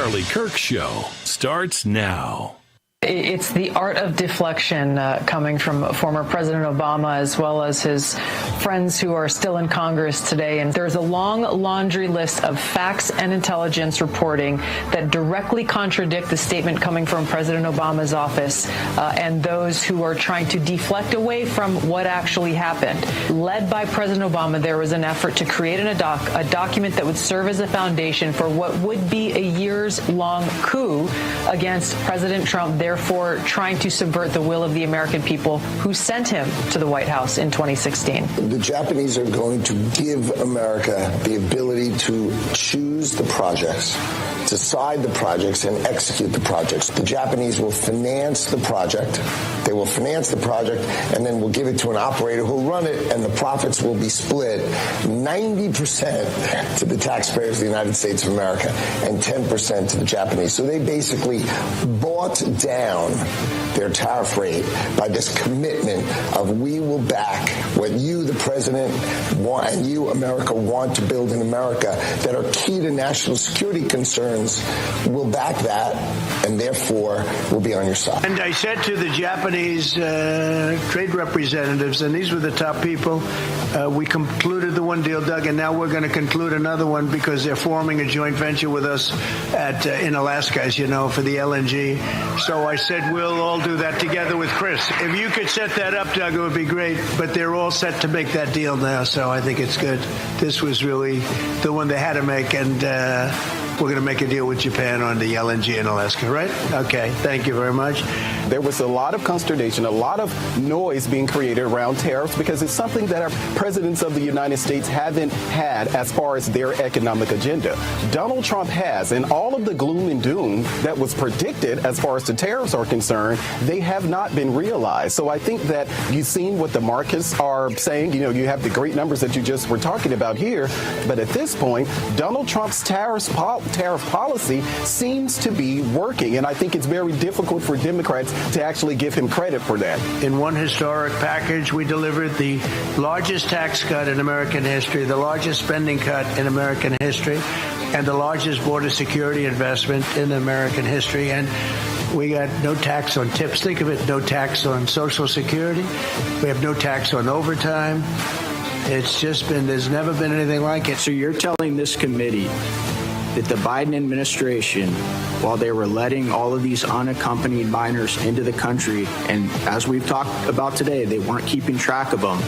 Charlie Kirk Show starts now. It's the art of deflection coming from former President Obama as well as his friends who are still in Congress today. And there's a long laundry list of facts and intelligence reporting that directly contradict the statement coming from President Obama's office and those who are trying to deflect away from what actually happened. Led by President Obama, there was an effort to create a document that would serve as a foundation for what would be a years-long coup against President Trump, therefore trying to subvert the will of the American people who sent him to the White House in 2016. The Japanese are going to give America the ability to choose the projects, decide the projects, and execute the projects. The Japanese will finance the project. They will finance the project, and then we'll give it to an operator who'll run it, and the profits will be split 90% to the taxpayers of the United States of America and 10% to the Japanese. So they basically bought down their tariff rate by this commitment of we will back what you, the president, want, and you, America, want to build in America that are key to national security concerns. We'll back that, and therefore we'll be on your side. And I said to the Japanese trade representatives, and these were the top people, we concluded the one deal, Doug, and now we're going to conclude another one because they're forming a joint venture with us in Alaska, as you know, for the LNG. So I said we'll all do that together with Chris. If you could set that up, Doug, it would be great. But they're all set to make that deal now, so I think it's good. This was really the one they had to make, and we're going to make a deal with Japan on the LNG in Alaska, right? Okay, thank you very much. There was a lot of consternation, a lot of noise being created around tariffs because it's something that our presidents of the United States haven't had as far as their economic agenda. Donald Trump has, and all of the gloom and doom that was predicted as far as the tariffs are concerned, they have not been realized. So I think that you've seen what the markets are saying. You know, you have the great numbers that you just were talking about here. But at this point, Donald Trump's tariff policy seems to be working. And I think it's very difficult for Democrats to actually give him credit for that. In one historic package, we delivered the largest tax cut in American history, the largest spending cut in American history, and the largest border security investment in American history. And we got no tax on tips. Think of it, no tax on Social Security. We have no tax on overtime. It's just been, there's never been anything like it. So you're telling this committee that the Biden administration, while they were letting all of these unaccompanied minors into the country, and as we've talked about today, they weren't keeping track of them,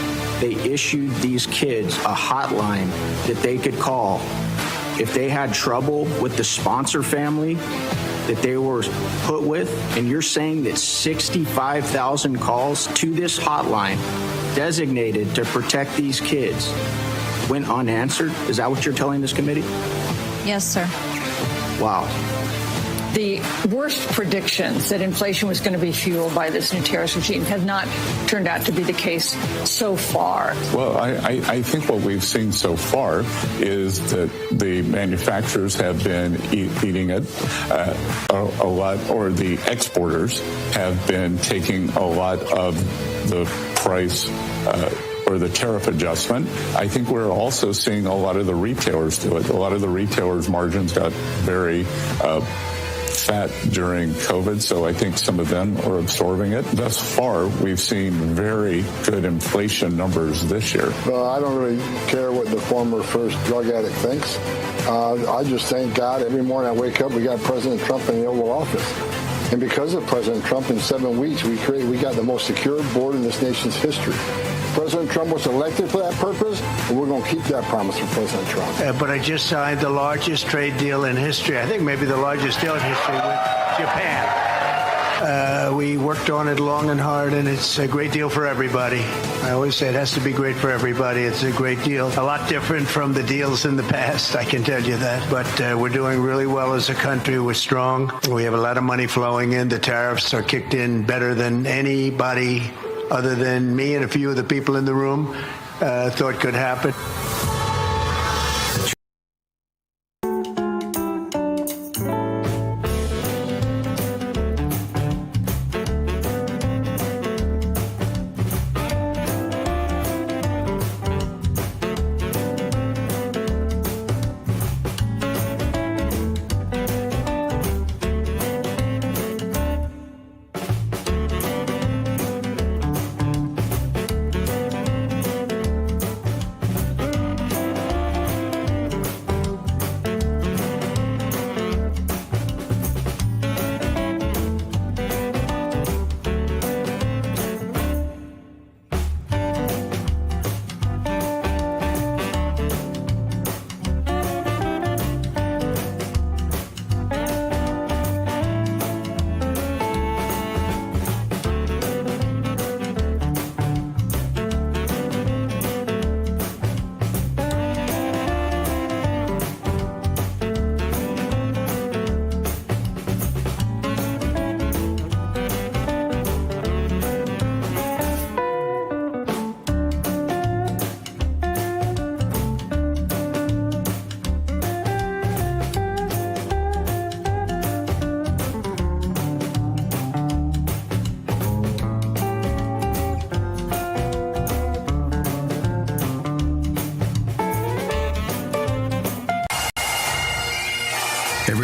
they issued these kids a hotline that they could call if they had trouble with the sponsor family that they were put with. And you're saying that 65,000 calls to this hotline designated to protect these kids went unanswered? Is that what you're telling this committee? Yes, sir. Wow. The worst predictions that inflation was going to be fueled by this new tariff regime have not turned out to be the case so far. Well, I think what we've seen so far is that the manufacturers have been eating it a lot, or the exporters have been taking a lot of the price or the tariff adjustment. I think we're also seeing a lot of the retailers do it. A lot of the retailers' margins got very fat during COVID, so I think some of them are absorbing it. Thus far, we've seen very good inflation numbers this year. Well, I don't really care what the former first drug addict thinks. I just thank God every morning I wake up, we got President Trump in the Oval Office. And because of President Trump, in 7 weeks, we got the most secure border in this nation's history. President Trump was elected for that purpose, and we're going to keep that promise from President Trump. But I just signed the largest trade deal in history. I think maybe the largest deal in history with Japan. We worked on it long and hard, and it's a great deal for everybody. I always say it has to be great for everybody. It's a great deal. A lot different from the deals in the past, I can tell you that. But we're doing really well as a country. We're strong. We have a lot of money flowing in. The tariffs are kicked in better than anybody other than me and a few of the people in the room thought could happen.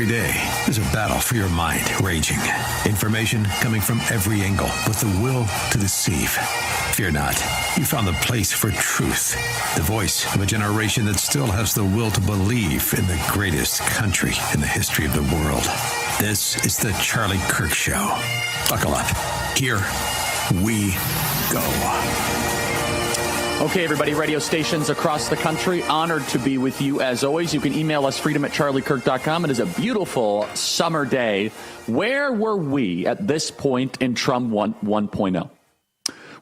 Every day, there's a battle for your mind raging. Information coming from every angle with the will to deceive. Fear not. You found the place for truth. The voice of a generation that still has the will to believe in the greatest country in the history of the world. This is the Charlie Kirk Show. Buckle up. Here we go. Okay, everybody, radio stations across the country, honored to be with you as always. You can email us freedom@charliekirk.com. It is a beautiful summer day. Where were we at this point in Trump 1.0?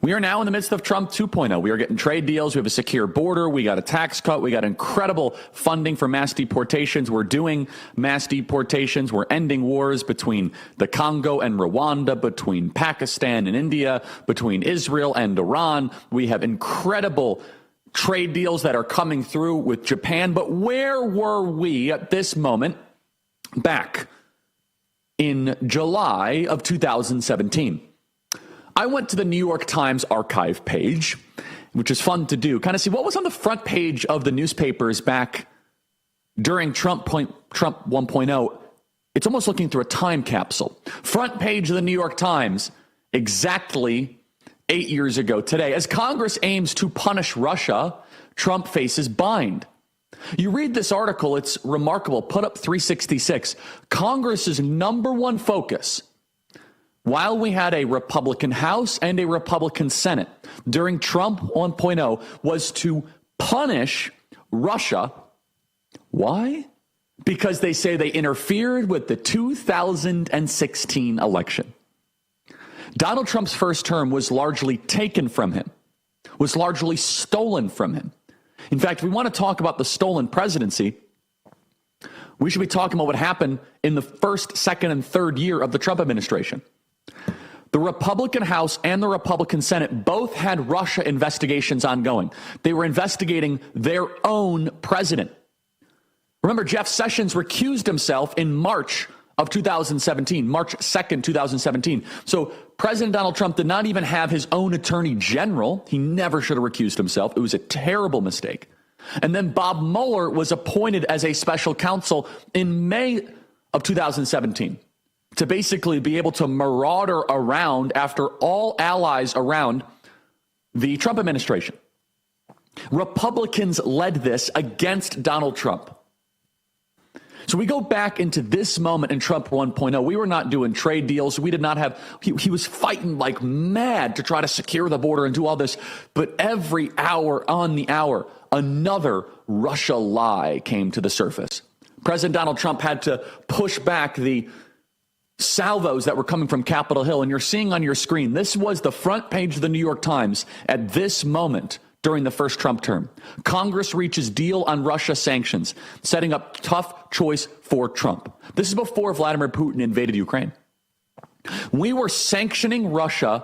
We are now in the midst of Trump 2.0. We are getting trade deals. We have a secure border. We got a tax cut. We got incredible funding for mass deportations. We're doing mass deportations. We're ending wars between the Congo and Rwanda, between Pakistan and India, between Israel and Iran. We have incredible trade deals that are coming through with Japan. But where were we at this moment back in July of 2017? I went to the New York Times archive page, which is fun to do, kind of see what was on the front page of the newspapers back during Trump 1.0. It's almost looking through a time capsule. Front page of the New York Times, exactly 8 years ago today. As Congress aims to punish Russia, Trump faces bind. You read this article, it's remarkable. Put up 366. Congress's number one focus, while we had a Republican House and a Republican Senate during Trump 1.0, was to punish Russia. Why? Because they say they interfered with the 2016 election. Donald Trump's first term was largely taken from him, was largely stolen from him. In fact, if we want to talk about the stolen presidency, we should be talking about what happened in the first, second, and third year of the Trump administration. The Republican House and the Republican Senate both had Russia investigations ongoing. They were investigating their own president. Remember, Jeff Sessions recused himself in March of 2017, March 2nd, 2017. So President Donald Trump did not even have his own attorney general. He never should have recused himself. It was a terrible mistake. And then Bob Mueller was appointed as a special counsel in May of 2017. To basically be able to marauder around after all allies around the Trump administration. Republicans led this against Donald Trump. So we go back into this moment in Trump 1.0. We were not doing trade deals. We did not have, he was fighting like mad to try to secure the border and do all this. But every hour on the hour, another Russia lie came to the surface. President Donald Trump had to push back the salvos that were coming from Capitol Hill. And you're seeing on your screen, this was the front page of the New York Times at this moment during the first Trump term. Congress reaches deal on Russia sanctions, setting up tough choice for Trump. This is before Vladimir Putin invaded Ukraine. We were sanctioning Russia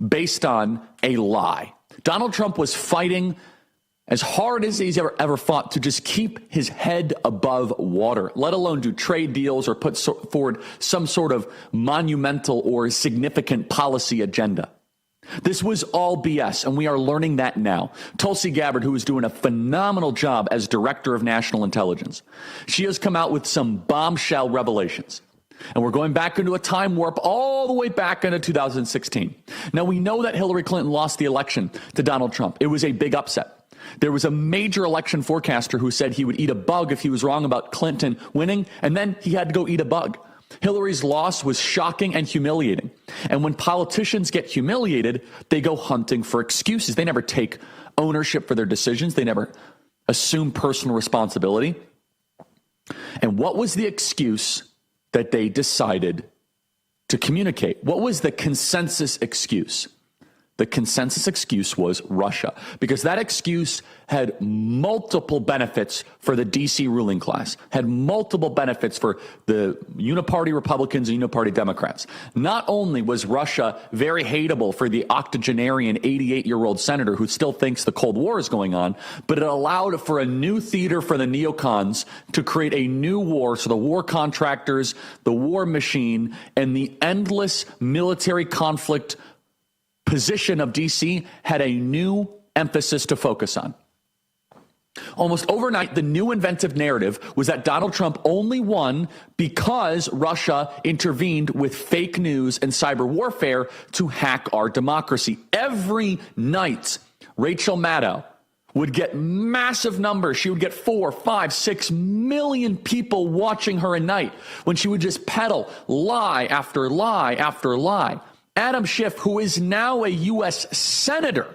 based on a lie. Donald Trump was fighting as hard as he's ever fought to just keep his head above water, let alone do trade deals or put forward some sort of monumental or significant policy agenda. This was all BS, and we are learning that now. Tulsi Gabbard, who is doing a phenomenal job as Director of National Intelligence, she has come out with some bombshell revelations. And we're going back into a time warp all the way back into 2016. Now, we know that Hillary Clinton lost the election to Donald Trump. It was a big upset. There was a major election forecaster who said he would eat a bug if he was wrong about Clinton winning, and then he had to go eat a bug. Hillary's loss was shocking and humiliating. And when politicians get humiliated, they go hunting for excuses. They never take ownership for their decisions. They never assume personal responsibility. And what was the excuse that they decided to communicate? What was the consensus excuse? The consensus excuse was Russia, because that excuse had multiple benefits for the D.C. ruling class, had multiple benefits for the uniparty Republicans and uniparty Democrats. Not only was Russia very hateable for the octogenarian 88-year-old senator who still thinks the Cold War is going on, but it allowed for a new theater for the neocons to create a new war. So the war contractors, the war machine, and the endless military conflict position of D.C. had a new emphasis to focus on. Almost overnight, the new inventive narrative was that Donald Trump only won because Russia intervened with fake news and cyber warfare to hack our democracy. Every night, Rachel Maddow would get massive numbers. She would get 4, 5, 6 million people watching her a night when she would just peddle lie after lie after lie. Adam Schiff, who is now a U.S. Senator,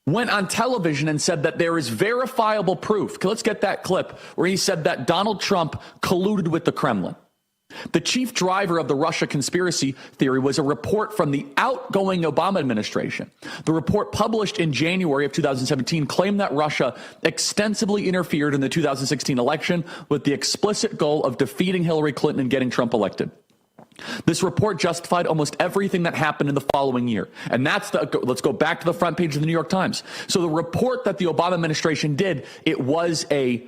went on television and said that there is verifiable proof. Let's get that clip where he said that Donald Trump colluded with the Kremlin. The chief driver of the Russia conspiracy theory was a report from the outgoing Obama administration. The report, published in January of 2017, claimed that Russia extensively interfered in the 2016 election with the explicit goal of defeating Hillary Clinton and getting Trump elected. This report justified almost everything that happened in the following year. And let's go back to the front page of the New York Times. So the report that the Obama administration did, it was a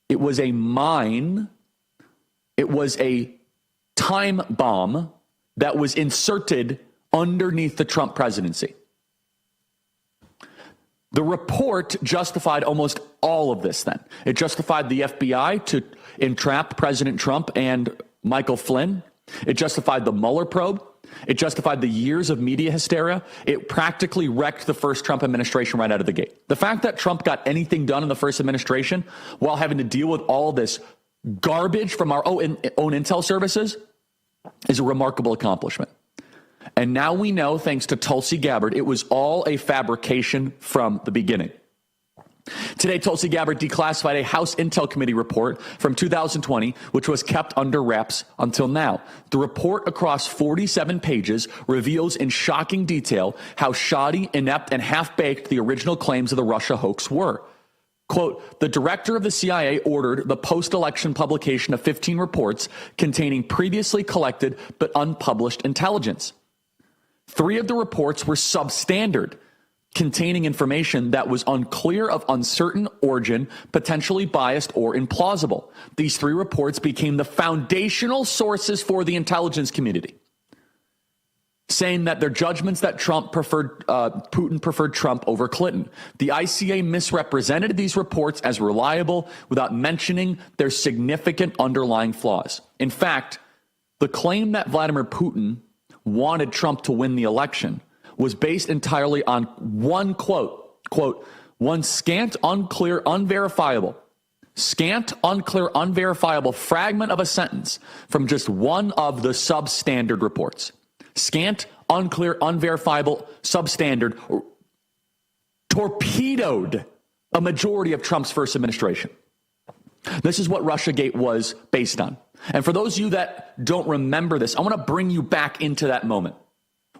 mine. It was a time bomb that was inserted underneath the Trump presidency. The report justified almost all of this then. It justified the FBI to entrap President Trump and Michael Flynn. It justified the Mueller probe. It justified the years of media hysteria. It practically wrecked the first Trump administration right out of the gate. The fact that Trump got anything done in the first administration while having to deal with all this garbage from our own intel services is a remarkable accomplishment. And now we know, thanks to Tulsi Gabbard, it was all a fabrication from the beginning. Today, Tulsi Gabbard declassified a House Intel Committee report from 2020, which was kept under wraps until now. The report, across 47 pages, reveals in shocking detail how shoddy, inept, and half-baked the original claims of the Russia hoax were. Quote, the director of the CIA ordered the post-election publication of 15 reports containing previously collected but unpublished intelligence. 3 of the reports were substandard, containing information that was unclear, of uncertain origin, potentially biased, or implausible. These 3 reports became the foundational sources for the intelligence community, saying that their judgments that Putin preferred Trump over Clinton. The ICA misrepresented these reports as reliable without mentioning their significant underlying flaws. In fact, the claim that Vladimir Putin wanted Trump to win the election was based entirely on one quote, one scant, unclear, unverifiable fragment of a sentence from just one of the substandard reports. Scant, unclear, unverifiable, substandard torpedoed a majority of Trump's first administration. This is what Russiagate was based on. And for those of you that don't remember this, I want to bring you back into that moment.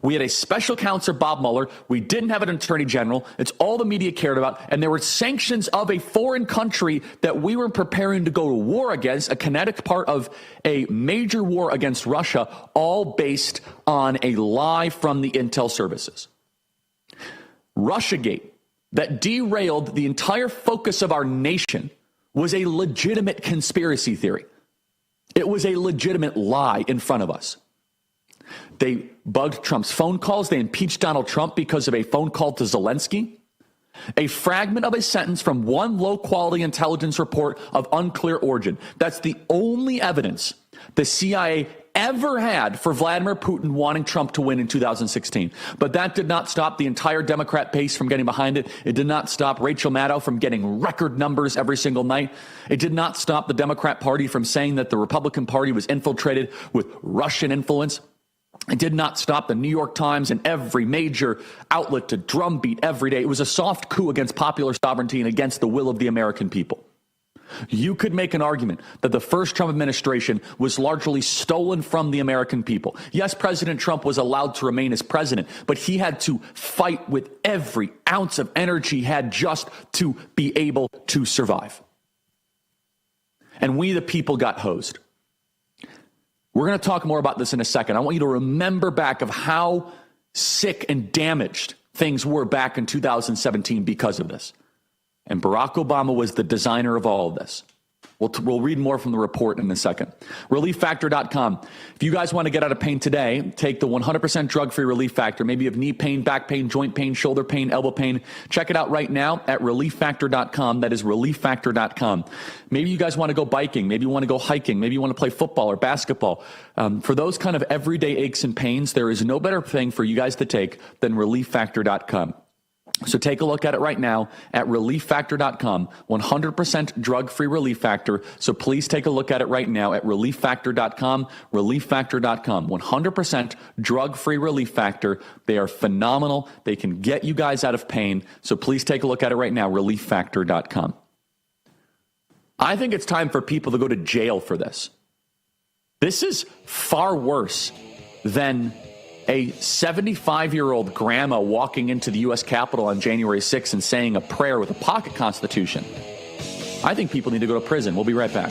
We had a special counsel, Bob Mueller. We didn't have an attorney general. It's all the media cared about. And there were sanctions of a foreign country that we were preparing to go to war against, a kinetic part of a major war against Russia, all based on a lie from the intel services. Russiagate, that derailed the entire focus of our nation, was a legitimate conspiracy theory. It was a legitimate lie in front of us. They bugged Trump's phone calls. They impeached Donald Trump because of a phone call to Zelensky. A fragment of a sentence from one low-quality intelligence report of unclear origin. That's the only evidence the CIA ever had for Vladimir Putin wanting Trump to win in 2016. But that did not stop the entire Democrat base from getting behind it. It did not stop Rachel Maddow from getting record numbers every single night. It did not stop the Democrat Party from saying that the Republican Party was infiltrated with Russian influence. It did not stop the New York Times and every major outlet to drumbeat every day. It was a soft coup against popular sovereignty and against the will of the American people. You could make an argument that the first Trump administration was largely stolen from the American people. Yes, President Trump was allowed to remain as president, but he had to fight with every ounce of energy he had just to be able to survive. And we, the people, got hosed. We're going to talk more about this in a second. I want you to remember back of how sick and damaged things were back in 2017 because of this. And Barack Obama was the designer of all of this. We'll read more from the report in a second. ReliefFactor.com. If you guys want to get out of pain today, take the 100% drug-free Relief Factor. Maybe you have knee pain, back pain, joint pain, shoulder pain, elbow pain. Check it out right now at ReliefFactor.com. That is ReliefFactor.com. Maybe you guys want to go biking. Maybe you want to go hiking. Maybe you want to play football or basketball. For those kind of everyday aches and pains, there is no better thing for you guys to take than ReliefFactor.com. So take a look at it right now at ReliefFactor.com, 100% drug-free Relief Factor. So please take a look at it right now at ReliefFactor.com, ReliefFactor.com, 100% drug-free Relief Factor. They are phenomenal. They can get you guys out of pain. So please take a look at it right now, ReliefFactor.com. I think it's time for people to go to jail for this. This is far worse than a 75-year-old grandma walking into the U.S. Capitol on January 6th and saying a prayer with a pocket constitution. I think people need to go to prison. We'll be right back.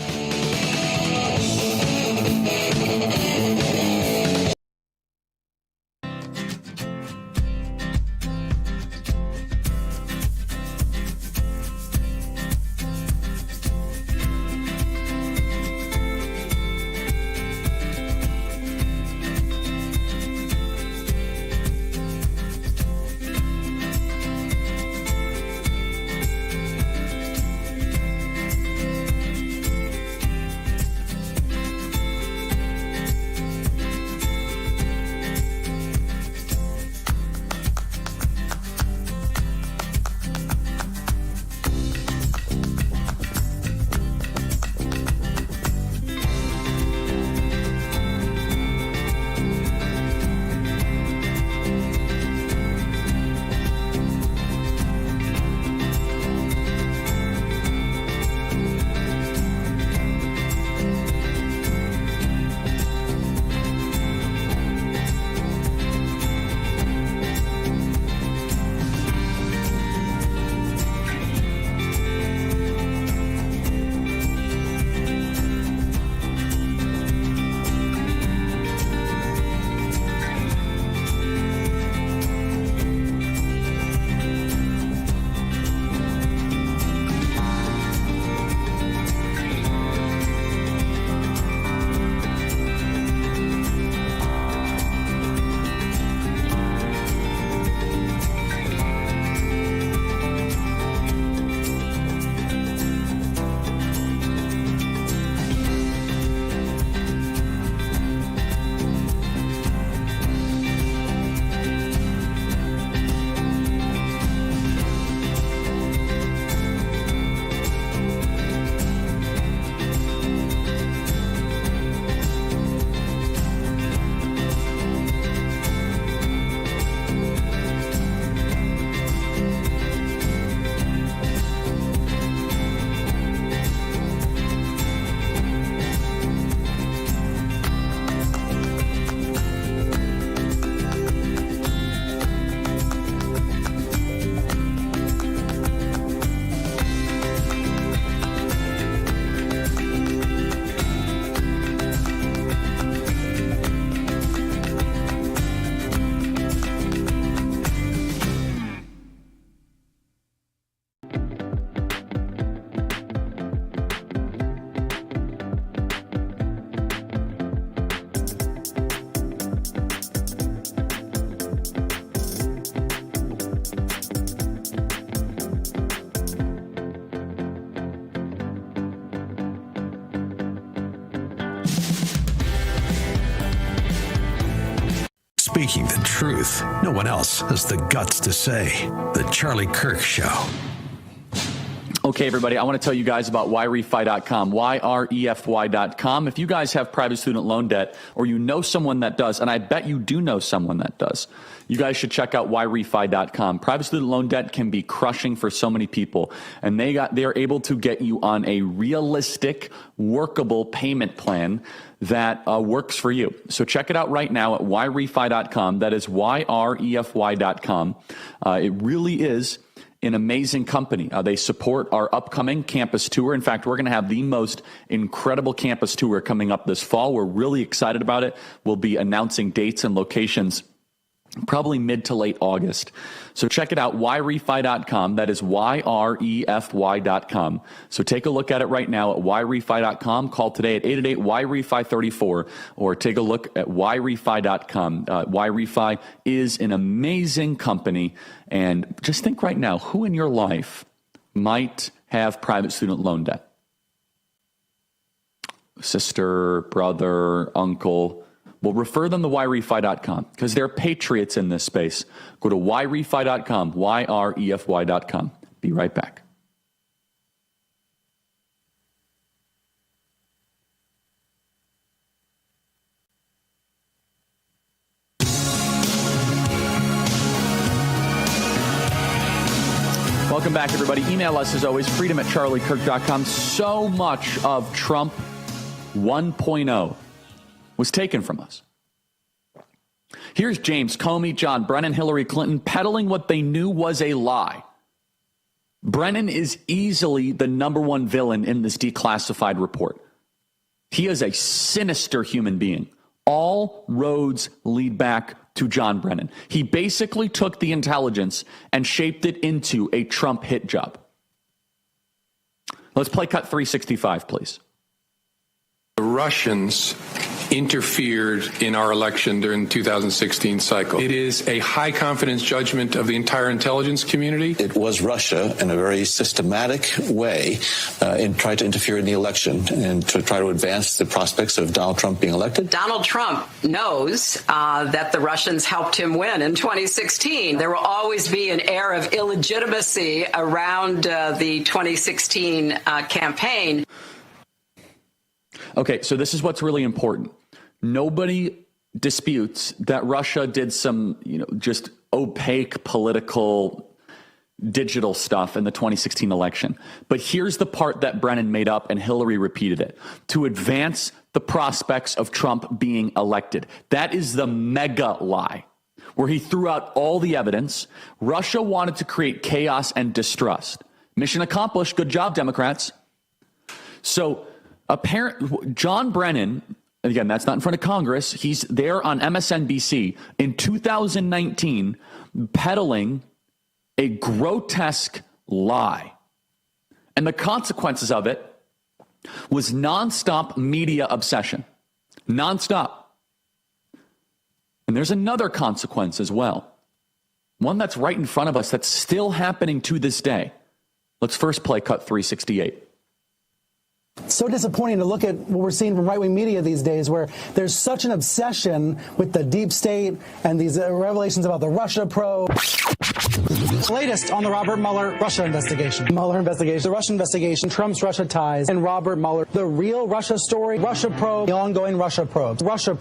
Speaking the truth, no one else has the guts to say. The Charlie Kirk Show. Okay, everybody, I want to tell you guys about yrefy.com, YREFY.com. If you guys have private student loan debt or you know someone that does, and I bet you do know someone that does, you guys should check out yrefy.com. Private student loan debt can be crushing for so many people, and they are able to get you on a realistic, workable payment plan that works for you. So check it out right now at yrefy.com. That is YREFY.com. It really is an amazing company. They support our upcoming campus tour. In fact, we're going to have the most incredible campus tour coming up this fall. We're really excited about it. We'll be announcing dates and locations probably mid to late August. So check it out, yrefy.com. That is YREFY.com. So take a look at it right now at yrefy.com. Call today at 888-YREFY-34 or take a look at yrefy.com. YREFY is an amazing company. And just think right now, who in your life might have private student loan debt? Sister, brother, uncle. Well, refer them to yrefy.com because they're patriots in this space. Go to yrefy.com, YREFY.com. Be right back. Welcome back, everybody. Email us, as always, freedom@charliekirk.com. So much of Trump 1.0 was taken from us. Here's James Comey, John Brennan, Hillary Clinton peddling what they knew was a lie. Brennan is easily the number one villain in this declassified report. He is a sinister human being. All roads lead back to John Brennan. He basically took the intelligence and shaped it into a Trump hit job. Let's play cut 365, please. The Russians interfered in our election during the 2016 cycle. It is a high confidence judgment of the entire intelligence community. It was Russia in a very systematic way tried to interfere in the election and to try to advance the prospects of Donald Trump being elected. Donald Trump knows that the Russians helped him win in 2016. There will always be an air of illegitimacy around the 2016 campaign. Okay, so this is what's really important. Nobody disputes that Russia did some, just opaque political digital stuff in the 2016 election. But here's the part that Brennan made up and Hillary repeated it. To advance the prospects of Trump being elected. That is the mega lie, where he threw out all the evidence. Russia wanted to create chaos and distrust. Mission accomplished. Good job, Democrats. So John Brennan, again, that's not in front of Congress. He's there on MSNBC in 2019 peddling a grotesque lie. And the consequences of it was nonstop media obsession. Nonstop. And there's another consequence as well. One that's right in front of us that's still happening to this day. Let's first play cut 368. So disappointing to look at what we're seeing from right-wing media these days, where there's such an obsession with the deep state and these revelations about the Russia probe. Latest on the Robert Mueller Russia investigation. Mueller investigation, the Russia investigation, Trump's Russia ties, and Robert Mueller. The real Russia story, Russia probe, the ongoing Russia probe, the Russia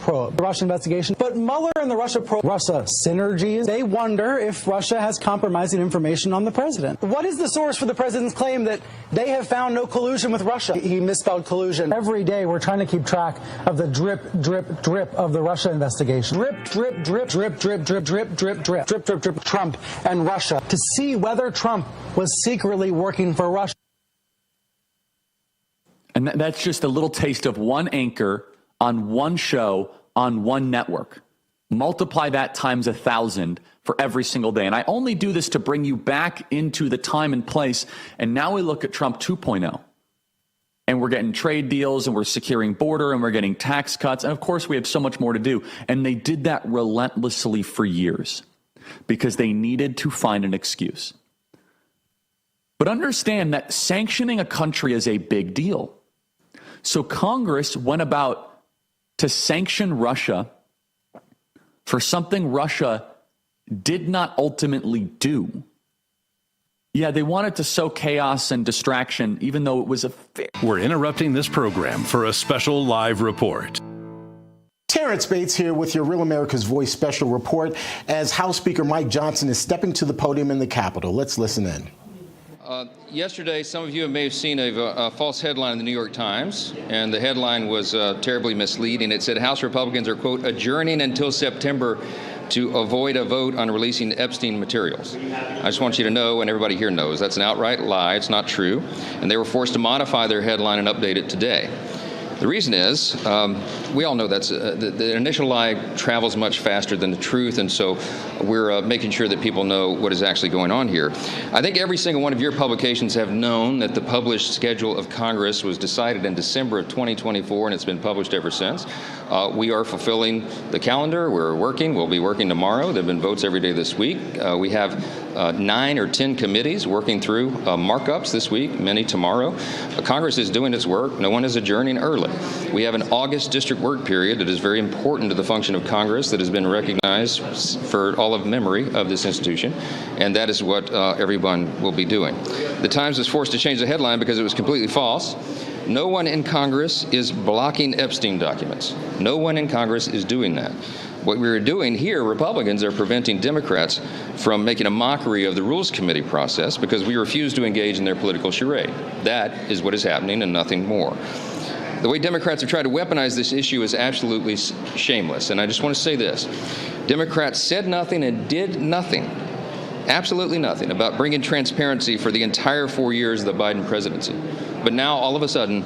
investigation. But Mueller and the Russia probe, Russia synergies, they wonder if Russia has compromising information on the president. What is the source for the president's claim that they have found no collusion with Russia? He misspelled collusion. Every day we're trying to keep track of the drip, drip, drip of the Russia investigation. Drip, drip, drip, drip, drip, drip, drip, drip, drip, drip, drip, drip, Trump and Russia, to see whether Trump was secretly working for Russia. And that's just a little taste of one anchor on one show on one network. Multiply that times 1,000 for every single day. And I only do this to bring you back into the time and place. And now we look at Trump 2.0. And we're getting trade deals and we're securing border and we're getting tax cuts. And of course, we have so much more to do. And they did that relentlessly for years because they needed to find an excuse. But understand that sanctioning a country is a big deal. So Congress went about to sanction Russia for something Russia did not ultimately do. Yeah, they wanted to sow chaos and distraction, even though it was a... We're interrupting this program for a special live report. Terrence Bates here with your Real America's Voice special report as House Speaker Mike Johnson is stepping to the podium in the Capitol. Let's listen in. Yesterday, some of you may have seen a false headline in the New York Times, and the headline was terribly misleading. It said House Republicans are, quote, adjourning until September to avoid a vote on releasing Epstein materials. I just want you to know, and everybody here knows, that's an outright lie. It's not true. And they were forced to modify their headline and update it today. The reason is we all know that's the initial lie travels much faster than the truth, and so we're making sure that people know what is actually going on here. I think every single one of your publications have known that the published schedule of Congress was decided in December of 2024, and it's been published ever since. We are fulfilling the calendar. We're working. We'll be working tomorrow. There have been votes every day this week. We have 9 or 10 committees working through markups this week, many tomorrow. Congress is doing its work. No one is adjourning early. We have an August district work period that is very important to the function of Congress that has been recognized for all of memory of this institution, and that is what everyone will be doing. The Times was forced to change the headline because it was completely false. No one in Congress is blocking Epstein documents. No one in Congress is doing that. What we're doing here, Republicans are preventing Democrats from making a mockery of the Rules Committee process because we refuse to engage in their political charade. That is what is happening and nothing more. The way Democrats have tried to weaponize this issue is absolutely shameless. And I just want to say this. Democrats said nothing and did nothing, absolutely nothing, about bringing transparency for the entire 4 years of the Biden presidency. But now, all of a sudden,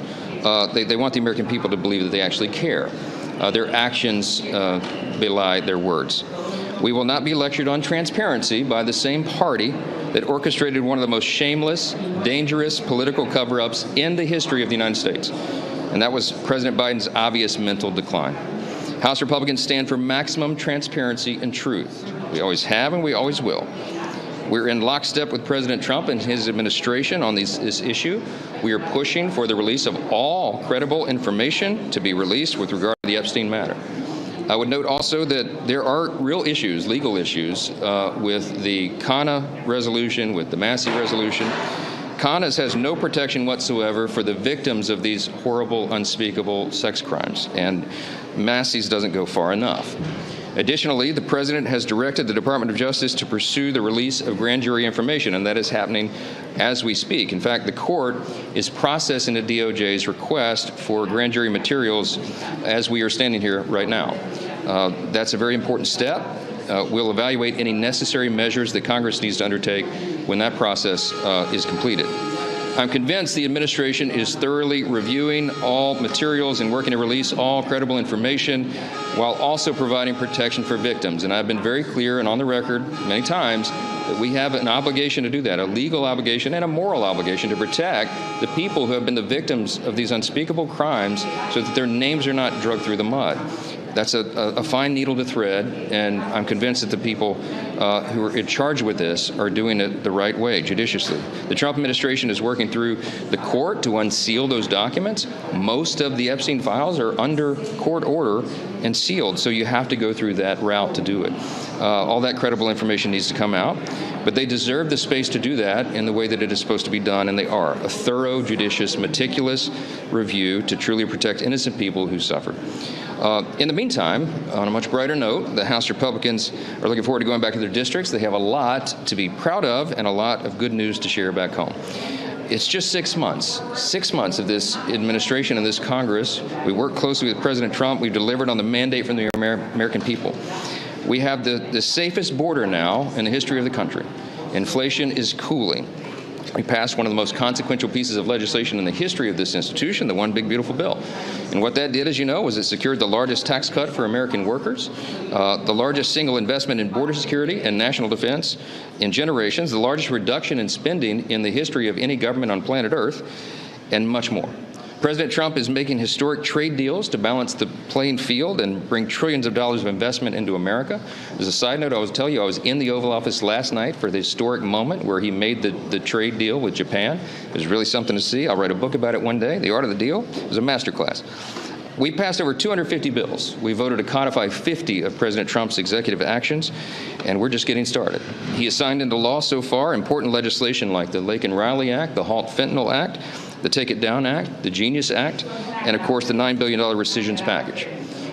they want the American people to believe that they actually care. Their actions belie their words. We will not be lectured on transparency by the same party that orchestrated one of the most shameless, dangerous political cover-ups in the history of the United States. And that was President Biden's obvious mental decline. House Republicans stand for maximum transparency and truth. We always have and we always will. We're in lockstep with President Trump and his administration on this issue. We are pushing for the release of all credible information to be released with regard to the Epstein matter. I would note also that there are real issues, legal issues, with the CANA resolution, with the Massey resolution. CANA's has no protection whatsoever for the victims of these horrible, unspeakable sex crimes, and Massey's doesn't go far enough. Additionally, the president has directed the Department of Justice to pursue the release of grand jury information, and that is happening as we speak. In fact, the court is processing the DOJ's request for grand jury materials as we are standing here right now. That's a very important step. We'll evaluate any necessary measures that Congress needs to undertake when that process is completed. I'm convinced the administration is thoroughly reviewing all materials and working to release all credible information while also providing protection for victims. And I've been very clear and on the record many times that we have an obligation to do that, a legal obligation and a moral obligation to protect the people who have been the victims of these unspeakable crimes so that their names are not dragged through the mud. That's a fine needle to thread, and I'm convinced that the people who are in charge with this are doing it the right way, judiciously. The Trump administration is working through the court to unseal those documents. Most of the Epstein files are under court order and sealed, so you have to go through that route to do it. All that credible information needs to come out, but they deserve the space to do that in the way that it is supposed to be done, and they are. A thorough, judicious, meticulous review to truly protect innocent people who suffered. In the meantime, on a much brighter note, the House Republicans are looking forward to going back to their districts. They have a lot to be proud of and a lot of good news to share back home. It's just 6 months. 6 months of this administration and this Congress. We worked closely with President Trump. We've delivered on the mandate from the American people. We have the safest border now in the history of the country. Inflation is cooling. We passed one of the most consequential pieces of legislation in the history of this institution, the One Big Beautiful Bill. And what that did, as you know, was it secured the largest tax cut for American workers, the largest single investment in border security and national defense in generations, the largest reduction in spending in the history of any government on planet Earth, and much more. President Trump is making historic trade deals to balance the playing field and bring trillions of dollars of investment into America. As a side note, I will tell you, I was in the Oval Office last night for the historic moment where he made the trade deal with Japan. It was really something to see. I'll write a book about it one day. The Art of the Deal. It was a masterclass. We passed over 250 bills. We voted to codify 50 of President Trump's executive actions, and we're just getting started. He has signed into law so far important legislation like the Lake and Riley Act, the Halt Fentanyl Act, the Take It Down Act, the Genius Act, and, of course, the $9 billion rescissions package.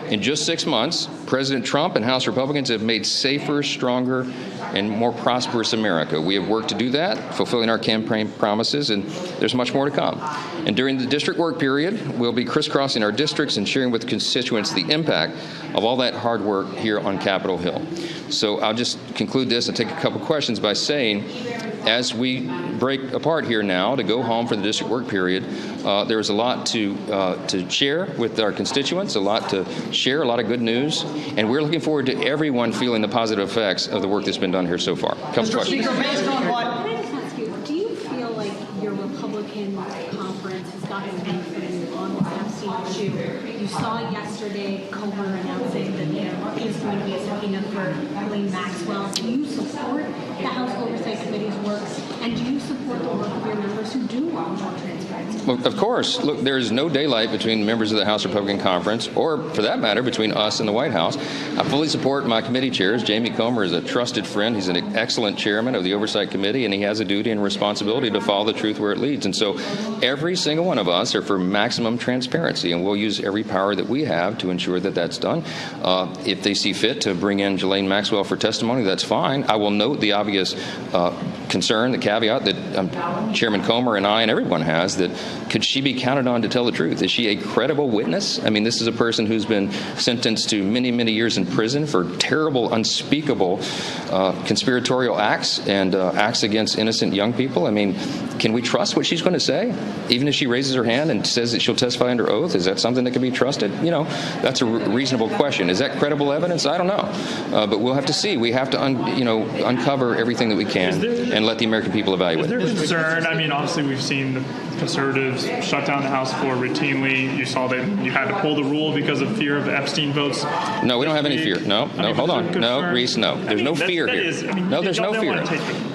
In just 6 months, President Trump and House Republicans have made safer, stronger, and more prosperous America. We have work to do that, fulfilling our campaign promises, and there's much more to come. And during the district work period, we'll be crisscrossing our districts and sharing with constituents the impact of all that hard work here on Capitol Hill. So I'll just conclude this and take a couple questions by saying, as we break apart here now to go home for the district work period, there's a lot to share with our constituents, a lot to share, a lot of good news, and we're looking forward to everyone feeling the positive effects of the work that's been done here so far. Mr. Speaker, based on what? Can I just ask you, do you feel like your Republican conference has gotten anything on the Epstein issue? You saw yesterday Comer announcing that he's going to be a subpoena for Ghislaine Maxwell. Do you support the House Oversight Committee's work, and do you support the work of your members who do want more transparency? Well, of course. Look, there is no daylight between members of the House Republican Conference, or for that matter, between us and the White House. I fully support my committee chairs. Jamie Comer is a trusted friend. He's an excellent chairman of the Oversight Committee, and he has a duty and responsibility to follow the truth where it leads. And so every single one of us are for maximum transparency, and we'll use every power that we have to ensure that that's done. If they see fit to bring in Ghislaine Maxwell for testimony, that's fine. I will note the obvious concern, the caveat that Chairman Comer and I and everyone has, that could she be counted on to tell the truth? Is she a credible witness? I mean, this is a person who's been sentenced to many, many years in prison for terrible, unspeakable conspiratorial acts and acts against innocent young people. I mean, can we trust what she's going to say? Even if she raises her hand and says that she'll testify under oath, is that something that can be trusted? You know, that's a reasonable question. Is that credible evidence? I don't know. But we'll have to see. We have to, uncover everything that we can and let the American people evaluate it. Is there concern? I mean, obviously, we've seen the conservatives shut down the House floor routinely. You saw that you had to pull the rule because of fear of Epstein votes. No, we don't have any fear. No, hold on. No, Reese, no. There's no fear here. No, there's no fear.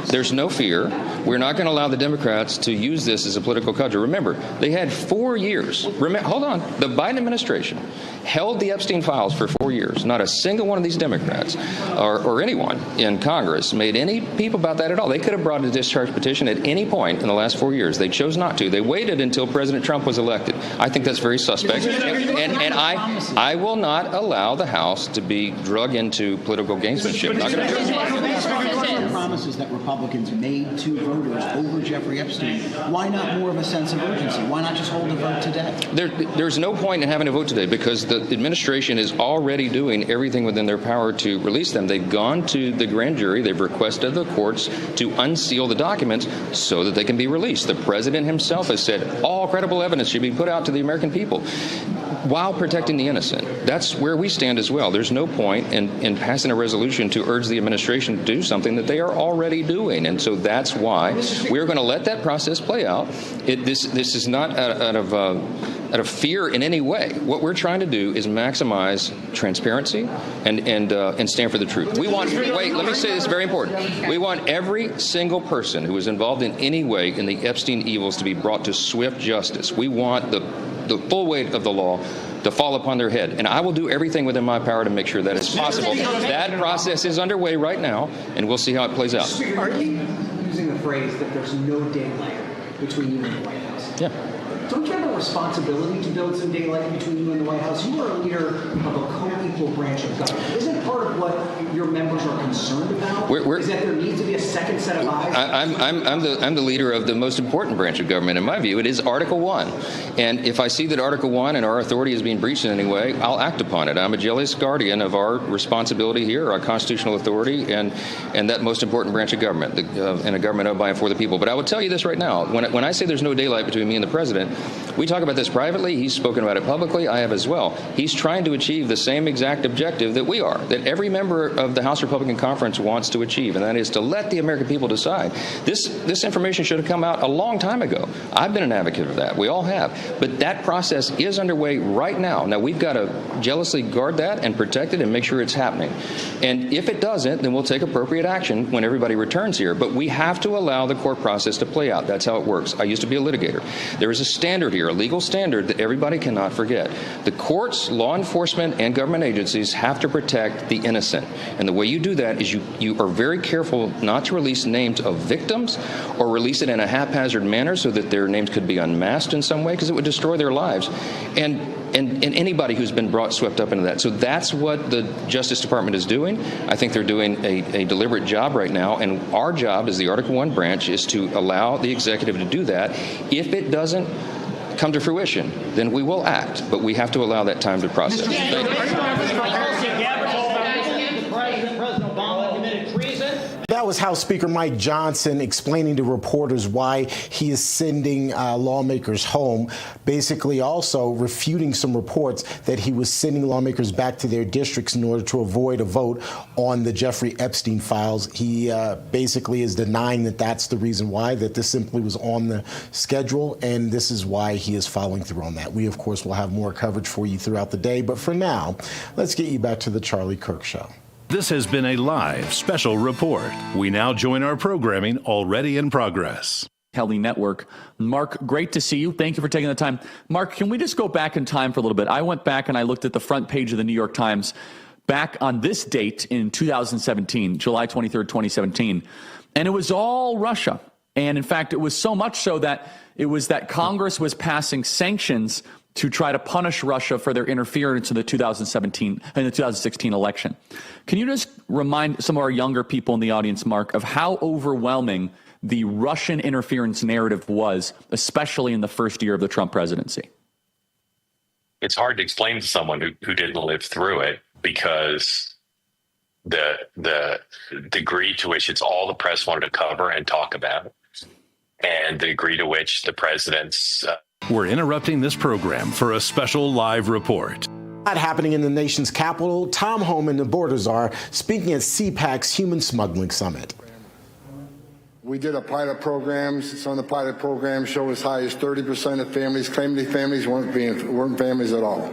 There's no fear. We're not going to allow the Democrats to use this as a political cudgel. Remember, they had 4 years. Hold on. The Biden administration held the Epstein files for 4 years. Not a single one of these Democrats or anyone in Congress made any peep about that at all. They could have brought a discharge petition at any point in the last 4 years. They chose not to. They waited until President Trump was elected. I think that's very suspect. And I will not allow the House to be drug into political gamesmanship. Not going to do it. Promises that Republicans made to voters over Jeffrey Epstein. Why not more of a sense of urgency? Why not just hold a vote today? There's no point in having a vote today because the administration is already doing everything within their power to release them. They've gone to the grand jury. They've requested the courts to unseal the documents so that they can be released. The president himself has said all credible evidence should be put out to the American people while protecting the innocent. That's where we stand as well. There's no point in passing a resolution to urge the administration to do something that they are already doing. And so that's why we're going to let that process play out. This is not out of fear in any way. What we're trying to do is maximize transparency and stand for the truth. Let me say this, very important. We want every single person who was involved in any way in the Epstein evils to be brought to swift justice. We want the full weight of the law to fall upon their head. And I will do everything within my power to make sure that is possible. That process is underway right now, and we'll see how it plays out. Are you using the phrase that there's no daylight between you and the White House? Yeah. Don't you have a responsibility to build some daylight between you and the White House? You are a leader of a co-equal branch of government. Isn't part of what your members are concerned about is that there needs to be a second set of eyes? I'm the leader of the most important branch of government. In my view, it is Article 1. And if I see that Article 1 and our authority is being breached in any way, I'll act upon it. I'm a jealous guardian of our responsibility here, our constitutional authority, and that most important branch of government, and a government of, by, and for the people. But I will tell you this right now. When I say there's no daylight between me and the president, we talk about this privately. He's spoken about it publicly. I have as well. He's trying to achieve the same exact objective that we are, that every member of the House Republican Conference wants to achieve, and that is to let the American people decide. This information should have come out a long time ago. I've been an advocate of that. We all have. But that process is underway right now. Now, we've got to jealously guard that and protect it and make sure it's happening. And if it doesn't, then we'll take appropriate action when everybody returns here. But we have to allow the court process to play out. That's how it works. I used to be a litigator. There is a standard here, a legal standard that everybody cannot forget. The courts, law enforcement, and government agencies have to protect the innocent. And the way you do that is you are very careful not to release names of victims or release it in a haphazard manner so that their names could be unmasked in some way, because it would destroy their lives. And anybody who's been swept up into that. So that's what the Justice Department is doing. I think they're doing a deliberate job right now, and our job as the Article 1 branch is to allow the executive to do that. If it doesn't come to fruition, then we will act, but we have to allow that time to process. President Obama committed treason. That was House Speaker Mike Johnson explaining to reporters why he is sending lawmakers home, basically also refuting some reports that he was sending lawmakers back to their districts in order to avoid a vote on the Jeffrey Epstein files. He basically is denying that that's the reason why, that this simply was on the schedule, and this is why he is following through on that. We, of course, will have more coverage for you throughout the day, but for now, let's get you back to the Charlie Kirk Show. This has been a live special report. We now join our programming already in progress. Kelly Network. Mark, great to see you. Thank you for taking the time. Mark, can we just go back in time for a little bit? I went back and I looked at the front page of the New York Times back on this date in 2017, July 23rd, 2017, and it was all Russia. And in fact, it was so much so that it was that Congress was passing sanctions to try to punish Russia for their interference in the 2016 election. Can you just remind some of our younger people in the audience, Mark, of how overwhelming the Russian interference narrative was, especially in the first year of the Trump presidency? It's hard to explain to someone who didn't live through it, because the degree to which it's all the press wanted to cover and talk about, and the degree to which the president's We're interrupting this program for a special live report. Happening in the nation's capital, Tom Homan, the border czar, speaking at CPAC's Human Smuggling Summit. We did a pilot program. Some of the pilot programs show as high as 30% of families claiming their families weren't families at all.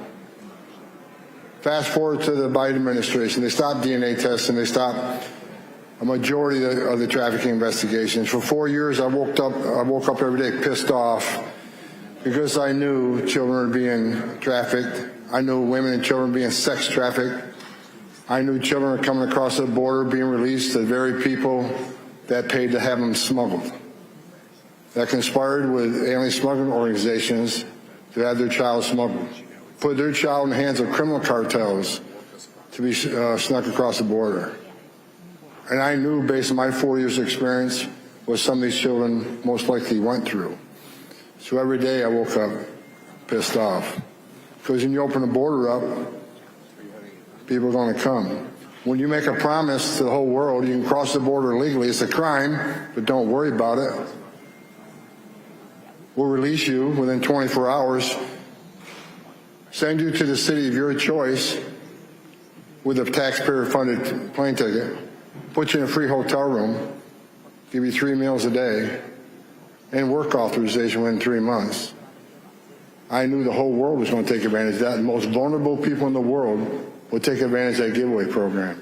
Fast forward to the Biden administration. They stopped DNA testing. They stopped a majority of the trafficking investigations. For 4 years, I woke up every day pissed off because I knew children were being trafficked. I knew women and children being sex trafficked. I knew children were coming across the border being released to the very people that paid to have them smuggled, that conspired with alien smuggling organizations to have their child smuggled, put their child in the hands of criminal cartels to be snuck across the border. And I knew, based on my 4 years of experience, what some of these children most likely went through. So every day I woke up pissed off. Because when you open the border up, people are going to come. When you make a promise to the whole world, you can cross the border legally, it's a crime, but don't worry about it. We'll release you within 24 hours, send you to the city of your choice with a taxpayer-funded plane ticket, put you in a free hotel room, give you 3 meals a day, and work authorization within 3 months. I knew the whole world was going to take advantage of that. The most vulnerable people in the world would take advantage of that giveaway program.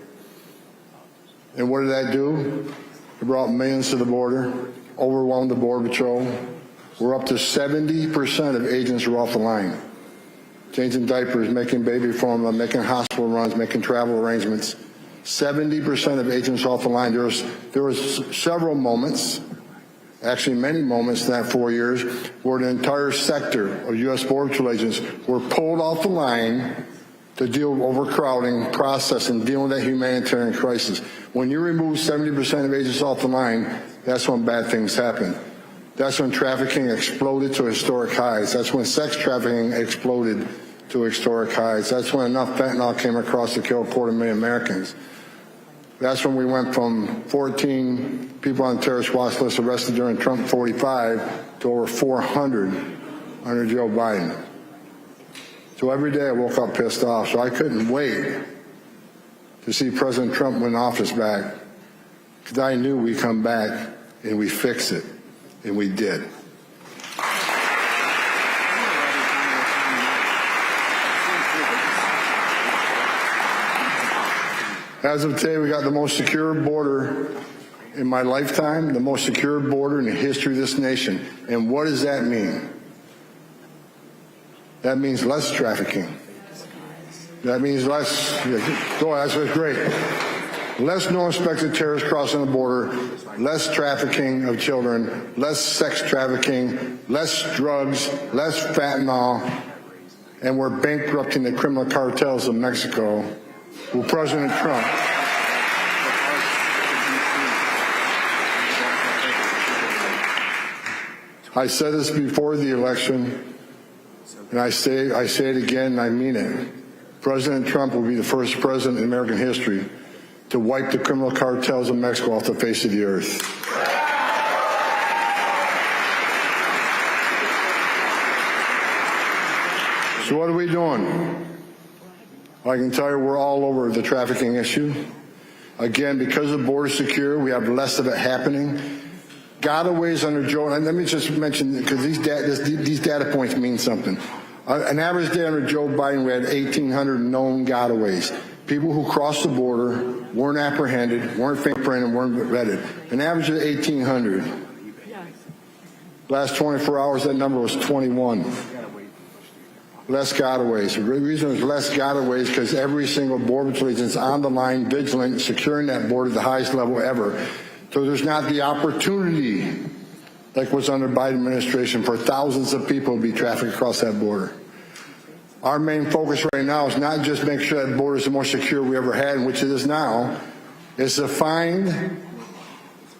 And what did that do? It brought millions to the border, overwhelmed the Border Patrol. We're up to 70% of agents are off the line. Changing diapers, making baby formula, making hospital runs, making travel arrangements. 70% of agents off the line. There was several moments, actually many moments in that 4 years, where the entire sector of U.S. Border Patrol agents were pulled off the line to deal with overcrowding, processing, dealing with that humanitarian crisis. When you remove 70% of agents off the line, that's when bad things happen. That's when trafficking exploded to historic highs. That's when sex trafficking exploded to historic highs. That's when enough fentanyl came across to kill 250,000 Americans. That's when we went from 14 people on the terrorist watch list arrested during Trump 45 to over 400 under Joe Biden. So every day I woke up pissed off, so I couldn't wait to see President Trump win office back, because I knew we'd come back and we fix it, and we did. As of today, we got the most secure border in my lifetime, the most secure border in the history of this nation. And what does that mean? That means less trafficking. That means less, that's great. Less no-inspected terrorists crossing the border, less trafficking of children, less sex trafficking, less drugs, less fentanyl, and we're bankrupting the criminal cartels of Mexico with President Trump. I said this before the election, and I say it again, and I mean it. President Trump will be the first president in American history to wipe the criminal cartels of Mexico off the face of the earth. So what are we doing? I can tell you we're all over the trafficking issue. Again, because the border's secure, we have less of it happening. Gotaways under Joe, and let me just mention, because these data points mean something. An average day under Joe Biden, we had 1,800 known gotaways. People who crossed the border, weren't apprehended, weren't fingerprinted, weren't vetted. An average of 1,800. Last 24 hours, that number was 21. Less gotaways. The reason there's less gotaways is because every single border patrol agent is on the line, vigilant, securing that border at the highest level ever. So there's not the opportunity, like was under Biden administration, for thousands of people to be trafficked across that border. Our main focus right now is not just make sure that border is the most secure we ever had, which it is now, is to find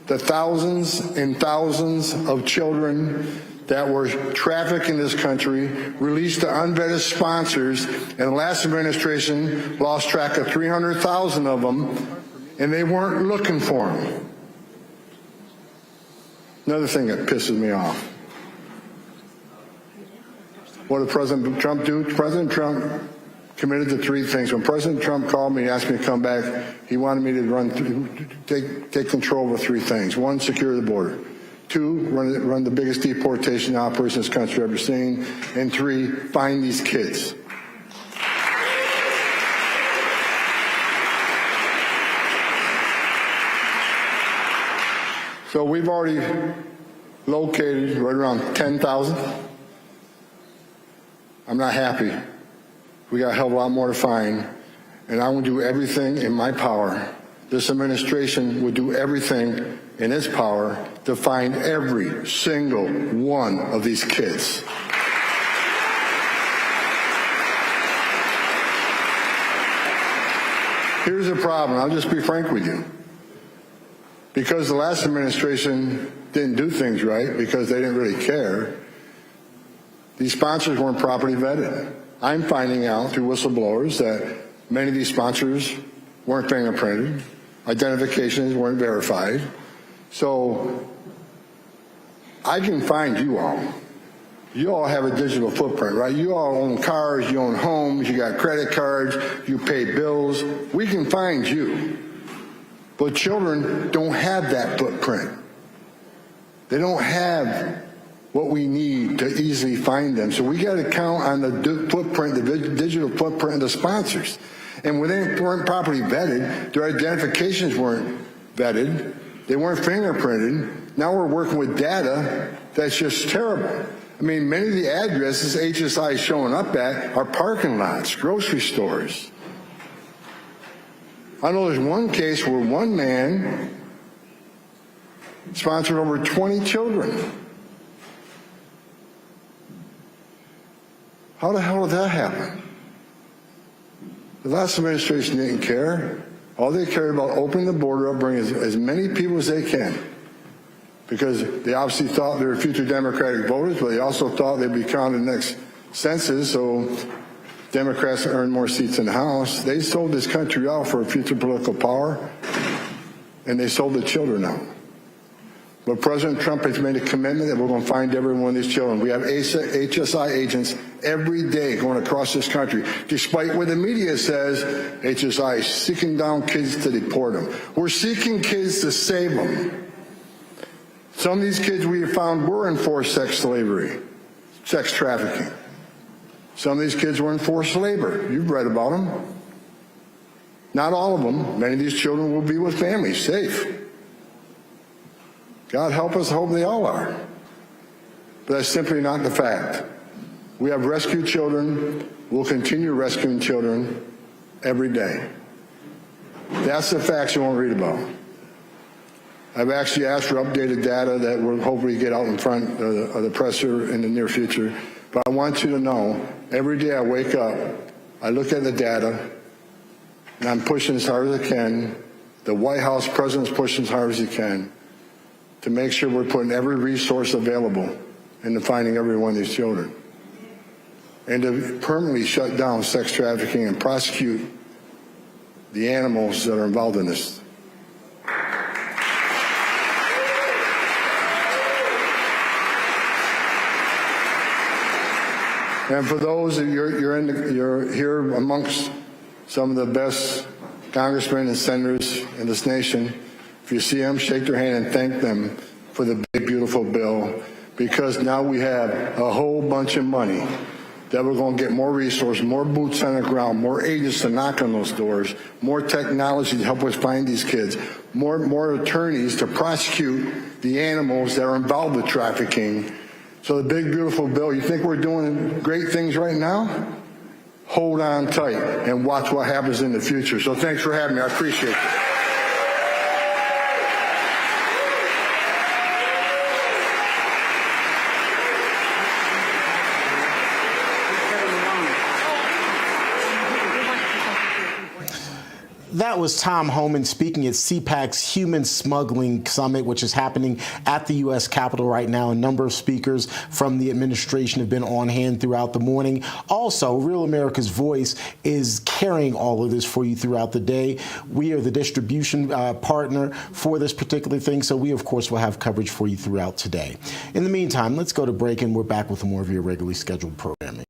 the thousands and thousands of children that were trafficked in this country, released to unvetted sponsors, and the last administration lost track of 300,000 of them, and they weren't looking for them. Another thing that pisses me off. What did President Trump do? President Trump committed to three things. When President Trump called me and asked me to come back, he wanted me to take control over three things. One, secure the border. Two, run the biggest deportation operation this country ever seen. And three, find these kids. So we've already located right around 10,000. I'm not happy. We got a hell of a lot more to find. And I will do everything in my power. This administration will do everything in its power to find every single one of these kids. Here's the problem. I'll just be frank with you. Because the last administration didn't do things right, because they didn't really care, these sponsors weren't properly vetted. I'm finding out through whistleblowers that many of these sponsors weren't fingerprinted, identifications weren't verified. So I can find you all. You all have a digital footprint, right? You all own cars, you own homes, you got credit cards, you pay bills. We can find you. But children don't have that footprint. They don't have what we need to easily find them. So we got to count on the footprint, the digital footprint of the sponsors. And when they weren't properly vetted, their identifications weren't vetted, they weren't fingerprinted. Now we're working with data that's just terrible. I mean, many of the addresses HSI is showing up at are parking lots, grocery stores. I know there's one case where one man sponsored over 20 children. How the hell did that happen? The last administration didn't care. All they cared about opening the border up, bringing as many people as they can. Because they obviously thought they were future Democratic voters, but they also thought they'd be counted in the next census, so Democrats earn more seats in the House. They sold this country out for future political power, and they sold the children out. But President Trump has made a commitment that we're going to find every one of these children. We have HSI agents every day going across this country. Despite what the media says, HSI is seeking down kids to deport them. We're seeking kids to save them. Some of these kids we have found were in forced sex slavery, sex trafficking. Some of these kids were in forced labor. You've read about them. Not all of them. Many of these children will be with families, safe. God help us, hope they all are. But that's simply not the fact. We have rescued children. We'll continue rescuing children every day. That's the facts you won't read about. I've actually asked for updated data that we'll hopefully get out in front of the presser in the near future. But I want you to know, every day I wake up, I look at the data, and I'm pushing as hard as I can. The White House president's pushing as hard as he can to make sure we're putting every resource available into finding every one of these children. And to permanently shut down sex trafficking and prosecute the animals that are involved in this. And for those of you, you're here amongst some of the best congressmen and senators in this nation. If you see them, shake their hand and thank them for the big, beautiful bill, because now we have a whole bunch of money that we're going to get more resources, more boots on the ground, more agents to knock on those doors, more technology to help us find these kids, more attorneys to prosecute the animals that are involved with trafficking. So the big, beautiful bill, you think we're doing great things right now? Hold on tight and watch what happens in the future. So thanks for having me. I appreciate it. That was Tom Homan speaking at CPAC's Human Smuggling Summit, which is happening at the U.S. Capitol right now. A number of speakers from the administration have been on hand throughout the morning. Also, Real America's Voice is carrying all of this for you throughout the day. We are the distribution partner for this particular thing, so we, of course, will have coverage for you throughout today. In the meantime, let's go to break, and we're back with more of your regularly scheduled programming.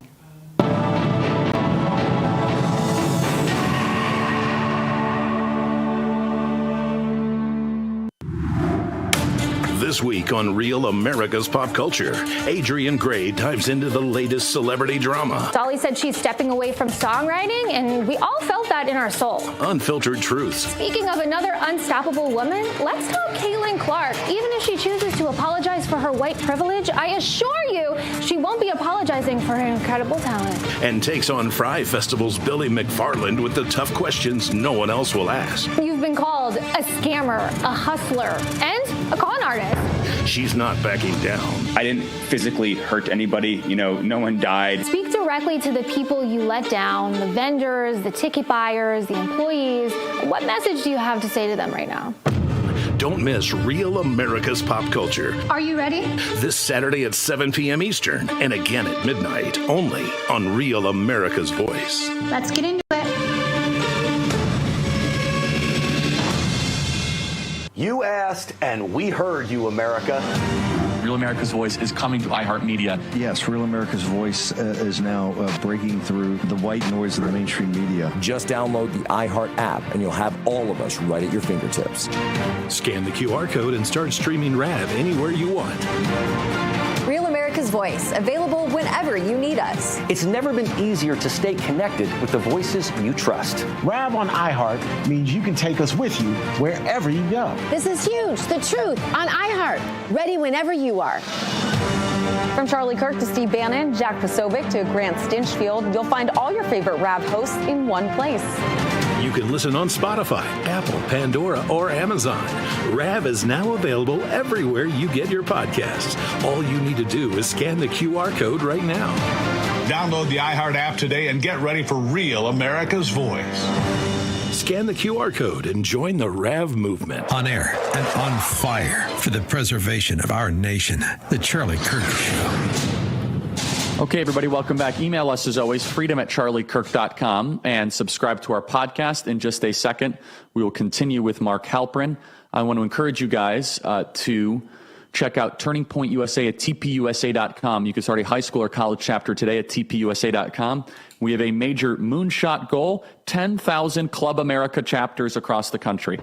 This week on Real America's Pop Culture, Adrian Gray dives into the latest celebrity drama. Dolly said she's stepping away from songwriting, and we all felt that in our soul. Unfiltered truths. Speaking of another unstoppable woman, let's talk Caitlin Clark. Even if she chooses to apologize for her white privilege, I assure you she won't be apologizing for her incredible talent. And takes on Fry Festival's Billy McFarland with the tough questions no one else will ask. You've been called a scammer, a hustler, and a con artist. She's not backing down. I didn't physically hurt anybody. No one died. Speak directly to the people you let down, the vendors, the ticket buyers, the employees. What message do you have to say to them right now? Don't miss Real America's Pop Culture. Are you ready? This Saturday at 7 p.m. Eastern and again at midnight, only on Real America's Voice. Let's get into it. You asked, and we heard you, America. Real America's Voice is coming to iHeartMedia. Yes, Real America's Voice is now breaking through the white noise of the mainstream media. Just download the iHeart app, and you'll have all of us right at your fingertips. Scan the QR code and start streaming RAV anywhere you want. Real America's Voice, available whenever you need us. It's never been easier to stay connected with the voices you trust. RAV on iHeart means you can take us with you wherever you go. This is huge. The truth on iHeart. Ready whenever you are. From Charlie Kirk to Steve Bannon, Jack Posobiec to Grant Stinchfield, you'll find all your favorite RAV hosts in one place. You can listen on Spotify, Apple, Pandora, or Amazon. RAV is now available everywhere you get your podcasts. All you need to do is scan the QR code right now. Download the iHeart app today and get ready for Real America's Voice. Scan the QR code and join the RAV movement. On air and on fire for the preservation of our nation. The Charlie Kirk Show. Okay, everybody, welcome back. Email us, as always, freedom@charliekirk.com, and subscribe to our podcast. In just a second, we will continue with Mark Halperin. I want to encourage you guys to check out Turning Point USA at tpusa.com. You can start a high school or college chapter today at tpusa.com. We have a major moonshot goal, 10,000 Club America chapters across the country.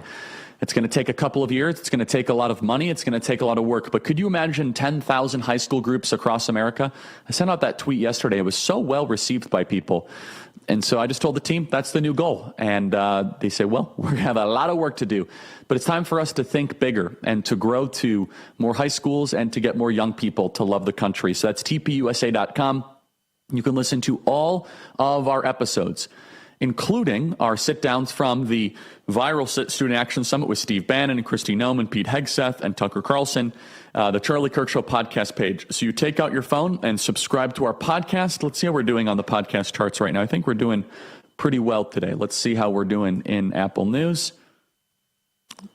It's going to take a couple of years. It's going to take a lot of money. It's going to take a lot of work. But could you imagine 10,000 high school groups across America? I sent out that tweet yesterday. It was so well received by people. And so I just told the team that's the new goal. And they say, well, we're going to have a lot of work to do. But it's time for us to think bigger and to grow to more high schools and to get more young people to love the country. So that's tpusa.com. You can listen to all of our episodes, including our sit-downs from the viral Student Action Summit with Steve Bannon and Kristi Noem and Pete Hegseth and Tucker Carlson, the Charlie Kirk Show podcast page. So you take out your phone and subscribe to our podcast. Let's see how we're doing on the podcast charts right now. I think we're doing pretty well today. Let's see how we're doing in Apple News.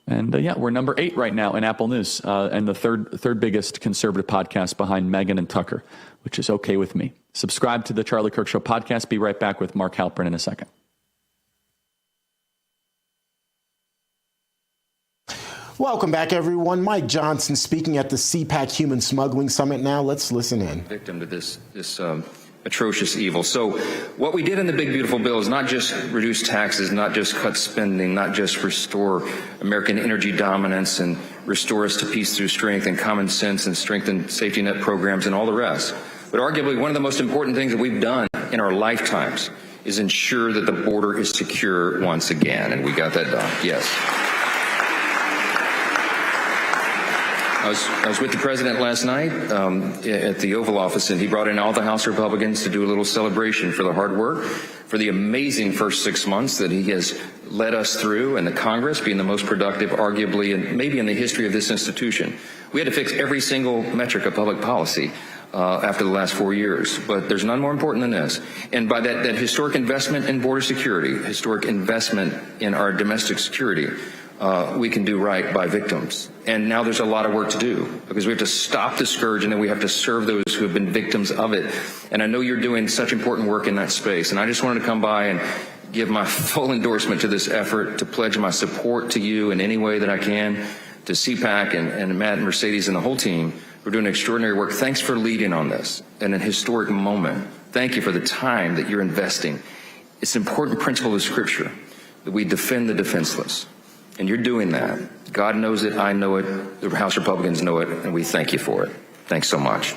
And we're number 8 right now in Apple News, and the third biggest conservative podcast behind Megyn and Tucker, which is okay with me. Subscribe to the Charlie Kirk Show podcast. Be right back with Mark Halperin in a second. Welcome back, everyone. Mike Johnson speaking at the CPAC Human Smuggling Summit. Now let's listen in. Victim to this atrocious evil. So what we did in the big beautiful bill is not just reduce taxes, not just cut spending, not just restore American energy dominance and restore us to peace through strength and common sense and strengthen safety net programs and all the rest. But arguably one of the most important things that we've done in our lifetimes is ensure that the border is secure once again. And we got that done. Yes. I was with the president last night at the Oval Office, and he brought in all the House Republicans to do a little celebration for the hard work, for the amazing first 6 months that he has led us through, and the Congress being the most productive, arguably, and maybe in the history of this institution. We had to fix every single metric of public policy after the last 4 years, but there's none more important than this. And by that historic investment in border security, historic investment in our domestic security, we can do right by victims. And now there's a lot of work to do because we have to stop the scourge and then we have to serve those who have been victims of it. And I know you're doing such important work in that space. And I just wanted to come by and give my full endorsement to this effort, to pledge my support to you in any way that I can, to CPAC and Matt and Mercedes and the whole team. We're doing extraordinary work. Thanks for leading on this in a historic moment. Thank you for the time that you're investing. It's an important principle of Scripture that we defend the defenseless. And you're doing that. God knows it. I know it. The House Republicans know it. And we thank you for it. Thanks so much.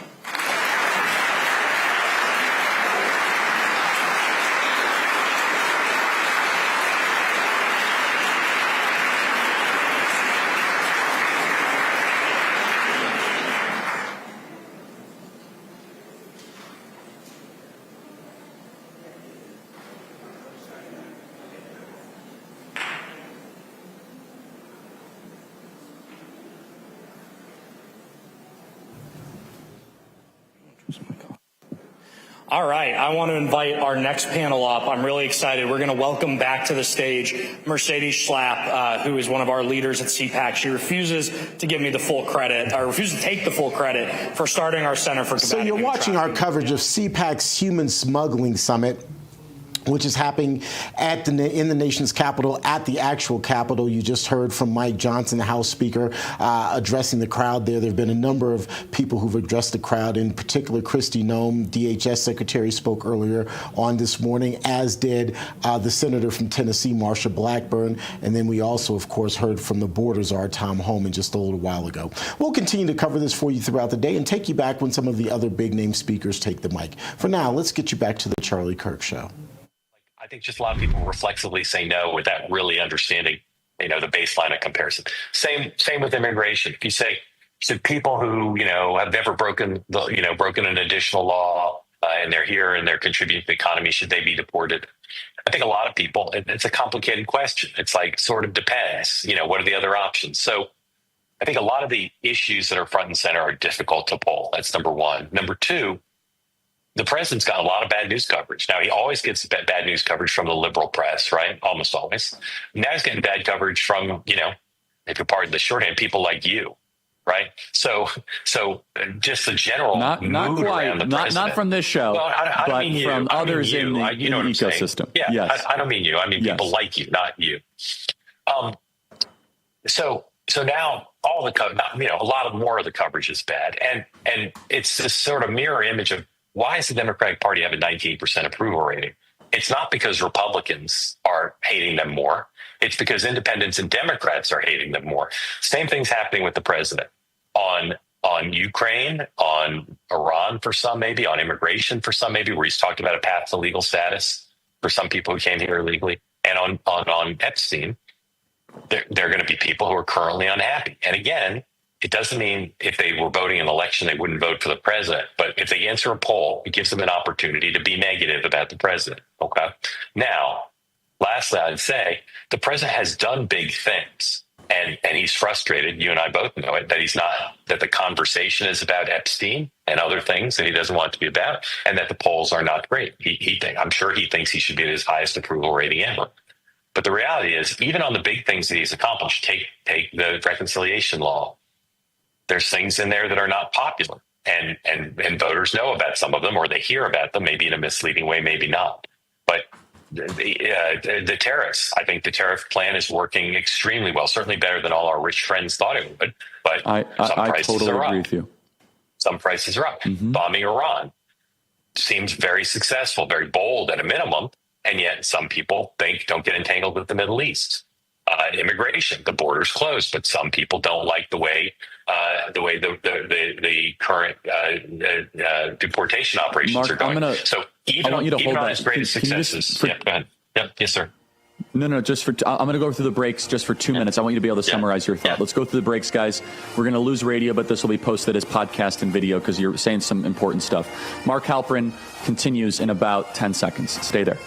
All right, I want to invite our next panel up. I'm really excited. We're going to welcome back to the stage Mercedes Schlapp, who is one of our leaders at CPAC. She refuses to give me the full credit, or refuses to take the full credit for starting our Center for Combating So you're watching our coverage of CPAC's Human Smuggling Summit, which is happening in the nation's capital, at the actual Capitol. You just heard from Mike Johnson, the House Speaker, addressing the crowd there. There have been a number of people who've addressed the crowd, in particular Kristi Noem, DHS Secretary, spoke earlier on this morning, as did the Senator from Tennessee, Marsha Blackburn. And then we also, of course, heard from the border czar, Tom Homan, just a little while ago. We'll continue to cover this for you throughout the day and take you back when some of the other big-name speakers take the mic. For now, let's get you back to the Charlie Kirk Show. I think just a lot of people reflexively say no without really understanding, the baseline of comparison. Same with immigration. If you say, so people who, have never broken an additional law and they're here and they're contributing to the economy, should they be deported? I think a lot of people, it's a complicated question. It's like, sort of depends, what are the other options? So I think a lot of the issues that are front and center are difficult to pull. That's number one. Number two, the president's got a lot of bad news coverage. Now, he always gets bad news coverage from the liberal press, right? Almost always. Now he's getting bad coverage from, if you'll pardon the shorthand, people like you, right? So just the general not mood quite, around the president. Not from this show, well, I don't but mean you. from others in the ecosystem. Yeah, yes. I don't mean you. I mean people like you, not you. So now all the a lot more of the coverage is bad, and it's this sort of mirror image of why does the Democratic Party have a 98% approval rating? It's not because Republicans are hating them more. It's because independents and Democrats are hating them more. Same thing's happening with the president on Ukraine, on Iran for some, maybe on immigration for some, maybe where he's talked about a path to legal status for some people who came here illegally, and on Epstein. There are going to be people who are currently unhappy. And again, it doesn't mean if they were voting an election, they wouldn't vote for the president. But if they answer a poll, it gives them an opportunity to be negative about the president. Okay. Now, lastly, I'd say the president has done big things, and he's frustrated. You and I both know it, that the conversation is about Epstein and other things that he doesn't want it to be about, and that the polls are not great. I'm sure he thinks he should be at his highest approval rating ever. But the reality is, even on the big things that he's accomplished, take the reconciliation law. There's things in there that are not popular, and voters know about some of them, or they hear about them, maybe in a misleading way, maybe not. But the tariffs. I think the tariff plan is working extremely well, certainly better than all our rich friends thought it would. But some prices totally are agree up. with you. Some prices are up. Bombing Iran seems very successful, very bold at a minimum, and yet some people think don't get entangled with the Middle East. Immigration, the border's closed, but some people don't like the way the current deportation operations are going. So even on its greatest successes, go ahead. Yes, sir. No, just for, I'm going to go through the breaks just for 2 minutes. I want you to be able to summarize your thought. Let's go through the breaks, guys. We're going to lose radio, but this will be posted as podcast and video because you're saying some important stuff. Mark Halperin continues in about 10 seconds. Stay there.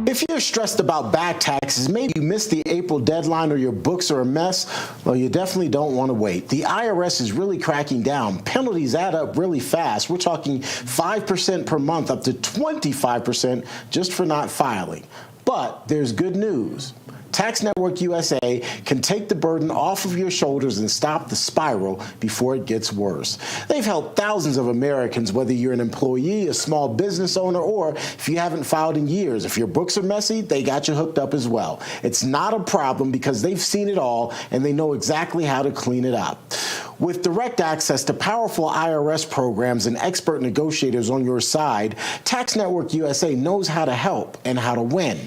If you're stressed about back taxes, maybe you missed the April deadline or your books are a mess, well, you definitely don't want to wait. The IRS is really cracking down. Penalties add up really fast. We're talking 5% per month, up to 25% just for not filing. But there's good news. Tax Network USA can take the burden off of your shoulders and stop the spiral before it gets worse. They've helped thousands of Americans, whether you're an employee, a small business owner, or if you haven't filed in years. If your books are messy, they got you hooked up as well. It's not a problem because they've seen it all and they know exactly how to clean it up. With direct access to powerful IRS programs and expert negotiators on your side, Tax Network USA knows how to help and how to win.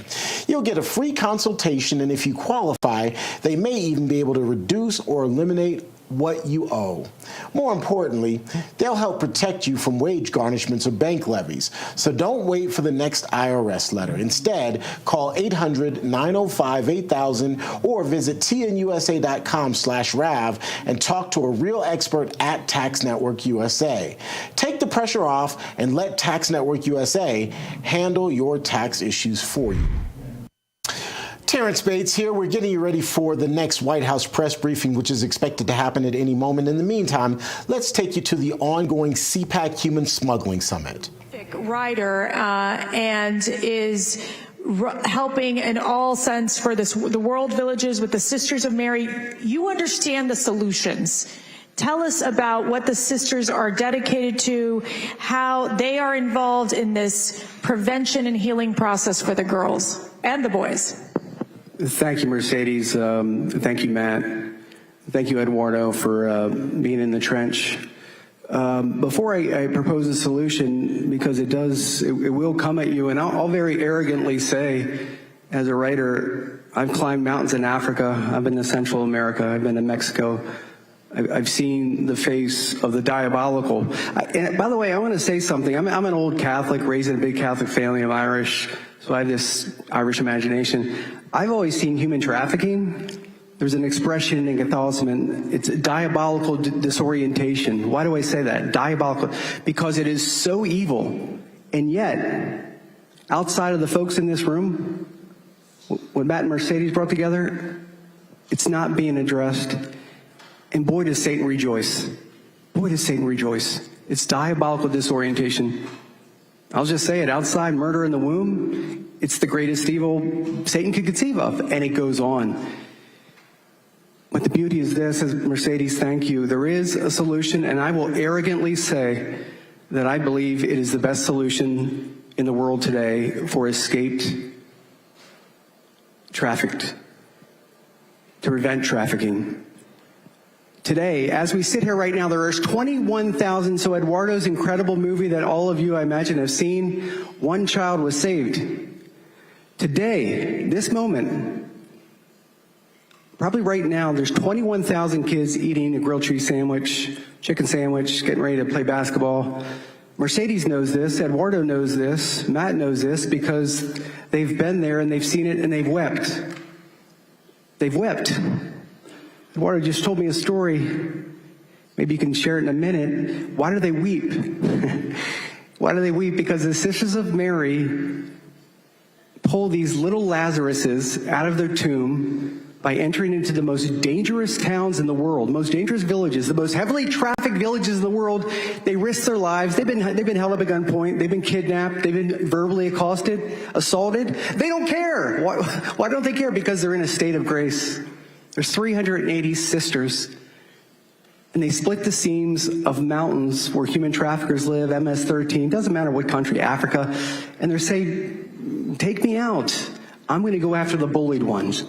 You'll get a free consultation, and if you qualify, they may even be able to reduce or eliminate what you owe. More importantly, they'll help protect you from wage garnishments or bank levies. So don't wait for the next IRS letter. Instead, call 800-905-8000 or visit tnusa.com/RAV and talk to a real expert at Tax Network USA. Take the pressure off and let Tax Network USA handle your tax issues for you. Terrence Bates here. We're getting you ready for the next White House press briefing, which is expected to happen at any moment. In the meantime, let's take you to the ongoing CPAC Human Smuggling Summit. Writer and is helping in all sense for the World Villages with the Sisters of Mary. You understand the solutions Tell us about what the sisters are dedicated to, how they are involved in this prevention and healing process for the girls and the boys. Thank you, Mercedes. Thank you, Matt. Thank you, Eduardo, for being in the trench. Before I propose a solution, because it will come at you, and I'll very arrogantly say, as a writer, I've climbed mountains in Africa, I've been to Central America, I've been to Mexico, I've seen the face of the diabolical. And by the way, I want to say something. I'm an old Catholic, raised in a big Catholic family. I'm Irish, so I have this Irish imagination. I've always seen human trafficking. There's an expression in Catholicism, it's a diabolical disorientation. Why do I say that? Diabolical. Because it is so evil. And yet, outside of the folks in this room, what Matt and Mercedes brought together, it's not being addressed. And boy, does Satan rejoice. Boy, does Satan rejoice. It's diabolical disorientation. I'll just say it, outside murder in the womb, it's the greatest evil Satan could conceive of, and it goes on. But the beauty is this, as Mercedes, thank you, there is a solution, and I will arrogantly say that I believe it is the best solution in the world today for escaped trafficked, to prevent trafficking. Today, as we sit here right now, there are 21,000, so Eduardo's incredible movie that all of you, I imagine, have seen, one child was saved. Today, this moment, probably right now, there's 21,000 kids eating a grilled cheese sandwich, chicken sandwich, getting ready to play basketball. Mercedes knows this, Eduardo knows this, Matt knows this, because they've been there and they've seen it and they've wept. They've wept. Eduardo just told me a story. Maybe you can share it in a minute. Why do they weep? Why do they weep? Because the Sisters of Mary pull these little Lazaruses out of their tomb by entering into the most dangerous towns in the world, most dangerous villages, the most heavily trafficked villages in the world. They risk their lives. They've been held up at gunpoint. They've been kidnapped. They've been verbally accosted, assaulted. They don't care. Why don't they care? Because they're in a state of grace. There's 380 sisters, and they split the seams of mountains where human traffickers live, MS-13, doesn't matter what country, Africa, and they're saying, take me out. I'm going to go after the bullied ones.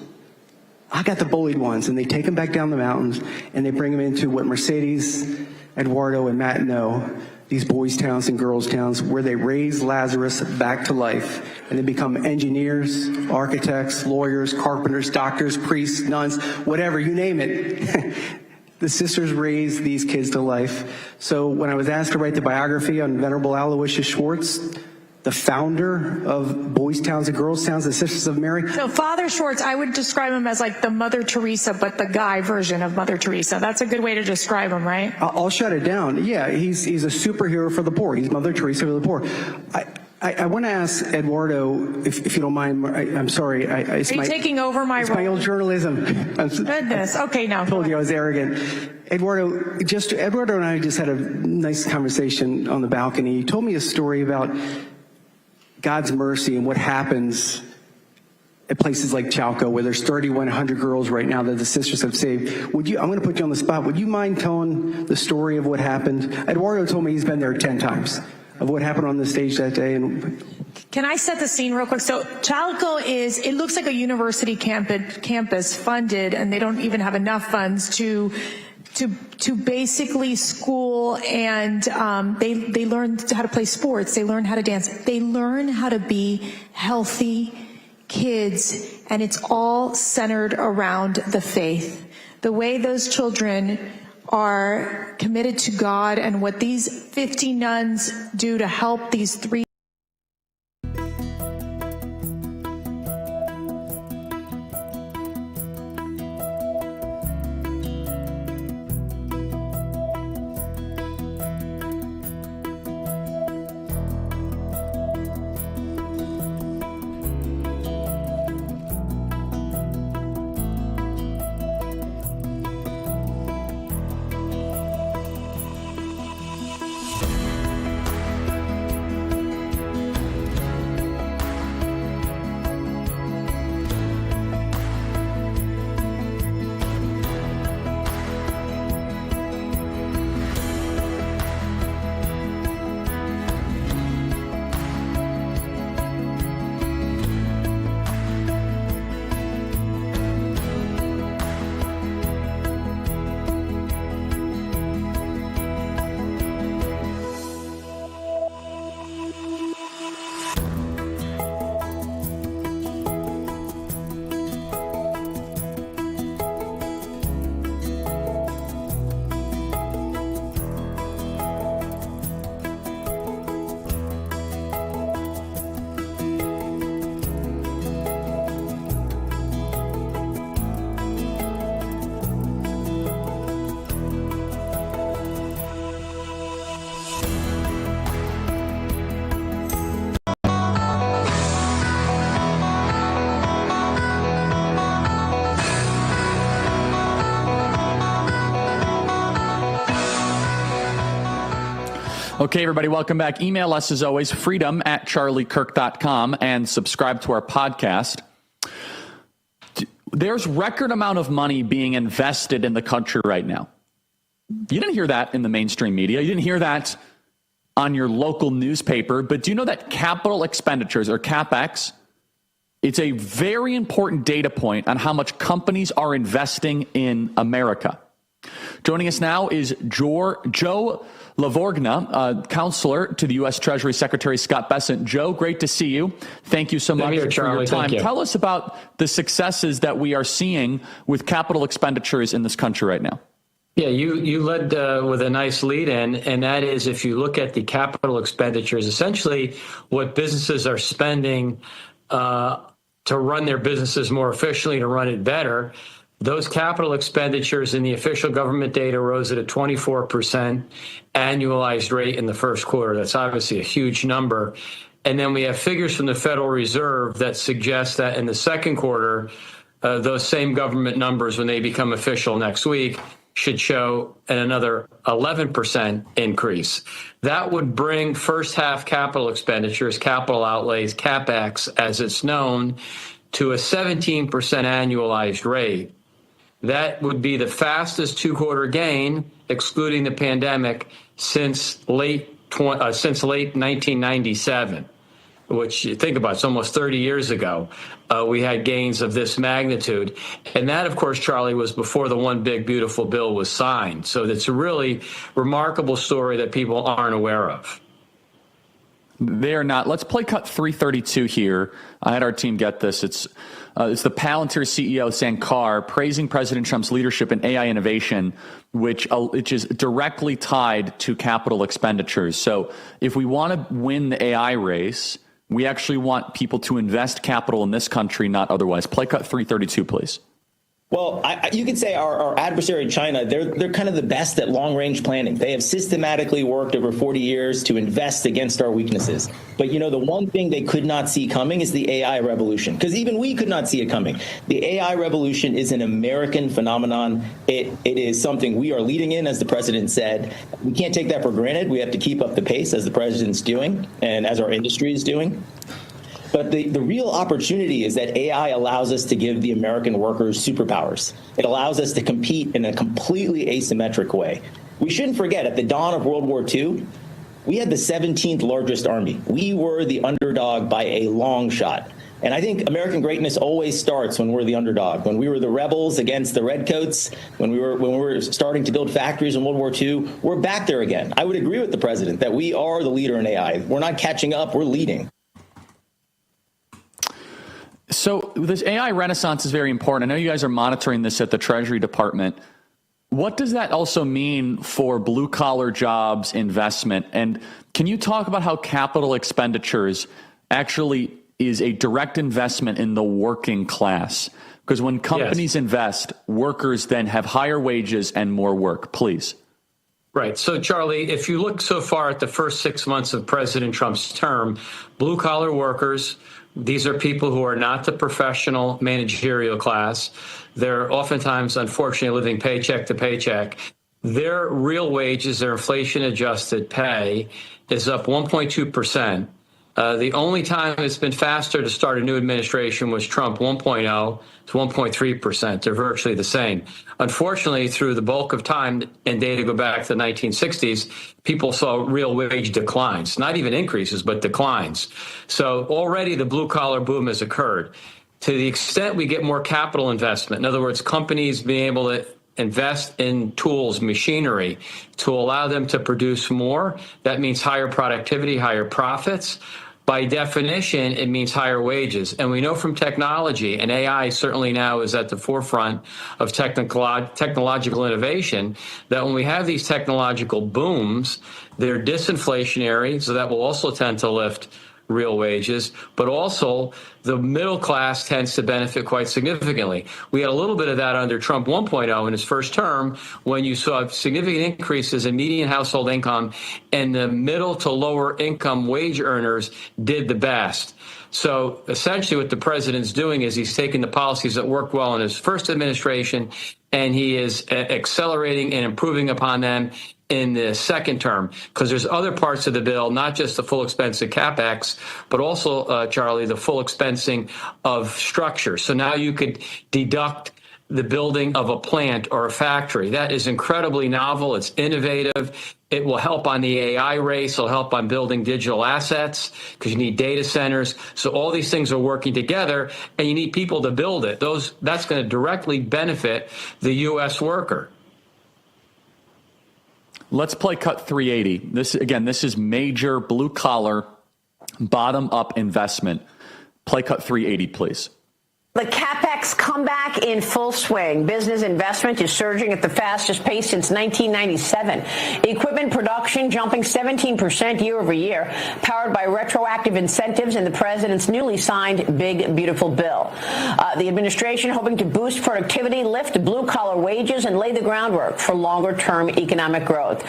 I got the bullied ones, and they take them back down the mountains, and they bring them into what Mercedes, Eduardo, and Matt know, these boys' towns and girls' towns, where they raise Lazarus back to life, and they become engineers, architects, lawyers, carpenters, doctors, priests, nuns, whatever, you name it. The sisters raise these kids to life. So when I was asked to write the biography on Venerable Aloysius Schwartz, the founder of Boys' Towns and Girls' Towns, the Sisters of Mary. So Father Schwartz, I would describe him as like the Mother Teresa, but the guy version of Mother Teresa. That's a good way to describe him, right? I'll shut it down. Yeah, he's a superhero for the poor. He's Mother Teresa for the poor. I want to ask Eduardo, if you don't mind, I'm sorry. Are you taking over my role? It's my old journalism. Goodness. Okay, now. I told you I was arrogant. Eduardo and I just had a nice conversation on the balcony. He told me a story about God's mercy and what happens at places like Chalco, where there's 3,100 girls right now that the sisters have saved. I'm going to put you on the spot. Would you mind telling the story of what happened? Eduardo told me he's been there 10 times, of what happened on the stage that day. And can I set the scene real quick? So Chalco it looks like a university campus funded, and they don't even have enough funds to basically school, and they learn how to play sports, they learn how to dance, they learn how to be healthy kids, and it's all centered around the faith. The way those children are committed to God, and what these 50 nuns do to help these 3 Okay, everybody, welcome back. Email us as always, freedom@charliekirk.com, and subscribe to our podcast. There's record amount of money being invested in the country right now. You didn't hear that in the mainstream media. You didn't hear that on your local newspaper. But do you know that capital expenditures, or CapEx, it's a very important data point on how much companies are investing in America. Joining us now is Joe Lavorgna, counselor to the U.S. Treasury Secretary Scott Bessent. Joe, great to see you. Thank you so much for your time. Tell us about the successes that we are seeing with capital expenditures in this country right now. Yeah, you led with a nice lead in, and that is if you look at the capital expenditures, essentially what businesses are spending to run their businesses more efficiently, to run it better. Those capital expenditures in the official government data rose at a 24% annualized rate in the first quarter. That's obviously a huge number. And then we have figures from the Federal Reserve that suggest that in the second quarter, those same government numbers, when they become official next week, should show another 11% increase. That would bring first half capital expenditures, capital outlays, CapEx, as it's known, to a 17% annualized rate. That would be the fastest two-quarter gain, excluding the pandemic, since late 1997, which, you think about, it's almost 30 years ago. We had gains of this magnitude. And that, of course, Charlie, was before the One Big Beautiful Bill was signed. So it's a really remarkable story that people aren't aware of. They are not. Let's play cut 332 here. I had our team get this. It's the Palantir CEO, Sankar, praising President Trump's leadership in AI innovation, which is directly tied to capital expenditures. So if we want to win the AI race, we actually want people to invest capital in this country, not otherwise. Play cut 332, please. Well, you could say our adversary, China, they're kind of the best at long-range planning. They have systematically worked over 40 years to invest against our weaknesses. But, you know, the one thing they could not see coming is the AI revolution, because even we could not see it coming. The AI revolution is an American phenomenon. It is something we are leading in, as the president said. We can't take that for granted. We have to keep up the pace, as the president's doing and as our industry is doing. But the real opportunity is that AI allows us to give the American workers superpowers. It allows us to compete in a completely asymmetric way. We shouldn't forget, at the dawn of World War II, we had the 17th largest army. We were the underdog by a long shot. And I think American greatness always starts when we're the underdog. When we were the rebels against the redcoats, when we were starting to build factories in World War II, we're back there again. I would agree with the president that we are the leader in AI. We're not catching up, we're leading. So this AI renaissance is very important. I know you guys are monitoring this at the Treasury Department. What does that also mean for blue-collar jobs, investment? And can you talk about how capital expenditures actually is a direct investment in the working class? Because when companies invest, workers then have higher wages and more work. Please. Right. So, Charlie, if you look so far at the first 6 months of President Trump's term, blue-collar workers, these are people who are not the professional managerial class. They're oftentimes, unfortunately, living paycheck to paycheck. Their real wages, their inflation-adjusted pay, is up 1.2%. The only time it's been faster to start a new administration was Trump 1.0 to 1.3%. They're virtually the same. Unfortunately, through the bulk of time, and data go back to the 1960s, people saw real wage declines, not even increases, but declines. So already the blue-collar boom has occurred. To the extent we get more capital investment, in other words, companies being able to invest in tools, machinery, to allow them to produce more, that means higher productivity, higher profits. By definition, it means higher wages. And we know from technology, and AI certainly now is at the forefront of technological innovation, that when we have these technological booms, they're disinflationary, so that will also tend to lift real wages, but also the middle class tends to benefit quite significantly. We had a little bit of that under Trump 1.0 in his first term, when you saw significant increases in median household income, and the middle to lower income wage earners did the best. So essentially what the president's doing is he's taking the policies that worked well in his first administration and he is accelerating and improving upon them in the second term, because there's other parts of the bill, not just the full expense of CapEx, but also, Charlie, the full expensing of structure. So now you could deduct the building of a plant or a factory. That is incredibly novel. It's innovative. It will help on the AI race. It'll help on building digital assets because you need data centers. So all these things are working together, and you need people to build it. That's going to directly benefit the U.S. worker. Let's play cut 380. This is major blue collar, bottom up investment. Play cut 380, please. The CapEx comeback in full swing. Business investment is surging at the fastest pace since 1997. Equipment production jumping 17% year over year, powered by retroactive incentives and the president's newly signed Big Beautiful Bill. The administration hoping to boost productivity, lift blue-collar wages, and lay the groundwork for longer-term economic growth.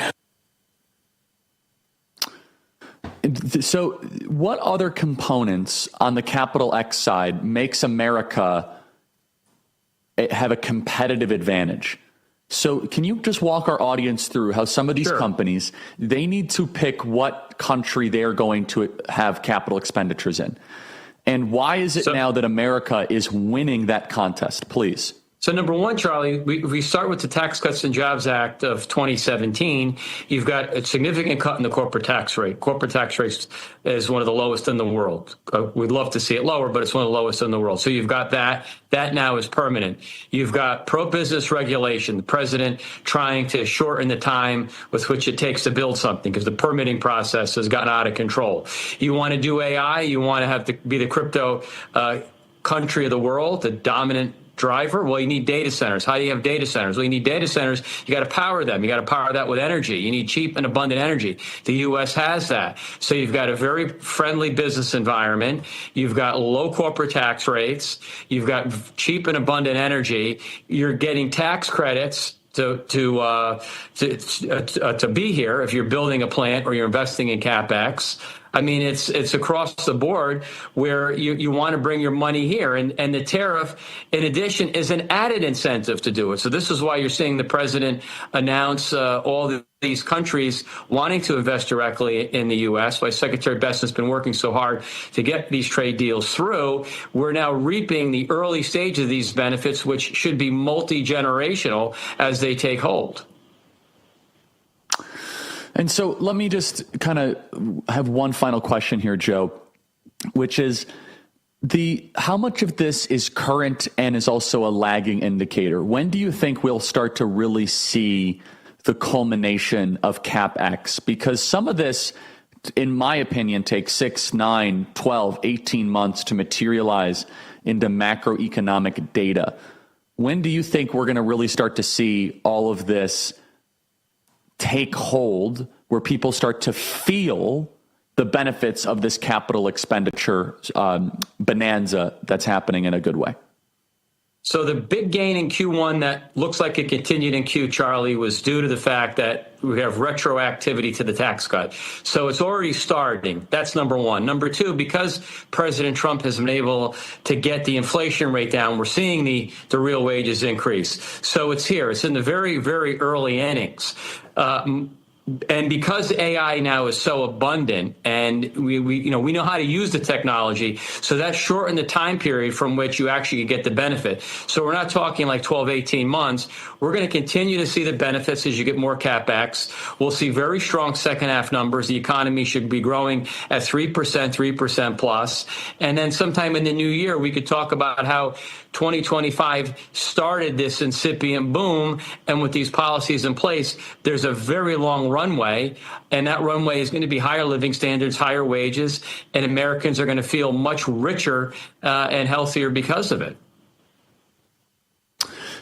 So what other components on the capital X side makes America have a competitive advantage? So can you just walk our audience through how some of these companies, they need to pick what country they're going to have capital expenditures in? And why is it now that America is winning that contest, please? So number one, Charlie, we start with the Tax Cuts and Jobs Act of 2017. You've got a significant cut in the corporate tax rate. Corporate tax rate is one of the lowest in the world. We'd love to see it lower, but it's one of the lowest in the world. So you've got that. That now is permanent. You've got pro-business regulation, the president trying to shorten the time with which it takes to build something because the permitting process has gotten out of control. You want to do AI, you want to have to be the crypto country of the world, the dominant driver. Well, you need data centers. How do you have data centers? Well, you need data centers. You got to power them. You got to power that with energy. You need cheap and abundant energy. The U.S. has that. So you've got a very friendly business environment. You've got low corporate tax rates. You've got cheap and abundant energy. You're getting tax credits to be here if you're building a plant or you're investing in CapEx. I mean, it's across the board where you want to bring your money here. And the tariff, in addition, is an added incentive to do it. So this is why you're seeing the president announce all these countries wanting to invest directly in the U.S., why Secretary Bessent's been working so hard to get these trade deals through. We're now reaping the early stage of these benefits, which should be multi-generational as they take hold. And so let me just kind of have one final question here, Joe, which is how much of this is current and is also a lagging indicator? When do you think we'll start to really see the culmination of CapEx? Because some of this, in my opinion, takes 6, 9, 12, 18 months to materialize into macroeconomic data. When do you think we're going to really start to see all of this take hold, where people start to feel the benefits of this capital expenditure bonanza that's happening in a good way? So the big gain in Q1 that looks like it continued in Q, Charlie, was due to the fact that we have retroactivity to the tax cut. So it's already starting. That's number one. Number two, because President Trump has been able to get the inflation rate down, we're seeing the real wages increase. So it's here. It's in the very, very early innings. And because AI now is so abundant and we know how to use the technology, so that shortened the time period from which you actually get the benefit. So we're not talking like 12, 18 months. We're going to continue to see the benefits as you get more CapEx. We'll see very strong second half numbers. The economy should be growing at 3% plus. And then sometime in the new year, we could talk about how 2025 started this incipient boom. And with these policies in place, there's a very long runway. And that runway is going to be higher living standards, higher wages, and Americans are going to feel much richer and healthier because of it.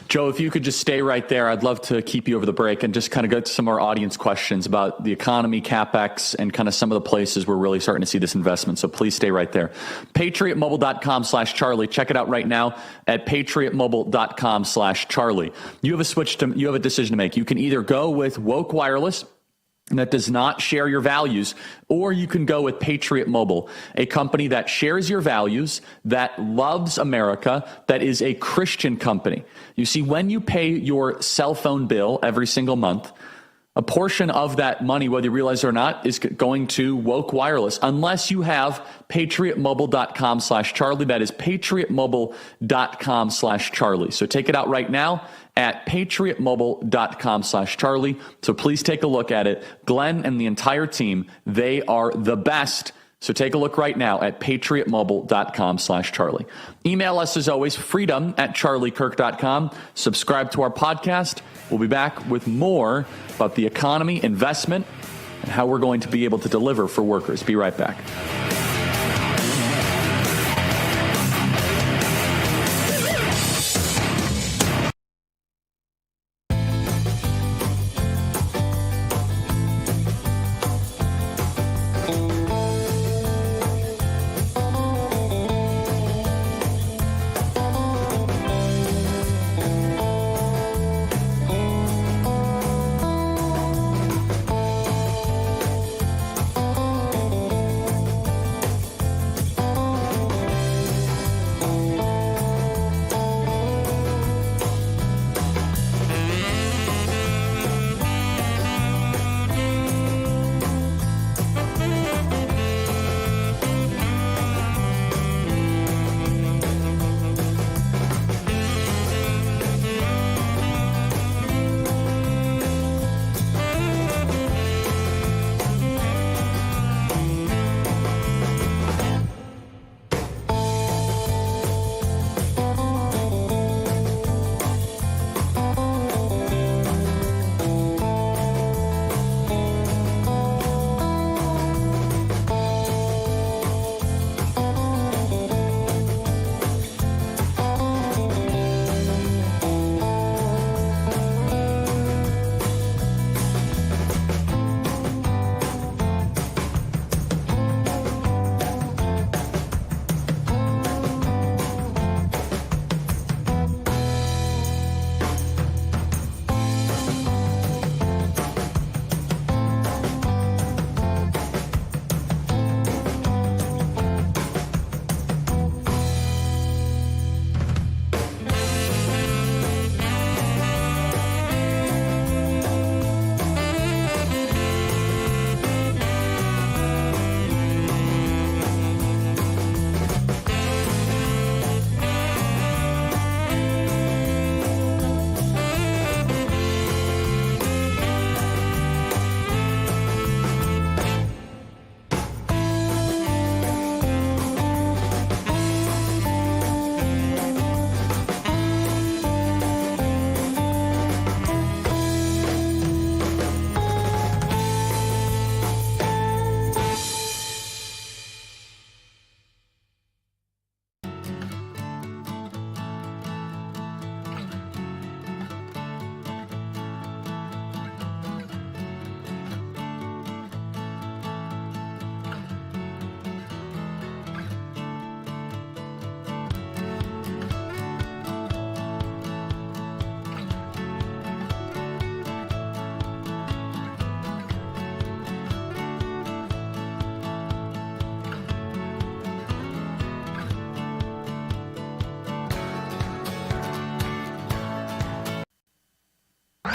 Joe, if you could just stay right there, I'd love to keep you over the break and just kind of go to some more audience questions about the economy, CapEx, and kind of some of the places we're really starting to see this investment. So please stay right there. PatriotMobile.com/Charlie. Check it out right now at PatriotMobile.com/Charlie. You have a decision to make. You can either go with woke wireless, that does not share your values, or you can go with Patriot Mobile, a company that shares your values, that loves America, that is a Christian company. You see, when you pay your cell phone bill every single month, a portion of that money, whether you realize it or not, is going to Woke Wireless, unless you have patriotmobile.com/Charlie. That is patriotmobile.com/Charlie. So take it out right now at patriotmobile.com/Charlie. So please take a look at it. Glenn and the entire team, they are the best. So take a look right now at patriotmobile.com/Charlie. Email us as always, freedom@charliekirk.com. Subscribe to our podcast. We'll be back with more about the economy, investment, and how we're going to be able to deliver for workers. Be right back.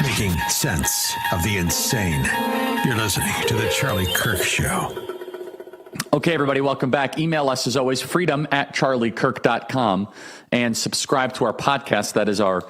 Making sense of the insane. You're listening to The Charlie Kirk Show. Okay, everybody, welcome back. Email us as always, freedom@charliekirk.com, and subscribe to our podcast. That is our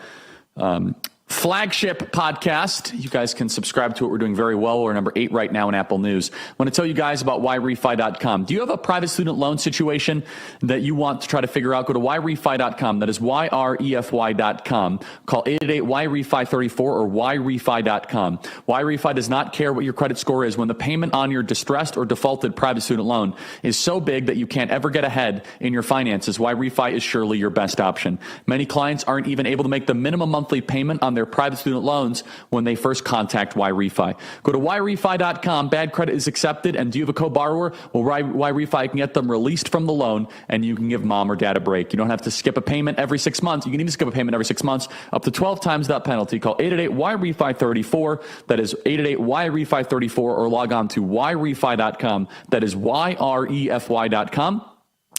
flagship podcast. You guys can subscribe to it. We're doing very well. We're number 8 right now in Apple News. I want to tell you guys about whyrefi.com. Do you have a private student loan situation that you want to try to figure out? Go to whyrefi.com. That is YREFY.com. Call 888-YREFI34 or whyrefi.com. Whyrefi does not care what your credit score is when the payment on your distressed or defaulted private student loan is so big that you can't ever get ahead in your finances. Whyrefi is surely your best option. Many clients aren't even able to make the minimum monthly payment on their their private student loans when they first contact YRefi. Go to YRefi.com. Bad credit is accepted. And do you have a co-borrower? Well, YRefi can get them released from the loan, and you can give mom or dad a break. You don't have to skip a payment every 6 months. You can even skip a payment every 6 months, up to 12 times that penalty. Call 888-YRefi34. That is 888-YRefi34, or log on to YRefi.com. That is YREFY.com.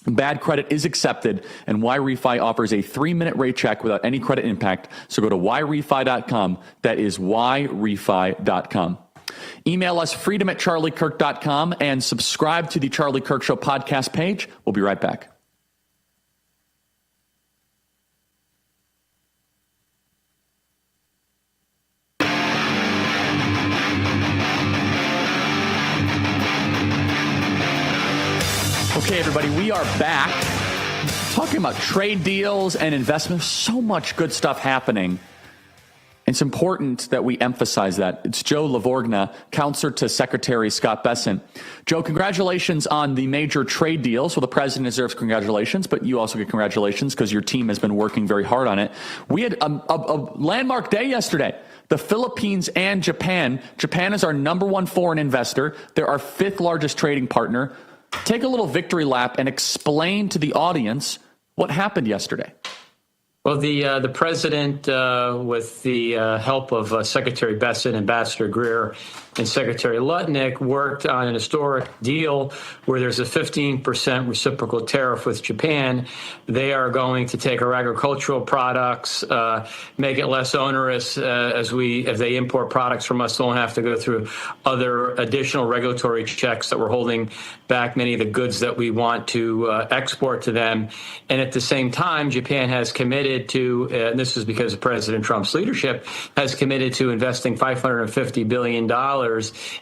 Bad credit is accepted, and YRefi offers a 3-minute rate check without any credit impact. So go to YRefi.com. That is YRefi.com. Email us freedom@charliekirk.com and subscribe to the Charlie Kirk Show podcast page. We'll be right back. Okay, everybody, we are back talking about trade deals and investments. So much good stuff happening. It's important that we emphasize that. It's Joe Lavorgna, counselor to Secretary Scott Bessent. Joe, congratulations on the major trade deals. Well, the president deserves congratulations, but you also get congratulations because your team has been working very hard on it. We had a landmark day yesterday. The Philippines and Japan. Japan is our #1 foreign investor. They're our 5th largest trading partner. Take a little victory lap and explain to the audience what happened yesterday. Well, the president, with the help of Secretary Bessent, Ambassador Greer, and Secretary Lutnick, worked on an historic deal where there's a 15% reciprocal tariff with Japan. They are going to take our agricultural products, make it less onerous if they import products from us, they won't have to go through other additional regulatory checks that we're holding back many of the goods that we want to export to them. And at the same time, Japan has committed to, and this is because of President Trump's leadership, has committed to investing $550 billion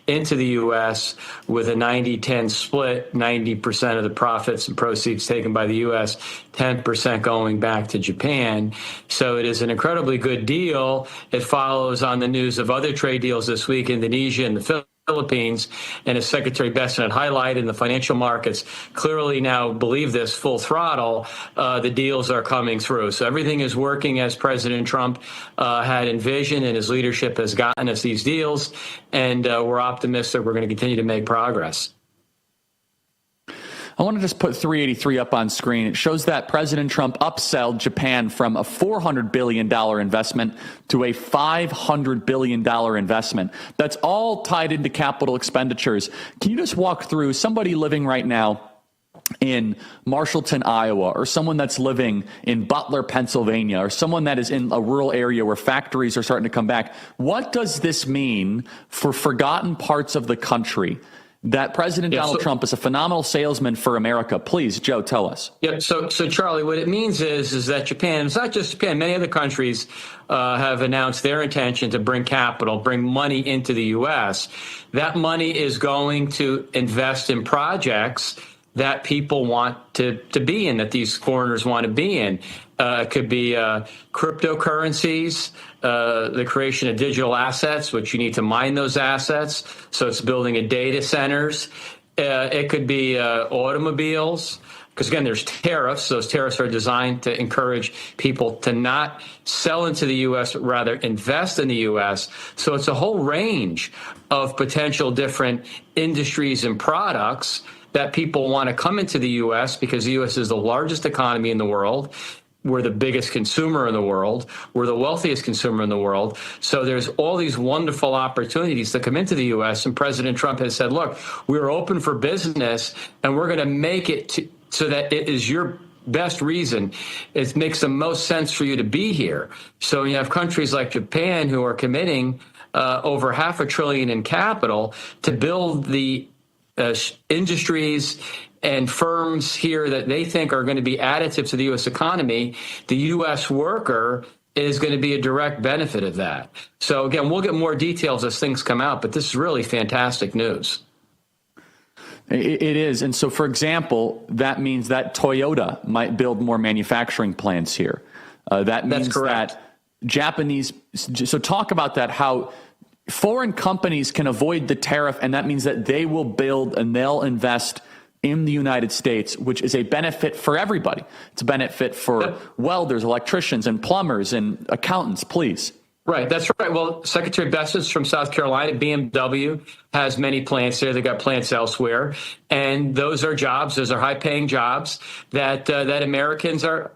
into the U.S. with a 90-10 split, 90% of the profits and proceeds taken by the U.S., 10% going back to Japan. So it is an incredibly good deal. It follows on the news of other trade deals this week, Indonesia and the Philippines, and as Secretary Bessent had highlighted, the financial markets clearly now believe this full throttle. The deals are coming through. So everything is working as President Trump had envisioned, and his leadership has gotten us these deals, and we're optimistic we're going to continue to make progress. I want to just put 383 up on screen. It shows that President Trump upsold Japan from a $400 billion investment to a $500 billion investment. That's all tied into capital expenditures. Can you just walk through somebody living right now in Marshallton, Iowa, or someone that's living in Butler, Pennsylvania, or someone that is in a rural area where factories are starting to come back? What does this mean for forgotten parts of the country? That President Donald Trump is a phenomenal salesman for America. Please, Joe, tell us. Yeah, so Charlie, what it means is that Japan, it's not just Japan, many other countries have announced their intention to bring capital, bring money into the U.S. That money is going to invest in projects that people want to be in, that these foreigners want to be in. It could be cryptocurrencies, the creation of digital assets, which you need to mine those assets. So it's building a data centers. It could be automobiles, because, again, there's tariffs. Those tariffs are designed to encourage people to not sell into the U.S., but rather invest in the U.S. So it's a whole range of potential different industries and products that people want to come into the U.S. because the U.S. is the largest economy in the world. We're the biggest consumer in the world. We're the wealthiest consumer in the world. So there's all these wonderful opportunities to come into the U.S. And President Trump has said, look, we're open for business, and we're going to make it so that it is your best reason. It makes the most sense for you to be here. So you have countries like Japan who are committing over $500 billion in capital to build the industries and firms here that they think are going to be additive to the U.S. economy. The U.S. worker is going to be a direct benefit of that. So, again, we'll get more details as things come out, but this is really fantastic news. It is. And so, for example, that means that Toyota might build more manufacturing plants here. That means that Japanese. So talk about that, how foreign companies can avoid the tariff, and that means that they will build and they'll invest in the United States, which is a benefit for everybody. It's a benefit for welders, electricians, and plumbers and accountants, please. Right, that's right. Well, Secretary Besson's from South Carolina. BMW has many plants there. They've got plants elsewhere. And those are jobs, those are high-paying jobs that Americans are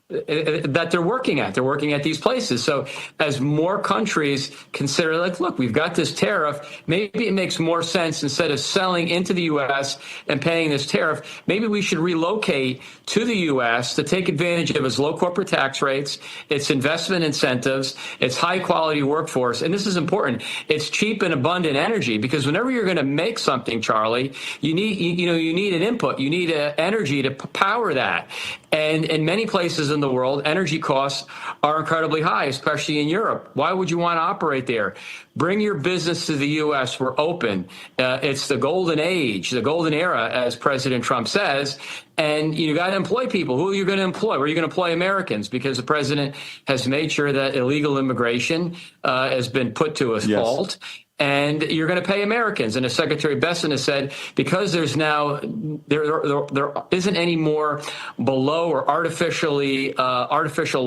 that they're working at. They're working at these places. So as more countries consider, like, look, we've got this tariff, maybe it makes more sense instead of selling into the U.S. and paying this tariff, maybe we should relocate to the U.S. to take advantage of its low corporate tax rates, its investment incentives, its high-quality workforce. And this is important. It's cheap and abundant energy, because whenever you're going to make something, Charlie, you need an input. You need energy to power that. And in many places in the world, energy costs are incredibly high, especially in Europe. Why would you want to operate there? Bring your business to the U.S. We're open. It's the golden age, the golden era, as President Trump says. And you got to employ people. Who are you going to employ? Where are you going to employ Americans? Because the president has made sure that illegal immigration has been put to a halt. And you're going to pay Americans. And as Secretary Besson has said, because there's now there isn't any more below or artificial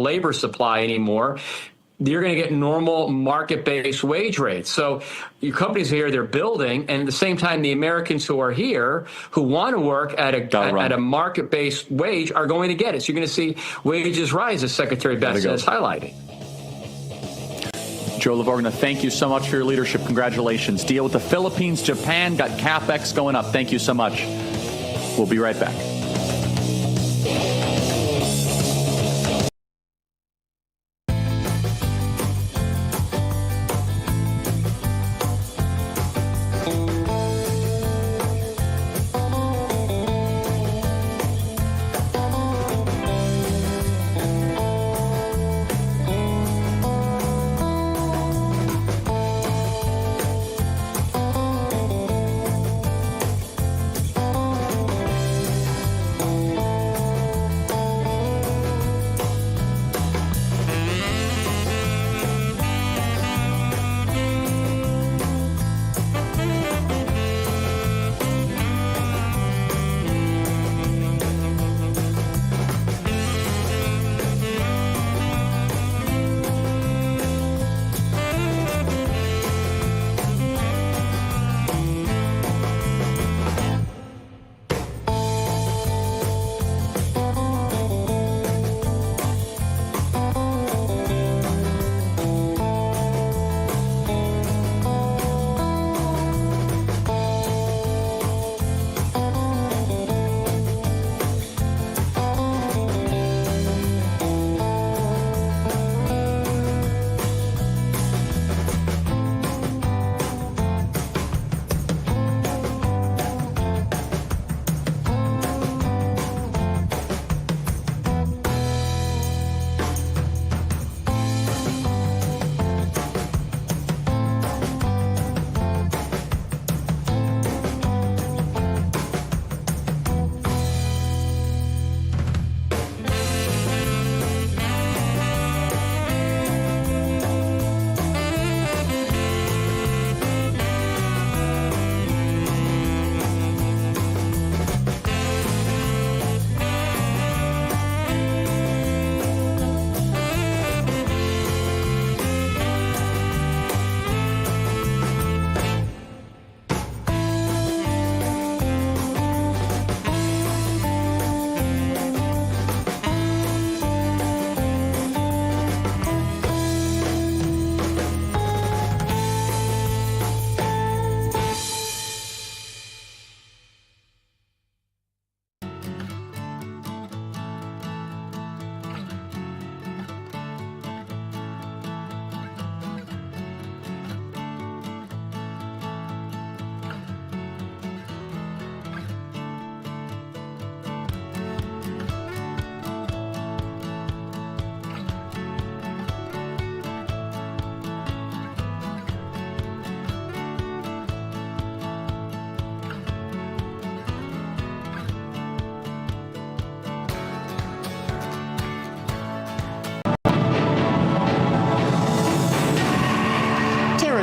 labor supply anymore, you're going to get normal market-based wage rates. So your companies here, they're building, and at the same time, the Americans who are here, who want to work at a market-based wage, are going to get it. So you're going to see wages rise, as Secretary Besson is highlighting. Joe Livorno, thank you so much for your leadership. Congratulations. Deal with the Philippines, Japan, got CapEx going up. Thank you so much. We'll be right back.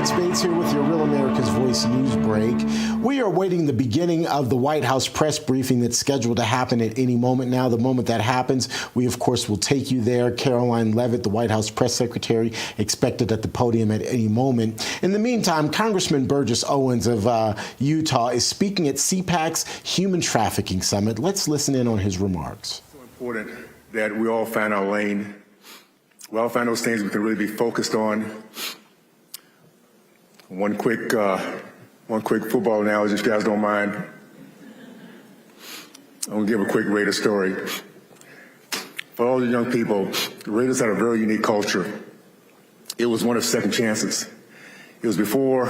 Lawrence Bates here with your Real America's Voice news break. We are awaiting the beginning of the White House press briefing that's scheduled to happen at any moment now. The moment that happens, we, of course, will take you there. Caroline Leavitt, the White House press secretary, expected at the podium at any moment. In the meantime, Congressman Burgess Owens of Utah is speaking at CPAC's Human Trafficking Summit. Let's listen in on his remarks. It's so important that we all find our lane. We all find those things we can really be focused on. One quick football analogy, if you guys don't mind. I'm going to give a quick Raider story. For all the young people, the Raiders had a very unique culture. It was one of second chances. It was before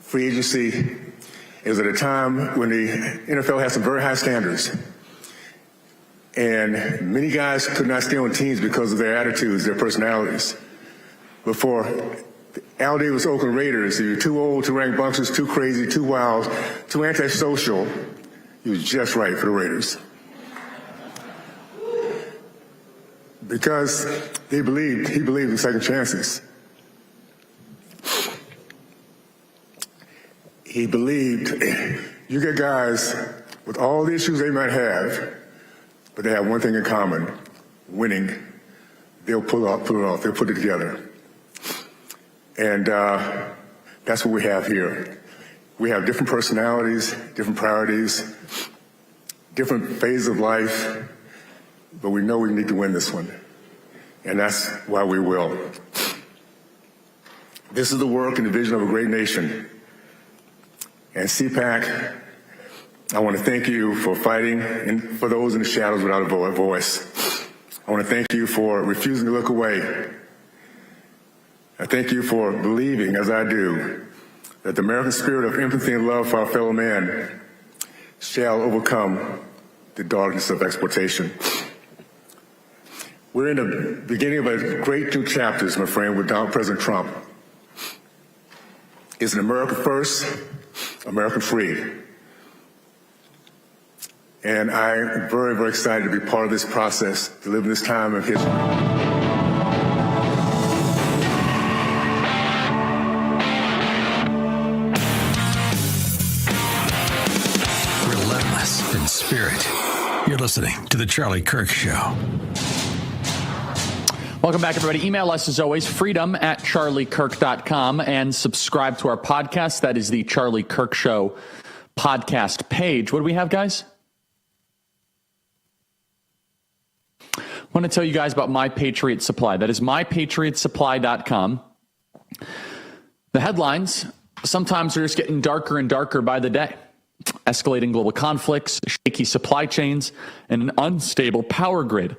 free agency. It was at a time when the NFL had some very high standards. And many guys could not stay on teams because of their attitudes, their personalities. But for Al Davis Oakland Raiders, you're too old, too rambunctious, too crazy, too wild, too antisocial. He was just right for the Raiders. Because he believed in second chances. He believed you get guys with all the issues they might have, but they have one thing in common: winning. They'll pull it off. They'll put it together. And that's what we have here. We have different personalities, different priorities, different phases of life, but we know we need to win this one. And that's why we will. This is the work and the vision of a great nation. And CPAC, I want to thank you for fighting and for those in the shadows without a voice. I want to thank you for refusing to look away. I thank you for believing, as I do, that the American spirit of empathy and love for our fellow man shall overcome the darkness of exploitation. We're in the beginning of a great new chapters, my friend, with President Trump. It's an America first, America free. And I'm very, very excited to be part of this process, to live in this time of history. Relentless in spirit. You're listening to The Charlie Kirk Show. Welcome back, everybody. Email us, as always, freedom@charliekirk.com, and subscribe to our podcast. That is the Charlie Kirk Show podcast page. What do we have, guys? I want to tell you guys about My Patriot Supply. That is mypatriotsupply.com. The headlines sometimes are just getting darker and darker by the day. Escalating global conflicts, shaky supply chains, and an unstable power grid.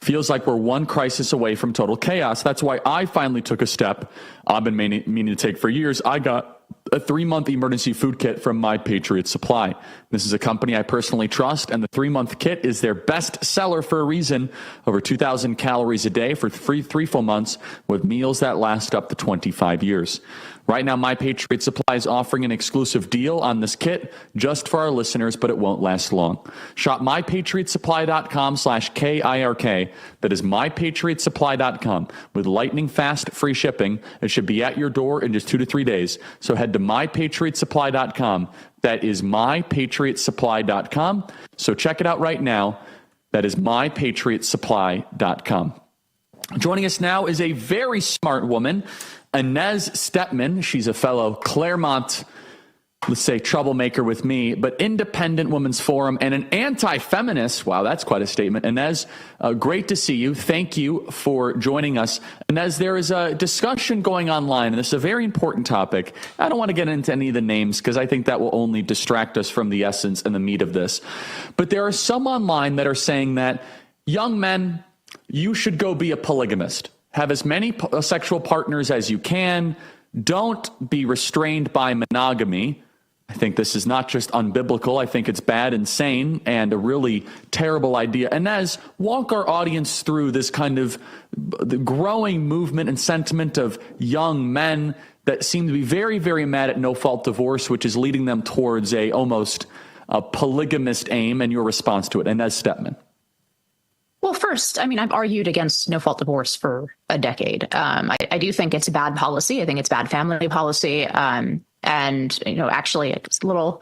Feels like we're one crisis away from total chaos. That's why I finally took a step I've been meaning to take for years. I got a 3-month emergency food kit from My Patriot Supply. This is a company I personally trust, and the 3-month kit is their best seller for a reason. Over 2,000 calories a day for 3 full months with meals that last up to 25 years. Right now, My Patriot Supply is offering an exclusive deal on this kit just for our listeners, but it won't last long. Shop mypatriotsupply.com/KIRK. That is mypatriotsupply.com. With lightning fast free shipping, it should be at your door in just 2 to 3 days. So head to mypatriotsupply.com. That is mypatriotsupply.com. So check it out right now. That is mypatriotsupply.com. Joining us now is a very smart woman, Inez Stepman. She's a fellow Claremont, let's say, troublemaker with me, but Independent Women's Forum and an anti-feminist. Wow, that's quite a statement. Inez, great to see you. Thank you for joining us. Inez, there is a discussion going online, and this is a very important topic. I don't want to get into any of the names because I think that will only distract us from the essence and the meat of this. But there are some online that are saying that young men, you should go be a polygamist. Have as many sexual partners as you can. Don't be restrained by monogamy. I think this is not just unbiblical. I think it's bad, insane, and a really terrible idea. Inez, walk our audience through this kind of the growing movement and sentiment of young men that seem to be very, very mad at no-fault divorce, which is leading them towards almost a polygamist aim, and your response to it. Inez Stepman. Well, first, I mean, I've argued against no-fault divorce for a decade. I do think it's bad policy. I think it's bad family policy. And, actually, it's a little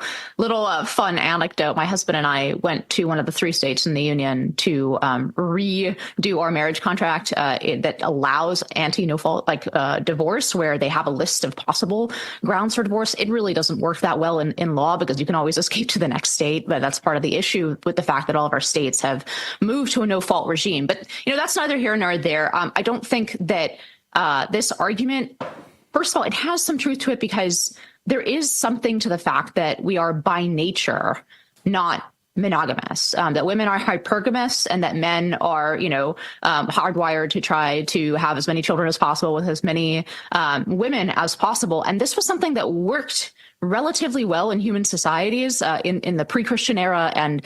fun anecdote. My husband and I went to one of the 3 states in the union to redo our marriage contract that allows anti-no-fault divorce, where they have a list of possible grounds for divorce. It really doesn't work that well in law because you can always escape to the next state. But that's part of the issue with the fact that all of our states have moved to a no-fault regime. But, that's neither here nor there. I don't think that this argument, first of all, it has some truth to it because there is something to the fact that we are by nature not monogamous, that women are hypergamous and that men are, hardwired to try to have as many children as possible with as many women as possible. And this was something that worked relatively well in human societies in the pre-Christian era and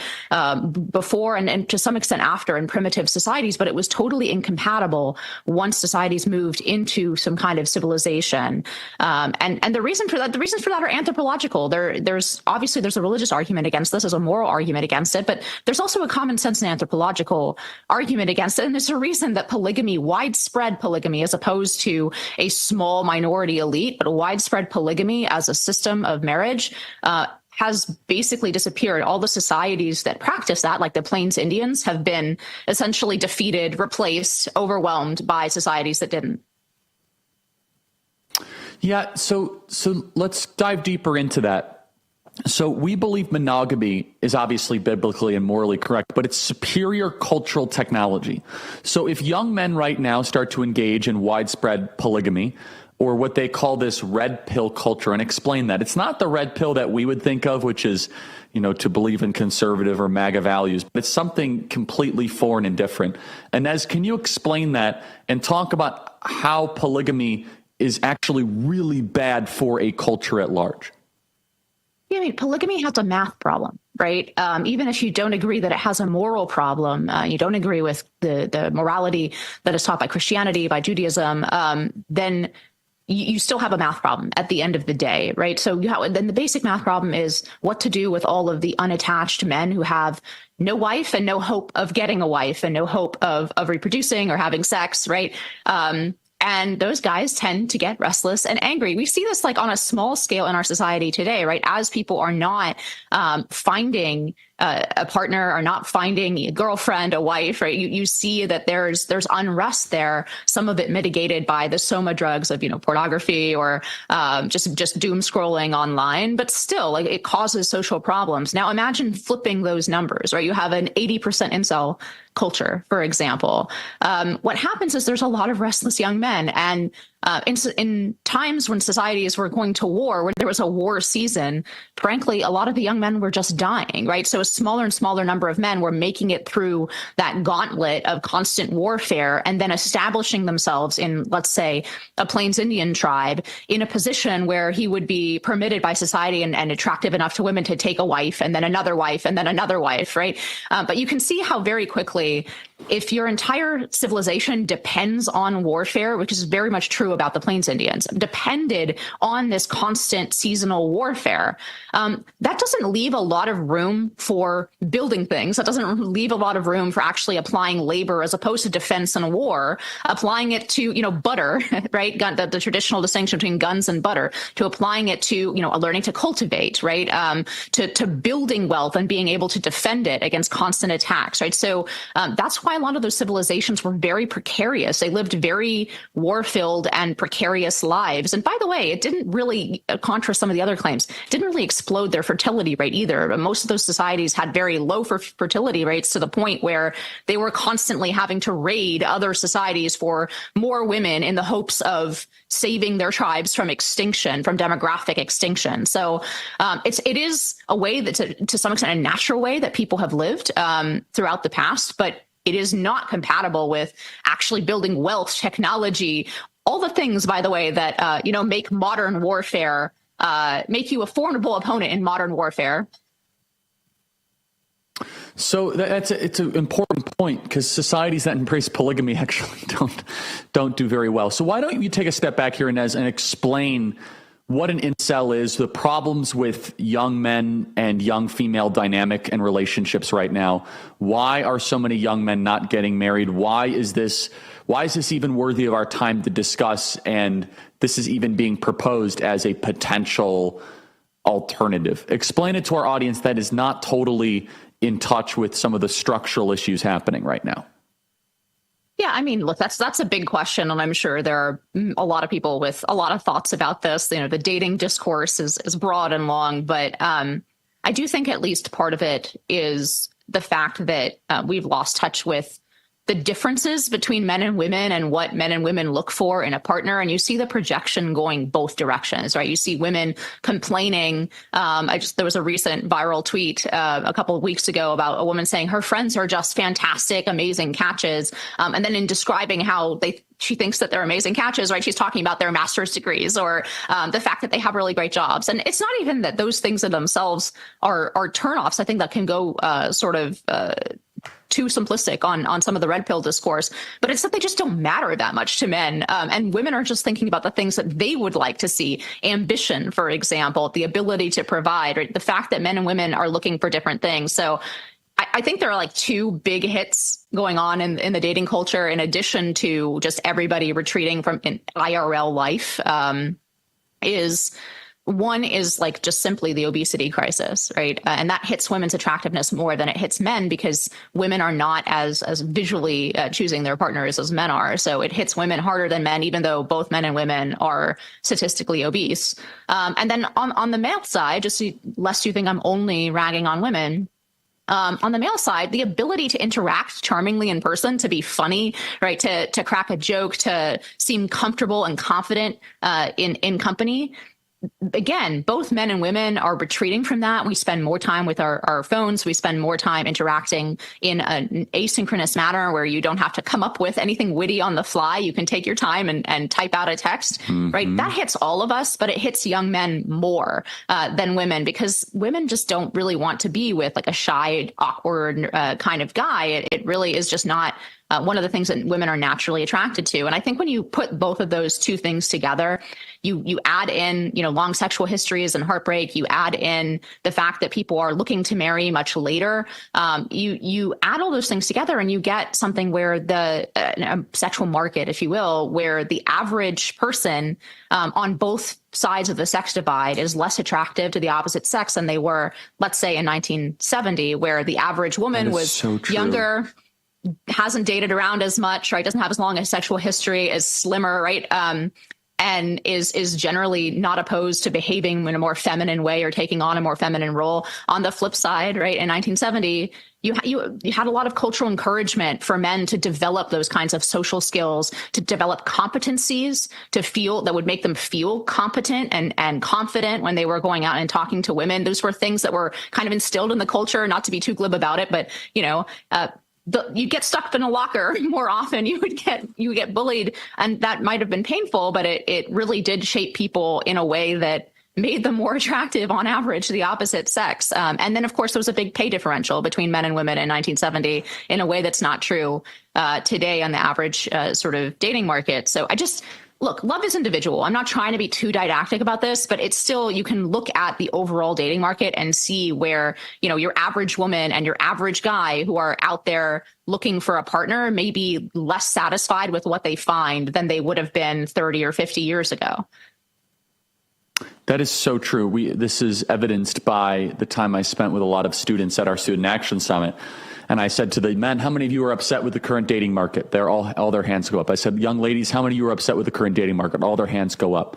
before and to some extent after in primitive societies, but it was totally incompatible once societies moved into some kind of civilization. And the reasons for that are anthropological. There's a religious argument against this, there's a moral argument against it, but there's also a common sense and anthropological argument against it. And there's a reason that widespread polygamy, as opposed to a small minority elite, but a widespread polygamy as a system of marriage has basically disappeared. All the societies that practice that, like the Plains Indians, have been essentially defeated, replaced, overwhelmed by societies that didn't. Yeah, so let's dive deeper into that. So we believe monogamy is obviously biblically and morally correct, but it's superior cultural technology. So if young men right now start to engage in widespread polygamy, or what they call this red pill culture, and explain that. It's not the red pill that we would think of, which is, to believe in conservative or MAGA values, but it's something completely foreign and different. Inez, can you explain that and talk about how polygamy is actually really bad for a culture at large? Yeah, I mean, polygamy has a math problem, right? Even if you don't agree that it has a moral problem, you don't agree with the morality that is taught by Christianity, by Judaism, then you still have a math problem at the end of the day, right? So then the basic math problem is what to do with all of the unattached men who have no wife and no hope of getting a wife and no hope of reproducing or having sex, right? And those guys tend to get restless and angry. We see this on a small scale in our society today, right? As people are not finding a partner, or not finding a girlfriend, a wife, right? You see that there's unrest there. Some of it mitigated by the soma drugs of pornography or just doom scrolling online, but still, it causes social problems. Now imagine flipping those numbers, right? You have an 80% incel culture, for example. What happens is there's a lot of restless young men, and in times when societies were going to war, when there was a war season, frankly, a lot of the young men were just dying, right? So a smaller and smaller number of men were making it through that gauntlet of constant warfare and then establishing themselves in, let's say, a Plains Indian tribe in a position where he would be permitted by society and attractive enough to women to take a wife and then another wife and then another wife, right? But you can see how very quickly, if your entire civilization depends on warfare, which is very much true about the Plains Indians, depended on this constant seasonal warfare, that doesn't leave a lot of room for building things. That doesn't leave a lot of room for actually applying labor as opposed to defense and war, applying it to, butter, right? The traditional distinction between guns and butter, to applying it to, learning to cultivate, right? To building wealth and being able to defend it against constant attacks, right? So that's why a lot of those civilizations were very precarious. They lived very war-filled and precarious lives. And by the way, it didn't really, contra some of the other claims, didn't really explode their fertility rate either. Most of those societies had very low fertility rates, to the point where they were constantly having to raid other societies for more women in the hopes of saving their tribes from extinction, from demographic extinction. So it is a way that, to some extent, a natural way that people have lived throughout the past, but it is not compatible with actually building wealth, technology, all the things, by the way, that, make modern warfare, make you a formidable opponent in modern warfare. So it's an important point, because societies that embrace polygamy actually don't do very well. So why don't you take a step back here, Inez, and explain what an incel is, the problems with young men and young female dynamic and relationships right now. Why are so many young men not getting married? Why is this even worthy of our time to discuss? And this is even being proposed as a potential alternative. Explain it to our audience that is not totally in touch with some of the structural issues happening right now. Yeah, I mean, look, that's a big question, and I'm sure there are a lot of people with a lot of thoughts about this. You know, the dating discourse is broad and long, but I do think at least part of it is the fact that we've lost touch with the differences between men and women and what men and women look for in a partner. And you see the projection going both directions, right? You see women complaining. There was a recent viral tweet a couple of weeks ago about a woman saying her friends are just fantastic, amazing catches. And then in describing how she thinks that they're amazing catches, right? She's talking about their master's degrees or the fact that they have really great jobs. And it's not even that those things in themselves are turnoffs. I think that can go too simplistic on some of the red pill discourse, but it's that they just don't matter that much to men. And women are just thinking about the things that they would like to see. Ambition, for example, the ability to provide, right? The fact that men and women are looking for different things. So I think there are like two big hits going on in the dating culture, in addition to just everybody retreating from IRL life. One is like just simply the obesity crisis, right? And that hits women's attractiveness more than it hits men because women are not as visually choosing their partners as men are. So it hits women harder than men, even though both men and women are statistically obese. And then on the male side, just lest you think I'm only ragging on women, on the male side, the ability to interact charmingly in person, to be funny, right, to crack a joke, to seem comfortable and confident in company. Again, both men and women are retreating from that. We spend more time with our phones. We spend more time interacting in an asynchronous manner where you don't have to come up with anything witty on the fly. You can take your time and type out a text, right? That hits all of us, but it hits young men more than women because women just don't really want to be with like a shy, awkward kind of guy. It really is just not one of the things that women are naturally attracted to. And I think when you put both of those two things together, you add in, long sexual histories and heartbreak, you add in the fact that people are looking to marry much later, you add all those things together and you get something where the sexual market, if you will, where the average person on both sides of the sex divide is less attractive to the opposite sex than they were, let's say in 1970, where the average woman was so younger, hasn't dated around as much, right? Doesn't have as long a sexual history, is slimmer, right? And is generally not opposed to behaving in a more feminine way or taking on a more feminine role. On the flip side, right, in 1970, you had a lot of cultural encouragement for men to develop those kinds of social skills, to develop competencies that would make them feel competent and confident when they were going out and talking to women. Those were things that were kind of instilled in the culture, not to be too glib about it, but, you'd get stuck in a locker more often. You would get bullied, and that might have been painful, but it really did shape people in a way that made them more attractive on average to the opposite sex. And then, of course, there was a big pay differential between men and women in 1970 in a way that's not true today on the average sort of dating market. So look, love is individual. I'm not trying to be too didactic about this, but it's still, you can look at the overall dating market and see where, your average woman and your average guy who are out there looking for a partner may be less satisfied with what they find than they would have been 30 or 50 years ago. That is so true. This is evidenced by the time I spent with a lot of students at our Student Action Summit. And I said to the men, how many of you are upset with the current dating market? All their hands go up. I said, young ladies, how many of you are upset with the current dating market? All their hands go up.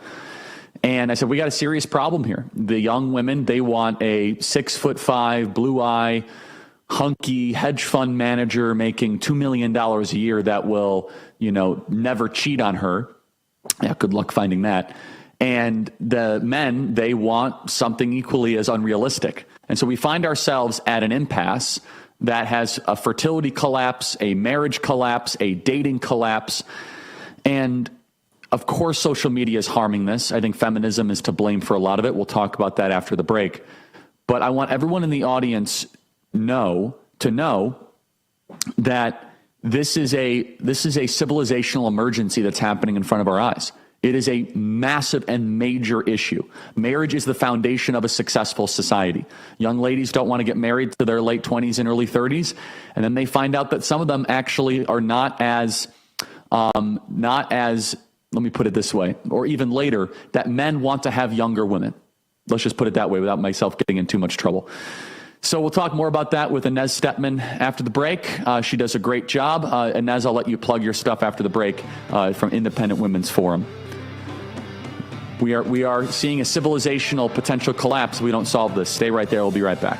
And I said, we got a serious problem here. The young women, they want a 6'5", blue eye, hunky hedge fund manager making $2 million a year that will, never cheat on her. Yeah, good luck finding that. And the men, they want something equally as unrealistic. And so we find ourselves at an impasse that has a fertility collapse, a marriage collapse, a dating collapse. And of course, social media is harming this. I think feminism is to blame for a lot of it. We'll talk about that after the break. But I want everyone in the audience to know that this is a civilizational emergency that's happening in front of our eyes. It is a massive and major issue. Marriage is the foundation of a successful society. Young ladies don't want to get married to their late 20s and early 30s, and then they find out that some of them actually are not as, let me put it this way, or even later, that men want to have younger women. Let's just put it that way without myself getting in too much trouble. So we'll talk more about that with Inez Stepman after the break. She does a great job. Inez, I'll let you plug your stuff after the break from Independent Women's Forum. We are seeing a civilizational potential collapse if we don't solve this. Stay right there. We'll be right back.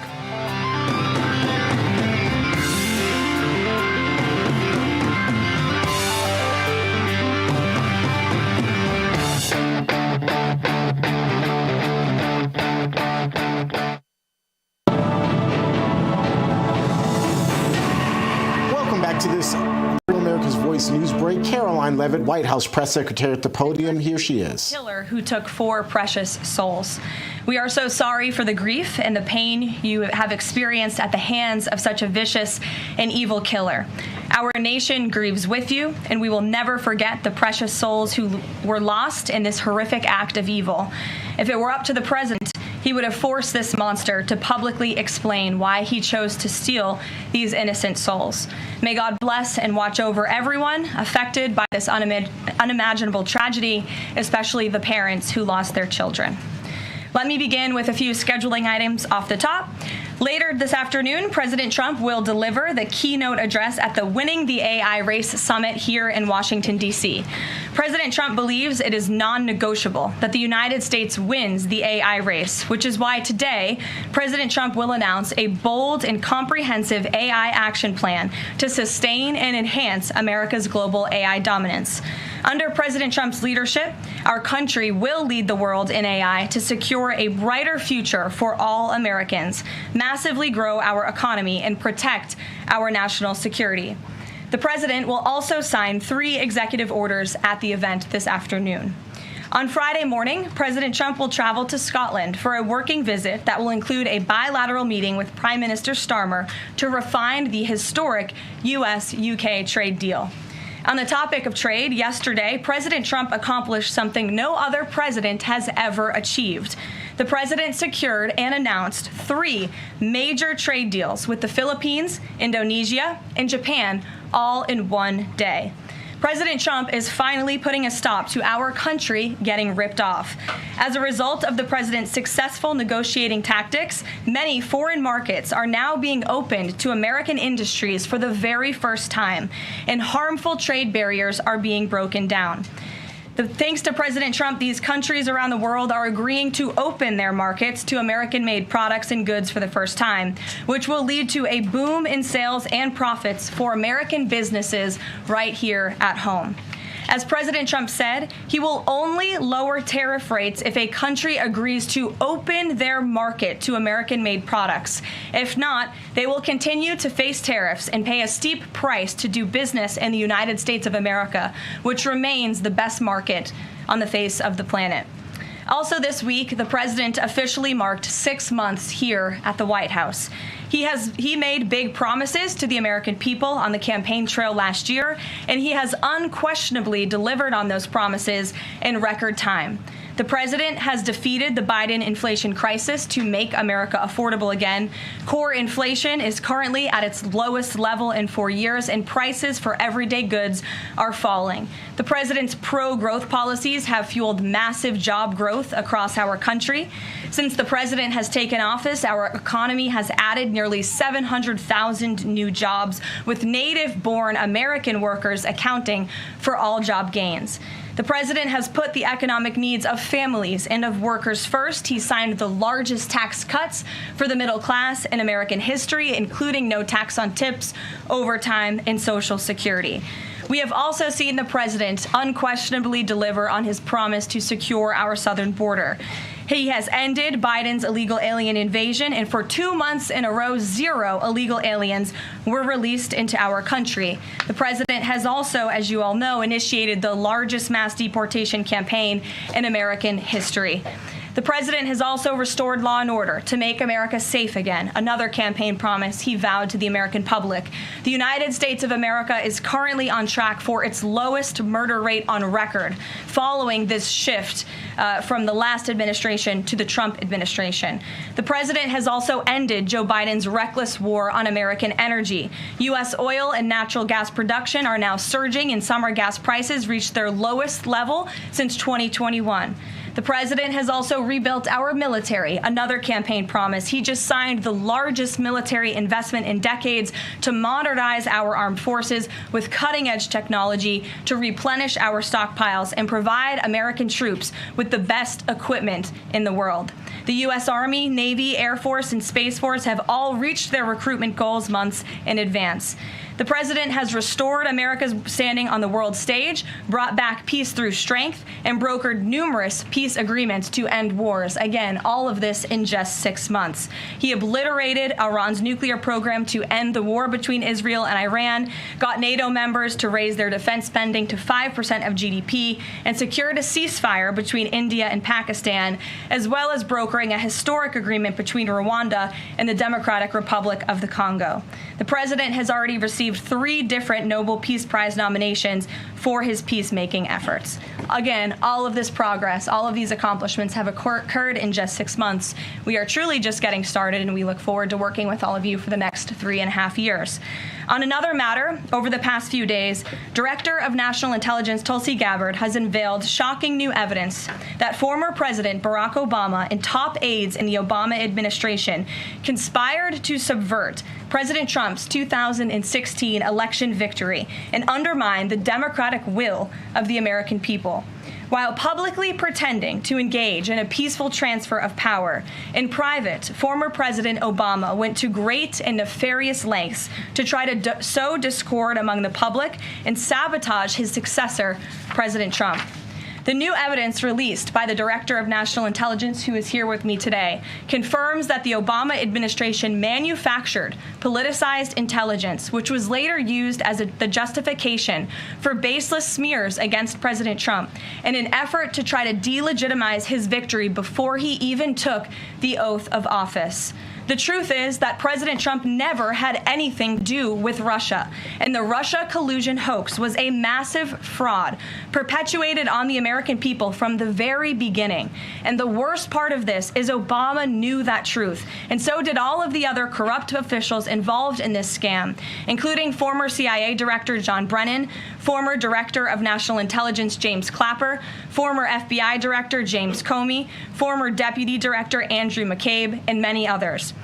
Welcome back to this America's Voice News Break. Caroline Leavitt, White House press secretary at the podium. Here she is. Killer who took 4 precious souls. We are so sorry for the grief and the pain you have experienced at the hands of such a vicious and evil killer. Our nation grieves with you, and we will never forget the precious souls who were lost in this horrific act of evil. If it were up to the president, he would have forced this monster to publicly explain why he chose to steal these innocent souls. May God bless and watch over everyone affected by this unimaginable tragedy, especially the parents who lost their children. Let me begin with a few scheduling items off the top. Later this afternoon, President Trump will deliver the keynote address at the Winning the AI Race Summit here in Washington, D.C. President Trump believes it is non-negotiable that the United States wins the AI race, which is why today, President Trump will announce a bold and comprehensive AI action plan to sustain and enhance America's global AI dominance. Under President Trump's leadership, our country will lead the world in AI to secure a brighter future for all Americans, massively grow our economy, and protect our national security. The president will also sign 3 executive orders at the event this afternoon. On Friday morning, President Trump will travel to Scotland for a working visit that will include a bilateral meeting with Prime Minister Starmer to refine the historic U.S.-UK trade deal. On the topic of trade, yesterday, President Trump accomplished something no other president has ever achieved. The president secured and announced 3 major trade deals with the Philippines, Indonesia, and Japan, all in one day. President Trump is finally putting a stop to our country getting ripped off. As a result of the president's successful negotiating tactics, many foreign markets are now being opened to American industries for the very first time, and harmful trade barriers are being broken down. Thanks to President Trump, these countries around the world are agreeing to open their markets to American-made products and goods for the first time, which will lead to a boom in sales and profits for American businesses right here at home. As President Trump said, he will only lower tariff rates if a country agrees to open their market to American-made products. If not, they will continue to face tariffs and pay a steep price to do business in the United States of America, which remains the best market on the face of the planet. Also this week, the president officially marked 6 months here at the White House. He made big promises to the American people on the campaign trail last year, and he has unquestionably delivered on those promises in record time. The president has defeated the Biden inflation crisis to make America affordable again. Core inflation is currently at its lowest level in 4 years, and prices for everyday goods are falling. The president's pro-growth policies have fueled massive job growth across our country. Since the president has taken office, our economy has added nearly 700,000 new jobs, with native-born American workers accounting for all job gains. The president has put the economic needs of families and of workers first. He signed the largest tax cuts for the middle class in American history, including no tax on tips, overtime, and Social Security. We have also seen the president unquestionably deliver on his promise to secure our southern border. He has ended Biden's illegal alien invasion, and for 2 months in a row, 0 illegal aliens were released into our country. The president has also, as you all know, initiated the largest mass deportation campaign in American history. The president has also restored law and order to make America safe again, another campaign promise he vowed to the American public. The United States of America is currently on track for its lowest murder rate on record, following this shift from the last administration to the Trump administration. The president has also ended Joe Biden's reckless war on American energy. U.S. oil and natural gas production are now surging, and summer gas prices reached their lowest level since 2021. The president has also rebuilt our military, another campaign promise. He just signed the largest military investment in decades to modernize our armed forces with cutting-edge technology to replenish our stockpiles and provide American troops with the best equipment in the world. The U.S. Army, Navy, Air Force, and Space Force have all reached their recruitment goals months in advance. The president has restored America's standing on the world stage, brought back peace through strength, and brokered numerous peace agreements to end wars. Again, all of this in just 6 months. He obliterated Iran's nuclear program to end the war between Israel and Iran, got NATO members to raise their defense spending to 5% of GDP, and secured a ceasefire between India and Pakistan, as well as brokering a historic agreement between Rwanda and the Democratic Republic of the Congo. The president has already received 3 different Nobel Peace Prize nominations for his peacemaking efforts. Again, all of this progress, all of these accomplishments have occurred in just 6 months. We are truly just getting started, and we look forward to working with all of you for the next 3.5 years. On another matter, over the past few days, Director of National Intelligence Tulsi Gabbard has unveiled shocking new evidence that former President Barack Obama and top aides in the Obama administration conspired to subvert President Trump's 2016 election victory and undermine the democratic will of the American people. While publicly pretending to engage in a peaceful transfer of power, in private, former President Obama went to great and nefarious lengths to try to sow discord among the public and sabotage his successor, President Trump. The new evidence released by the Director of National Intelligence, who is here with me today, confirms that the Obama administration manufactured politicized intelligence, which was later used as the justification for baseless smears against President Trump in an effort to try to delegitimize his victory before he even took the oath of office. The truth is that President Trump never had anything to do with Russia, and the Russia collusion hoax was a massive fraud perpetuated on the American people from the very beginning. And the worst part of this is Obama knew that truth, and so did all of the other corrupt officials involved in this scam, including former CIA Director John Brennan, former Director of National Intelligence James Clapper, former FBI Director James Comey, former Deputy Director Andrew McCabe, and many others.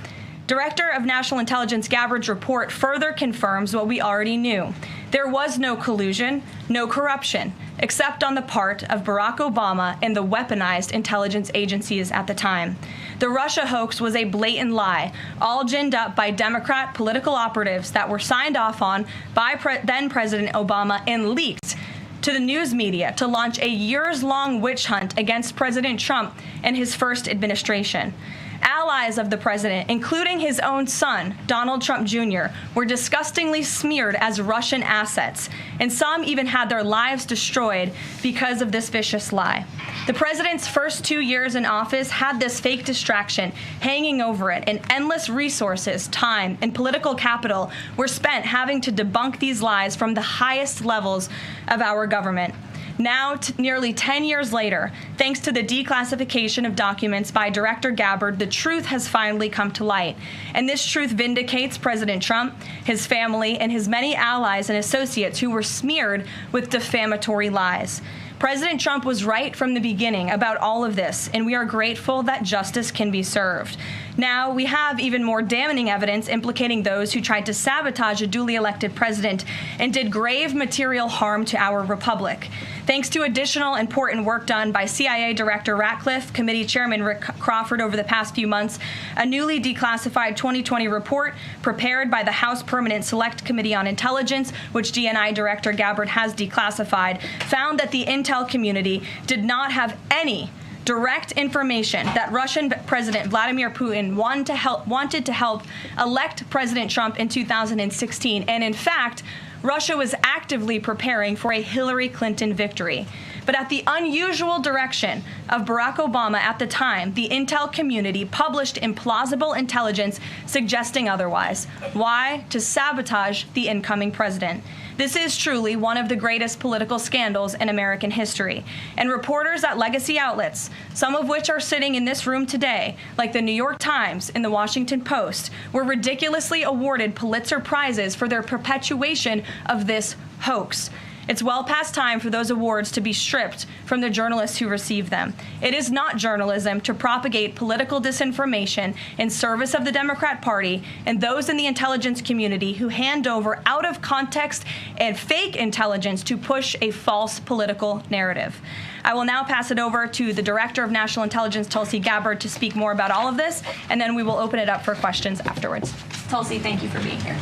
Director of National Intelligence Gabbard's report further confirms what we already knew. There was no collusion, no corruption, except on the part of Barack Obama and the weaponized intelligence agencies at the time. The Russia hoax was a blatant lie, all ginned up by Democrat political operatives that were signed off on by then President Obama and leaked to the news media to launch a years-long witch hunt against President Trump and his first administration. Allies of the president, including his own son, Donald Trump Jr., were disgustingly smeared as Russian assets, and some even had their lives destroyed because of this vicious lie. The president's first 2 years in office had this fake distraction hanging over it, and endless resources, time, and political capital were spent having to debunk these lies from the highest levels of our government. Now, nearly 10 years later, thanks to the declassification of documents by Director Gabbard, the truth has finally come to light. And this truth vindicates President Trump, his family, and his many allies and associates who were smeared with defamatory lies. President Trump was right from the beginning about all of this, and we are grateful that justice can be served. Now, we have even more damning evidence implicating those who tried to sabotage a duly elected president and did grave material harm to our republic. Thanks to additional important work done by CIA Director Ratcliffe, Committee Chairman Rick Crawford over the past few months, a newly declassified 2020 report prepared by the House Permanent Select Committee on Intelligence, which DNI Director Gabbard has declassified, found that the intel community did not have any direct information that Russian President Vladimir Putin wanted to help elect President Trump in 2016. And in fact, Russia was actively preparing for a Hillary Clinton victory. But at the unusual direction of Barack Obama at the time, the intel community published implausible intelligence suggesting otherwise. Why? To sabotage the incoming president. This is truly one of the greatest political scandals in American history. And reporters at legacy outlets, some of which are sitting in this room today, like the New York Times and the Washington Post, were ridiculously awarded Pulitzer Prizes for their perpetuation of this hoax. It's well past time for those awards to be stripped from the journalists who receive them. It is not journalism to propagate political disinformation in service of the Democrat Party and those in the intelligence community who hand over out of context and fake intelligence to push a false political narrative. I will now pass it over to the Director of National Intelligence, Tulsi Gabbard, to speak more about all of this, and then we will open it up for questions afterwards. Tulsi, thank you for being here.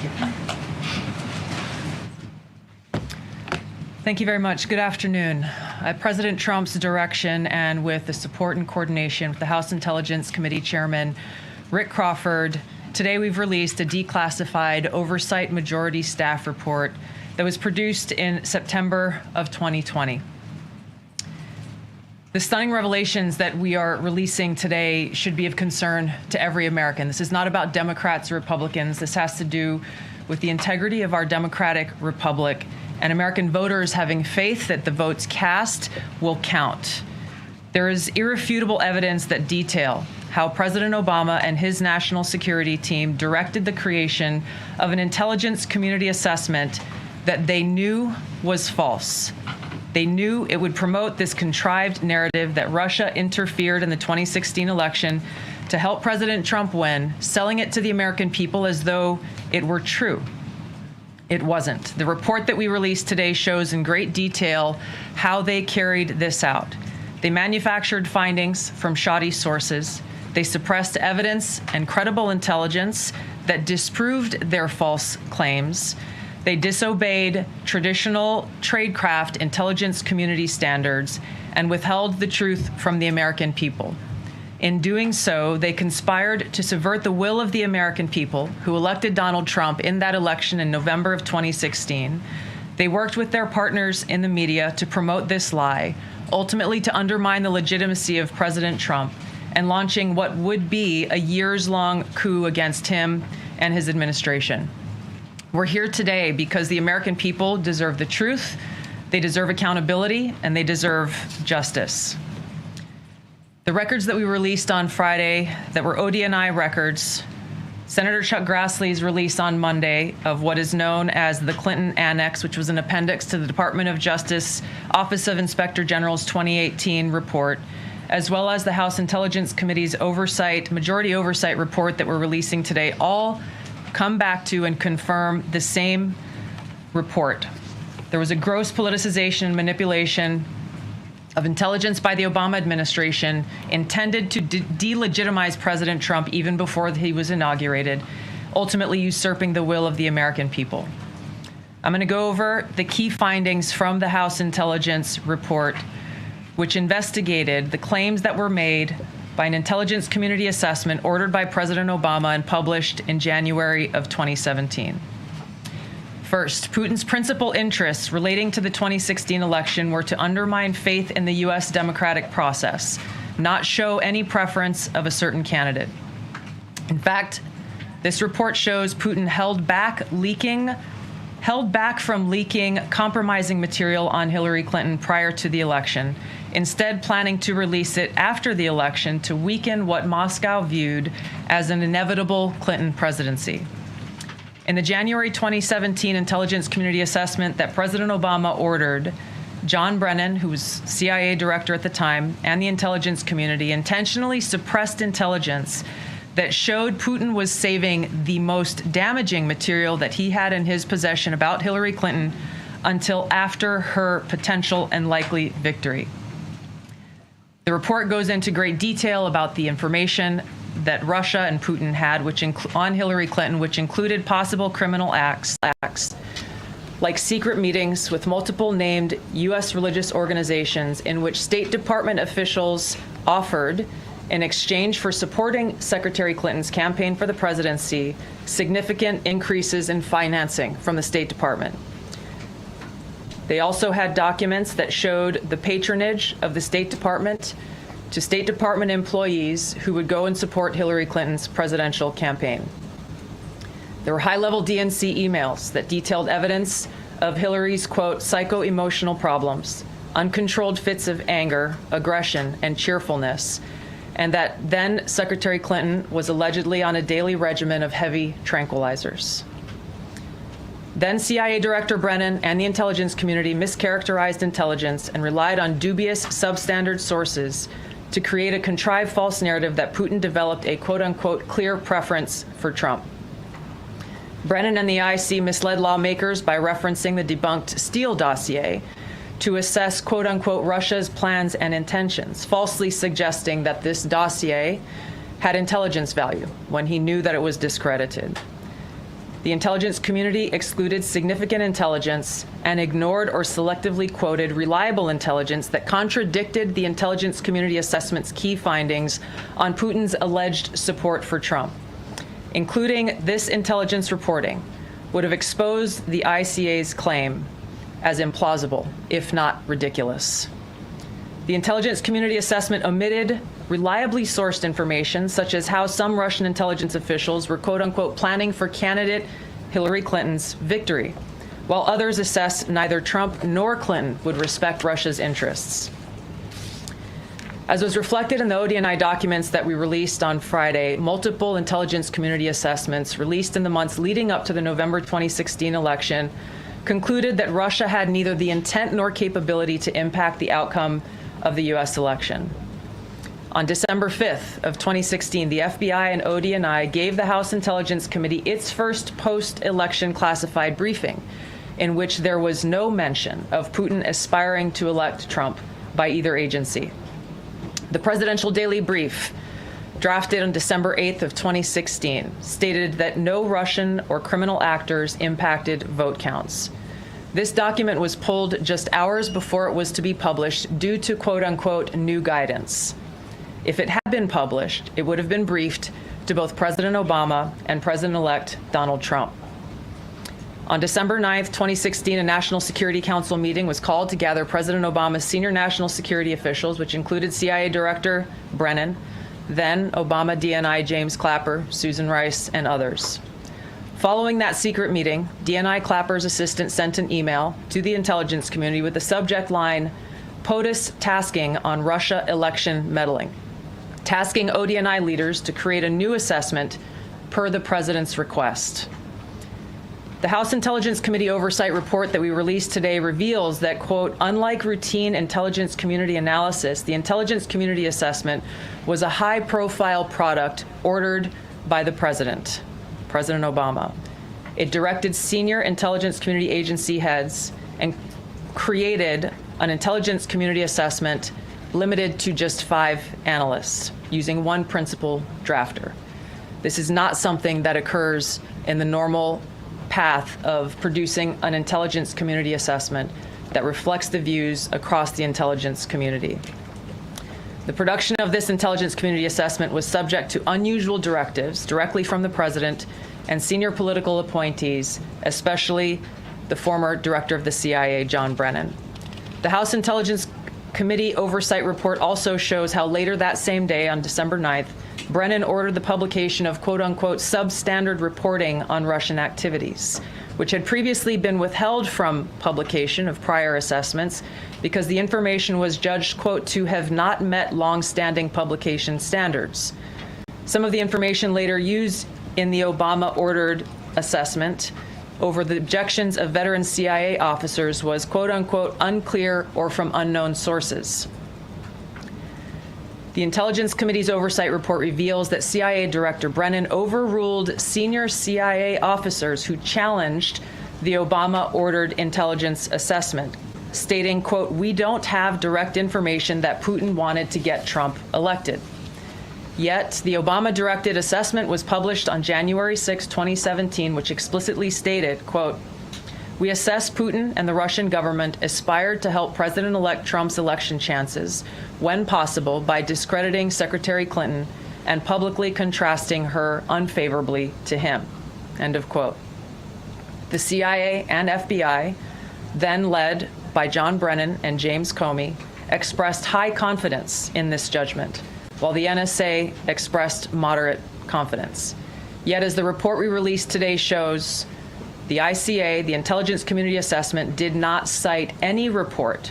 Thank you very much. Good afternoon. At President Trump's direction and with the support and coordination with the House Intelligence Committee Chairman Rick Crawford, today we've released a declassified oversight majority staff report that was produced in September of 2020. The stunning revelations that we are releasing today should be of concern to every American. This is not about Democrats or Republicans. This has to do with the integrity of our democratic republic and American voters having faith that the votes cast will count. There is irrefutable evidence that detail how President Obama and his national security team directed the creation of an intelligence community assessment that they knew was false. They knew it would promote this contrived narrative that Russia interfered in the 2016 election to help President Trump win, selling it to the American people as though it were true. It wasn't. The report that we released today shows in great detail how they carried this out. They manufactured findings from shoddy sources. They suppressed evidence and credible intelligence that disproved their false claims. They disobeyed traditional tradecraft intelligence community standards and withheld the truth from the American people. In doing so, they conspired to subvert the will of the American people who elected Donald Trump in that election in November of 2016. They worked with their partners in the media to promote this lie, ultimately to undermine the legitimacy of President Trump and launching what would be a years-long coup against him and his administration. We're here today because the American people deserve the truth, they deserve accountability, and they deserve justice. The records that we released on Friday that were ODNI records, Senator Chuck Grassley's release on Monday of what is known as the Clinton Annex, which was an appendix to the Department of Justice Office of Inspector General's 2018 report, as well as the House Intelligence Committee's majority oversight report that we're releasing today, all come back to and confirm the same report. There was a gross politicization and manipulation of intelligence by the Obama administration intended to delegitimize President Trump even before he was inaugurated, ultimately usurping the will of the American people. I'm going to go over the key findings from the House Intelligence report, which investigated the claims that were made by an intelligence community assessment ordered by President Obama and published in January of 2017. First, Putin's principal interests relating to the 2016 election were to undermine faith in the U.S. democratic process, not show any preference of a certain candidate. In fact, this report shows Putin held back from leaking compromising material on Hillary Clinton prior to the election, instead planning to release it after the election to weaken what Moscow viewed as an inevitable Clinton presidency. In the January 2017 intelligence community assessment that President Obama ordered, John Brennan, who was CIA director at the time, and the intelligence community intentionally suppressed intelligence that showed Putin was saving the most damaging material that he had in his possession about Hillary Clinton until after her potential and likely victory. The report goes into great detail about the information that Russia and Putin had on Hillary Clinton, which included possible criminal acts like secret meetings with multiple named U.S. religious organizations in which State Department officials offered, in exchange for supporting Secretary Clinton's campaign for the presidency, significant increases in financing from the State Department. They also had documents that showed the patronage of the State Department to State Department employees who would go and support Hillary Clinton's presidential campaign. There were high-level DNC emails that detailed evidence of Hillary's, quote, psycho-emotional problems, uncontrolled fits of anger, aggression, and cheerfulness, and that then Secretary Clinton was allegedly on a daily regimen of heavy tranquilizers. Then CIA Director Brennan and the intelligence community mischaracterized intelligence and relied on dubious substandard sources to create a contrived false narrative that Putin developed a quote-unquote clear preference for Trump. Brennan and the IC misled lawmakers by referencing the debunked Steele dossier to assess quote-unquote Russia's plans and intentions, falsely suggesting that this dossier had intelligence value when he knew that it was discredited. The intelligence community excluded significant intelligence and ignored or selectively quoted reliable intelligence that contradicted the intelligence community assessment's key findings on Putin's alleged support for Trump. Including this intelligence reporting would have exposed the ICA's claim as implausible, if not ridiculous. The intelligence community assessment omitted reliably sourced information, such as how some Russian intelligence officials were quote-unquote planning for candidate Hillary Clinton's victory, while others assessed neither Trump nor Clinton would respect Russia's interests. As was reflected in the DNI documents that we released on Friday, multiple intelligence community assessments released in the months leading up to the November 2016 election concluded that Russia had neither the intent nor capability to impact the outcome of the U.S. election. On December 5th of 2016, the FBI and DNI gave the House Intelligence Committee its first post-election classified briefing, in which there was no mention of Putin aspiring to elect Trump by either agency. The Presidential Daily Brief, drafted on December 8th of 2016, stated that no Russian or criminal actors impacted vote counts. This document was pulled just hours before it was to be published due to quote-unquote new guidance. If it had been published, it would have been briefed to both President Obama and President-elect Donald Trump. On December 9th, 2016, a National Security Council meeting was called to gather President Obama's senior national security officials, which included CIA Director Brennan, then Obama DNI James Clapper, Susan Rice, and others. Following that secret meeting, DNI Clapper's assistant sent an email to the intelligence community with the subject line, POTUS tasking on Russia election meddling, tasking ODNI leaders to create a new assessment per the president's request. The House Intelligence Committee Oversight Report that we released today reveals that, quote, unlike routine intelligence community analysis, the intelligence community assessment was a high-profile product ordered by the president, President Obama. It directed senior intelligence community agency heads and created an intelligence community assessment limited to just 5 analysts, using one principal drafter. This is not something that occurs in the normal path of producing an intelligence community assessment that reflects the views across the intelligence community. The production of this intelligence community assessment was subject to unusual directives directly from the president and senior political appointees, especially the former director of the CIA, John Brennan. The House Intelligence Committee Oversight Report also shows how later that same day, on December 9th, Brennan ordered the publication of quote-unquote substandard reporting on Russian activities, which had previously been withheld from publication of prior assessments because the information was judged, quote, to have not met long-standing publication standards. Some of the information later used in the Obama-ordered assessment over the objections of veteran CIA officers was, quote-unquote, unclear or from unknown sources. The Intelligence Committee's oversight report reveals that CIA Director Brennan overruled senior CIA officers who challenged the Obama-ordered intelligence assessment, stating, quote, we don't have direct information that Putin wanted to get Trump elected. Yet, the Obama-directed assessment was published on January 6, 2017, which explicitly stated, quote, we assess Putin and the Russian government aspired to help President-elect Trump's election chances, when possible, by discrediting Secretary Clinton and publicly contrasting her unfavorably to him, end of quote. The CIA and FBI then led by John Brennan and James Comey, expressed high confidence in this judgment, while the NSA expressed moderate confidence. Yet, as the report we released today shows, the ICA, the Intelligence Community Assessment, did not cite any report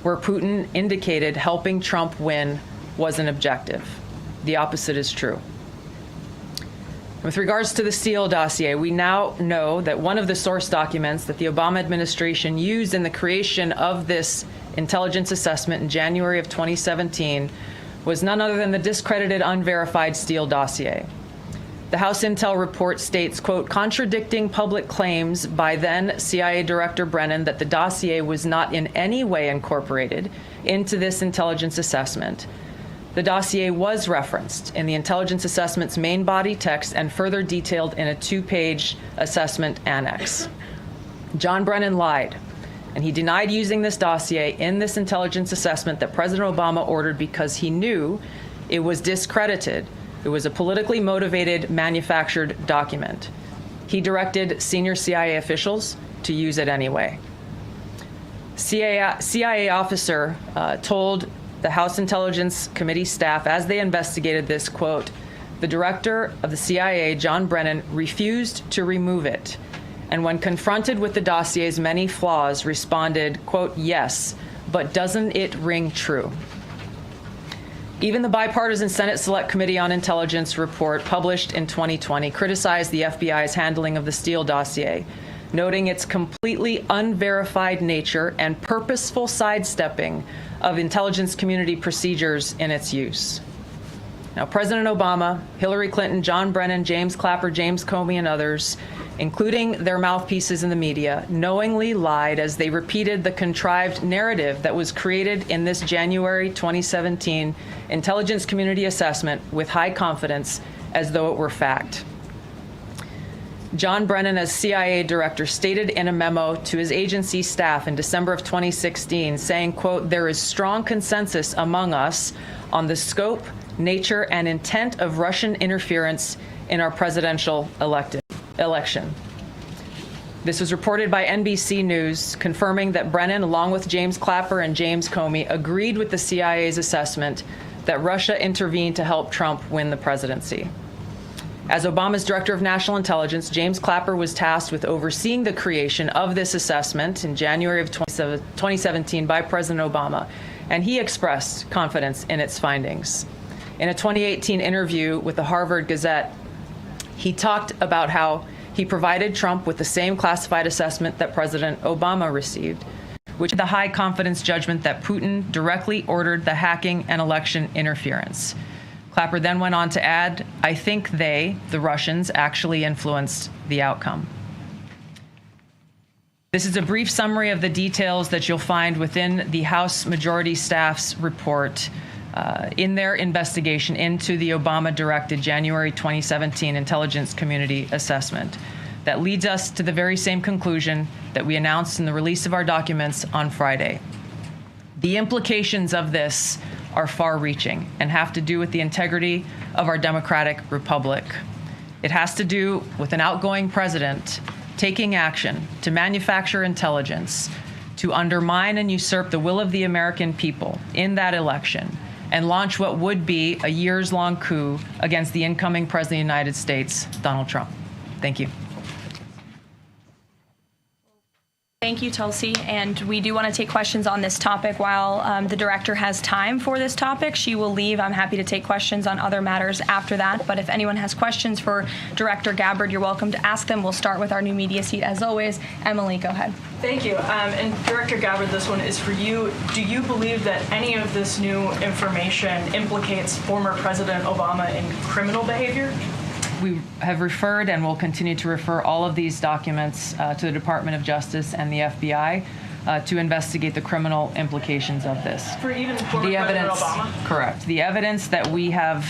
where Putin indicated helping Trump win was an objective. The opposite is true. With regards to the Steele dossier, we now know that one of the source documents that the Obama administration used in the creation of this intelligence assessment in January of 2017 was none other than the discredited, unverified Steele dossier. The House Intel report states, quote, contradicting public claims by then CIA Director Brennan that the dossier was not in any way incorporated into this intelligence assessment. The dossier was referenced in the intelligence assessment's main body text and further detailed in a 2-page assessment annex. John Brennan lied, and he denied using this dossier in this intelligence assessment that President Obama ordered because he knew it was discredited. It was a politically motivated, manufactured document. He directed senior CIA officials to use it anyway. CIA officer told the House Intelligence Committee staff as they investigated this, quote, the director of the CIA, John Brennan, refused to remove it, and when confronted with the dossier's many flaws, responded, quote, yes, but doesn't it ring true? Even the bipartisan Senate Select Committee on Intelligence report published in 2020 criticized the FBI's handling of the Steele dossier, noting its completely unverified nature and purposeful sidestepping of intelligence community procedures in its use. Now, President Obama, Hillary Clinton, John Brennan, James Clapper, James Comey, and others, including their mouthpieces in the media, knowingly lied as they repeated the contrived narrative that was created in this January 2017 intelligence community assessment with high confidence as though it were fact. John Brennan, as CIA director, stated in a memo to his agency staff in December of 2016, saying, quote, there is strong consensus among us on the scope, nature, and intent of Russian interference in our presidential election. This was reported by NBC News, confirming that Brennan, along with James Clapper and James Comey, agreed with the CIA's assessment that Russia intervened to help Trump win the presidency. As Obama's director of national intelligence, James Clapper was tasked with overseeing the creation of this assessment in January of 2017 by President Obama, and he expressed confidence in its findings. In a 2018 interview with the Harvard Gazette, he talked about how he provided Trump with the same classified assessment that President Obama received, which is the high confidence judgment that Putin directly ordered the hacking and election interference. Clapper then went on to add, I think they, the Russians, actually influenced the outcome. This is a brief summary of the details that you'll find within the House Majority Staff's report in their investigation into the Obama-directed January 2017 Intelligence Community Assessment that leads us to the very same conclusion that we announced in the release of our documents on Friday. The implications of this are far-reaching and have to do with the integrity of our democratic republic. It has to do with an outgoing president taking action to manufacture intelligence to undermine and usurp the will of the American people in that election and launch what would be a years-long coup against the incoming President of the United States, Donald Trump. Thank you. Thank you, Tulsi. And we do want to take questions on this topic while the director has time for this topic. She will leave. I'm happy to take questions on other matters after that. But if anyone has questions for Director Gabbard, you're welcome to ask them. We'll start with our new media seat, as always. Emily, go ahead. Thank you. And Director Gabbard, this one is for you. Do you believe that any of this new information implicates former President Obama in criminal behavior? We have referred and will continue to refer all of these documents to the Department of Justice and the FBI to investigate the criminal implications of this. For even former President Obama? Correct. The evidence that we have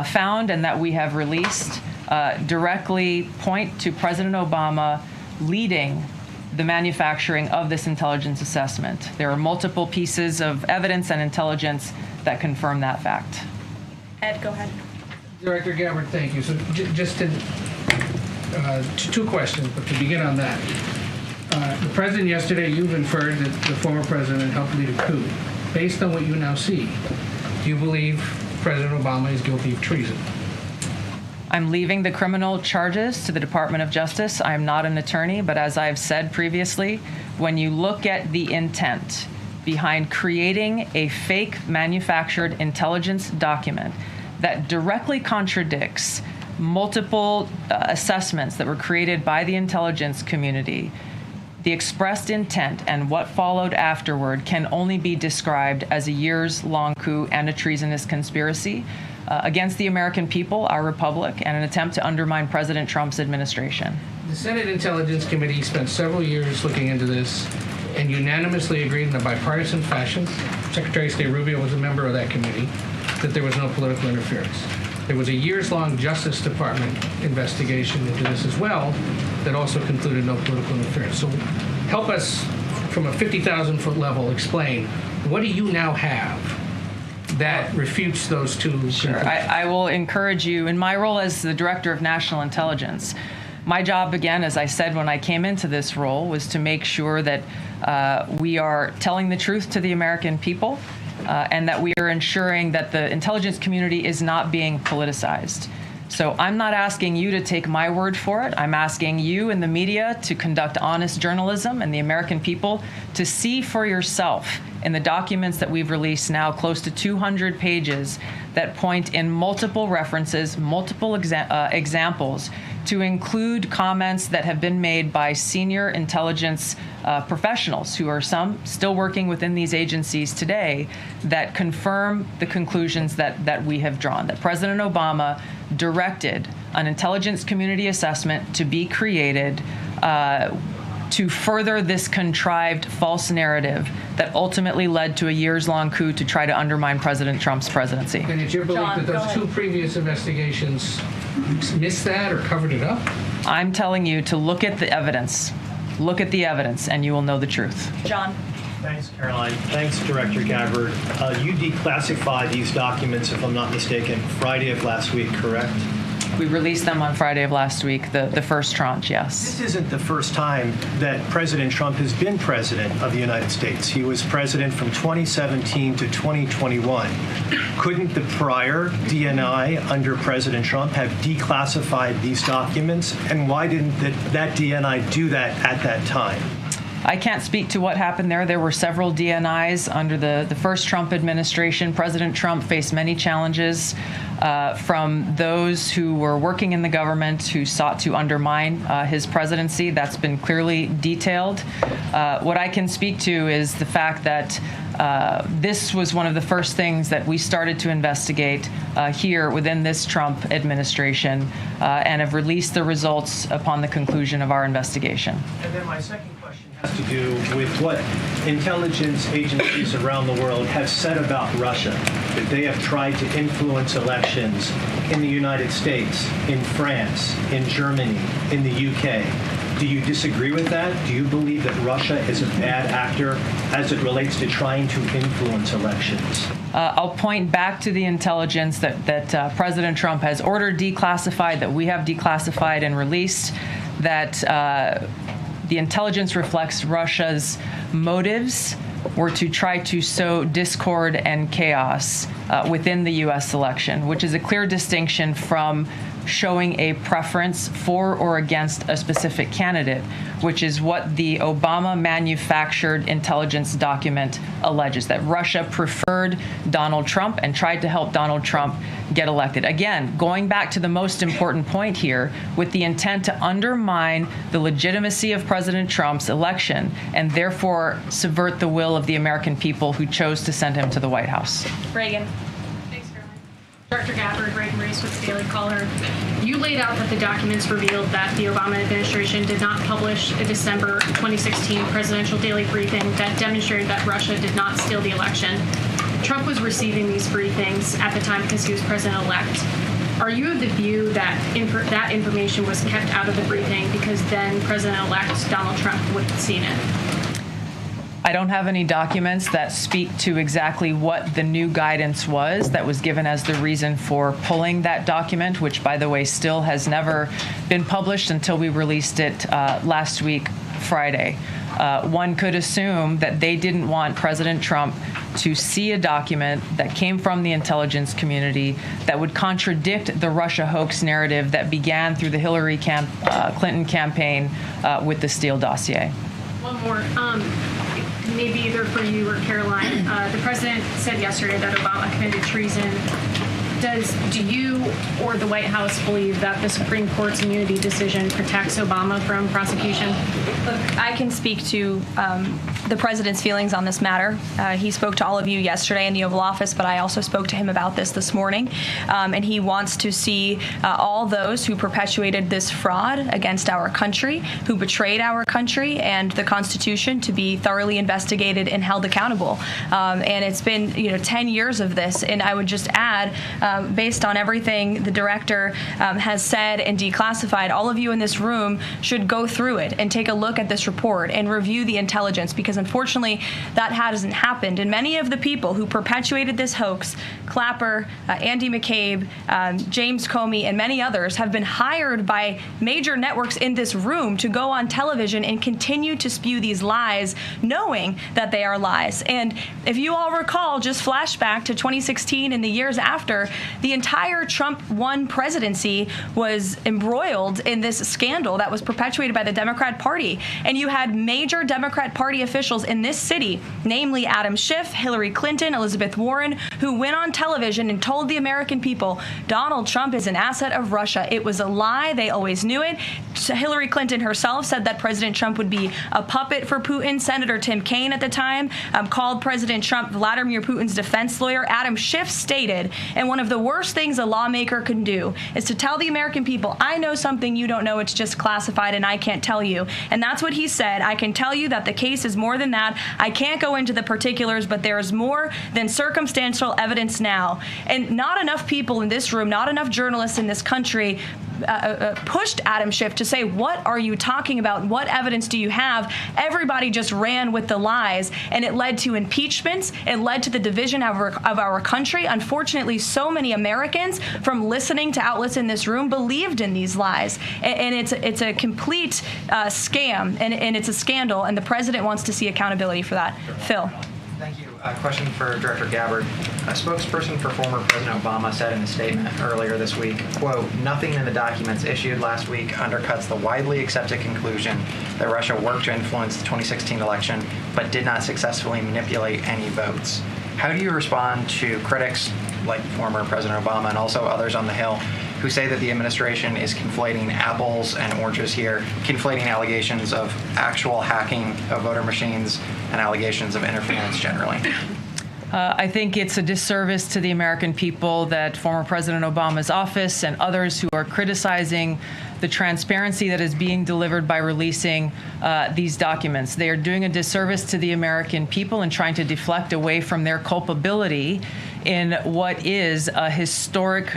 found and that we have released directly point to President Obama leading the manufacturing of this intelligence assessment. There are multiple pieces of evidence and intelligence that confirm that fact. Ed, go ahead. Director Gabbard, thank you. So just two questions, but to begin on that. The president yesterday, you've inferred that the former president helped lead a coup. Based on what you now see, do you believe President Obama is guilty of treason? I'm leaving the criminal charges to the Department of Justice. I am not an attorney, but as I've said previously, when you look at the intent behind creating a fake manufactured intelligence document that directly contradicts multiple assessments that were created by the intelligence community, the expressed intent and what followed afterward can only be described as a years-long coup and a treasonous conspiracy against the American people, our republic, and an attempt to undermine President Trump's administration. The Senate Intelligence Committee spent several years looking into this and unanimously agreed in a bipartisan fashion, Secretary of State Rubio was a member of that committee, that there was no political interference. There was a years-long Justice Department investigation into this as well that also concluded no political interference. So help us, from a 50,000-foot level, explain, what do you now have that refutes those two? Sure. I will encourage you, in my role as the Director of National Intelligence, my job, again, as I said when I came into this role, was to make sure that we are telling the truth to the American people and that we are ensuring that the intelligence community is not being politicized. So I'm not asking you to take my word for it. I'm asking you in the media to conduct honest journalism and the American people to see for yourself in the documents that we've released now, close to 200 pages, that point in multiple references, multiple examples, to include comments that have been made by senior intelligence professionals who are some still working within these agencies today that confirm the conclusions that we have drawn, that President Obama directed an intelligence community assessment to be created to further this contrived false narrative that ultimately led to a years-long coup to try to undermine President Trump's presidency. And it's your belief that those two previous investigations missed that or covered it up? I'm telling you to look at the evidence. Look at the evidence, and you will know the truth. John. Thanks, Caroline. Thanks, Director Gabbard. You declassified these documents, if I'm not mistaken, Friday of last week, correct? We released them on Friday of last week, the first tranche, yes. This isn't the first time that President Trump has been president of the United States. He was president from 2017 to 2021. Couldn't the prior DNI under President Trump have declassified these documents? And why didn't that DNI do that at that time? I can't speak to what happened there. There were several DNIs under the first Trump administration. President Trump faced many challenges from those who were working in the government who sought to undermine his presidency. That's been clearly detailed. What I can speak to is the fact that this was one of the first things that we started to investigate here within this Trump administration and have released the results upon the conclusion of our investigation. And then my second question has to do with what intelligence agencies around the world have said about Russia, that they have tried to influence elections in the United States, in France, in Germany, in the UK. Do you disagree with that? Do you believe that Russia is a bad actor as it relates to trying to influence elections? I'll point back to the intelligence that President Trump has ordered declassified, that we have declassified and released, that the intelligence reflects Russia's motives were to try to sow discord and chaos within the U.S. election, which is a clear distinction from showing a preference for or against a specific candidate, which is what the Obama manufactured intelligence document alleges, that Russia preferred Donald Trump and tried to help Donald Trump get elected. Again, going back to the most important point here, with the intent to undermine the legitimacy of President Trump's election and therefore subvert the will of the American people who chose to send him to the White House. Reagan. Director Gabbard, Reagan Reese with the Daily Caller. You laid out that the documents revealed that the Obama administration did not publish a December 2016 presidential daily briefing that demonstrated that Russia did not steal the election. Trump was receiving these briefings at the time because he was president-elect. Are you of the view that that information was kept out of the briefing because then President-elect Donald Trump would have seen it? I don't have any documents that speak to exactly what the new guidance was that was given as the reason for pulling that document, which, by the way, still has never been published until we released it last week Friday. One could assume that they didn't want President Trump to see a document that came from the intelligence community that would contradict the Russia hoax narrative that began through the Hillary Clinton campaign with the Steele dossier. One more, maybe either for you or Caroline. The president said yesterday that Obama committed treason. Do you or the White House believe that the Supreme Court's immunity decision protects Obama from prosecution? Look, I can speak to the president's feelings on this matter. He spoke to all of you yesterday in the Oval Office, but I also spoke to him about this morning. And he wants to see all those who perpetuated this fraud against our country, who betrayed our country and the Constitution, to be thoroughly investigated and held accountable. And it's been 10 years of this. And I would just add, based on everything the director has said and declassified, all of you in this room should go through it and take a look at this report and review the intelligence, because unfortunately that hasn't happened. And many of the people who perpetuated this hoax, Clapper, Andy McCabe, James Comey, and many others, have been hired by major networks in this room to go on television and continue to spew these lies, knowing that they are lies. And if you all recall, just flashback to 2016 and the years after, the entire Trump 1 presidency was embroiled in this scandal that was perpetuated by the Democrat Party. And you had major Democrat Party officials in this city, namely Adam Schiff, Hillary Clinton, Elizabeth Warren, who went on television and told the American people Donald Trump is an asset of Russia. It was a lie. They always knew it. Hillary Clinton herself said that President Trump would be a puppet for Putin. Senator Tim Kaine at the time called President Trump Vladimir Putin's defense lawyer. Adam Schiff stated, and one of the worst things a lawmaker can do is to tell the American people, I know something you don't know, it's just classified and I can't tell you. And that's what he said. I can tell you that the case is more than that. I can't go into the particulars, but there is more than circumstantial evidence now. And not enough people in this room, not enough journalists in this country pushed Adam Schiff to say, what are you talking about? What evidence do you have? Everybody just ran with the lies, and it led to impeachments. It led to the division of our country. Unfortunately, so many Americans, from listening to outlets in this room, believed in these lies. And it's a complete scam, and it's a scandal, and the president wants to see accountability for that. Phil. Thank you. A question for Director Gabbard. A spokesperson for former President Obama said in a statement earlier this week, quote, nothing in the documents issued last week undercuts the widely accepted conclusion that Russia worked to influence the 2016 election but did not successfully manipulate any votes. How do you respond to critics like former President Obama and also others on the Hill who say that the administration is conflating apples and oranges here, conflating allegations of actual hacking of voter machines and allegations of interference generally? I think it's a disservice to the American people that former President Obama's office and others who are criticizing the transparency that is being delivered by releasing these documents. They are doing a disservice to the American people and trying to deflect away from their culpability in what is a historic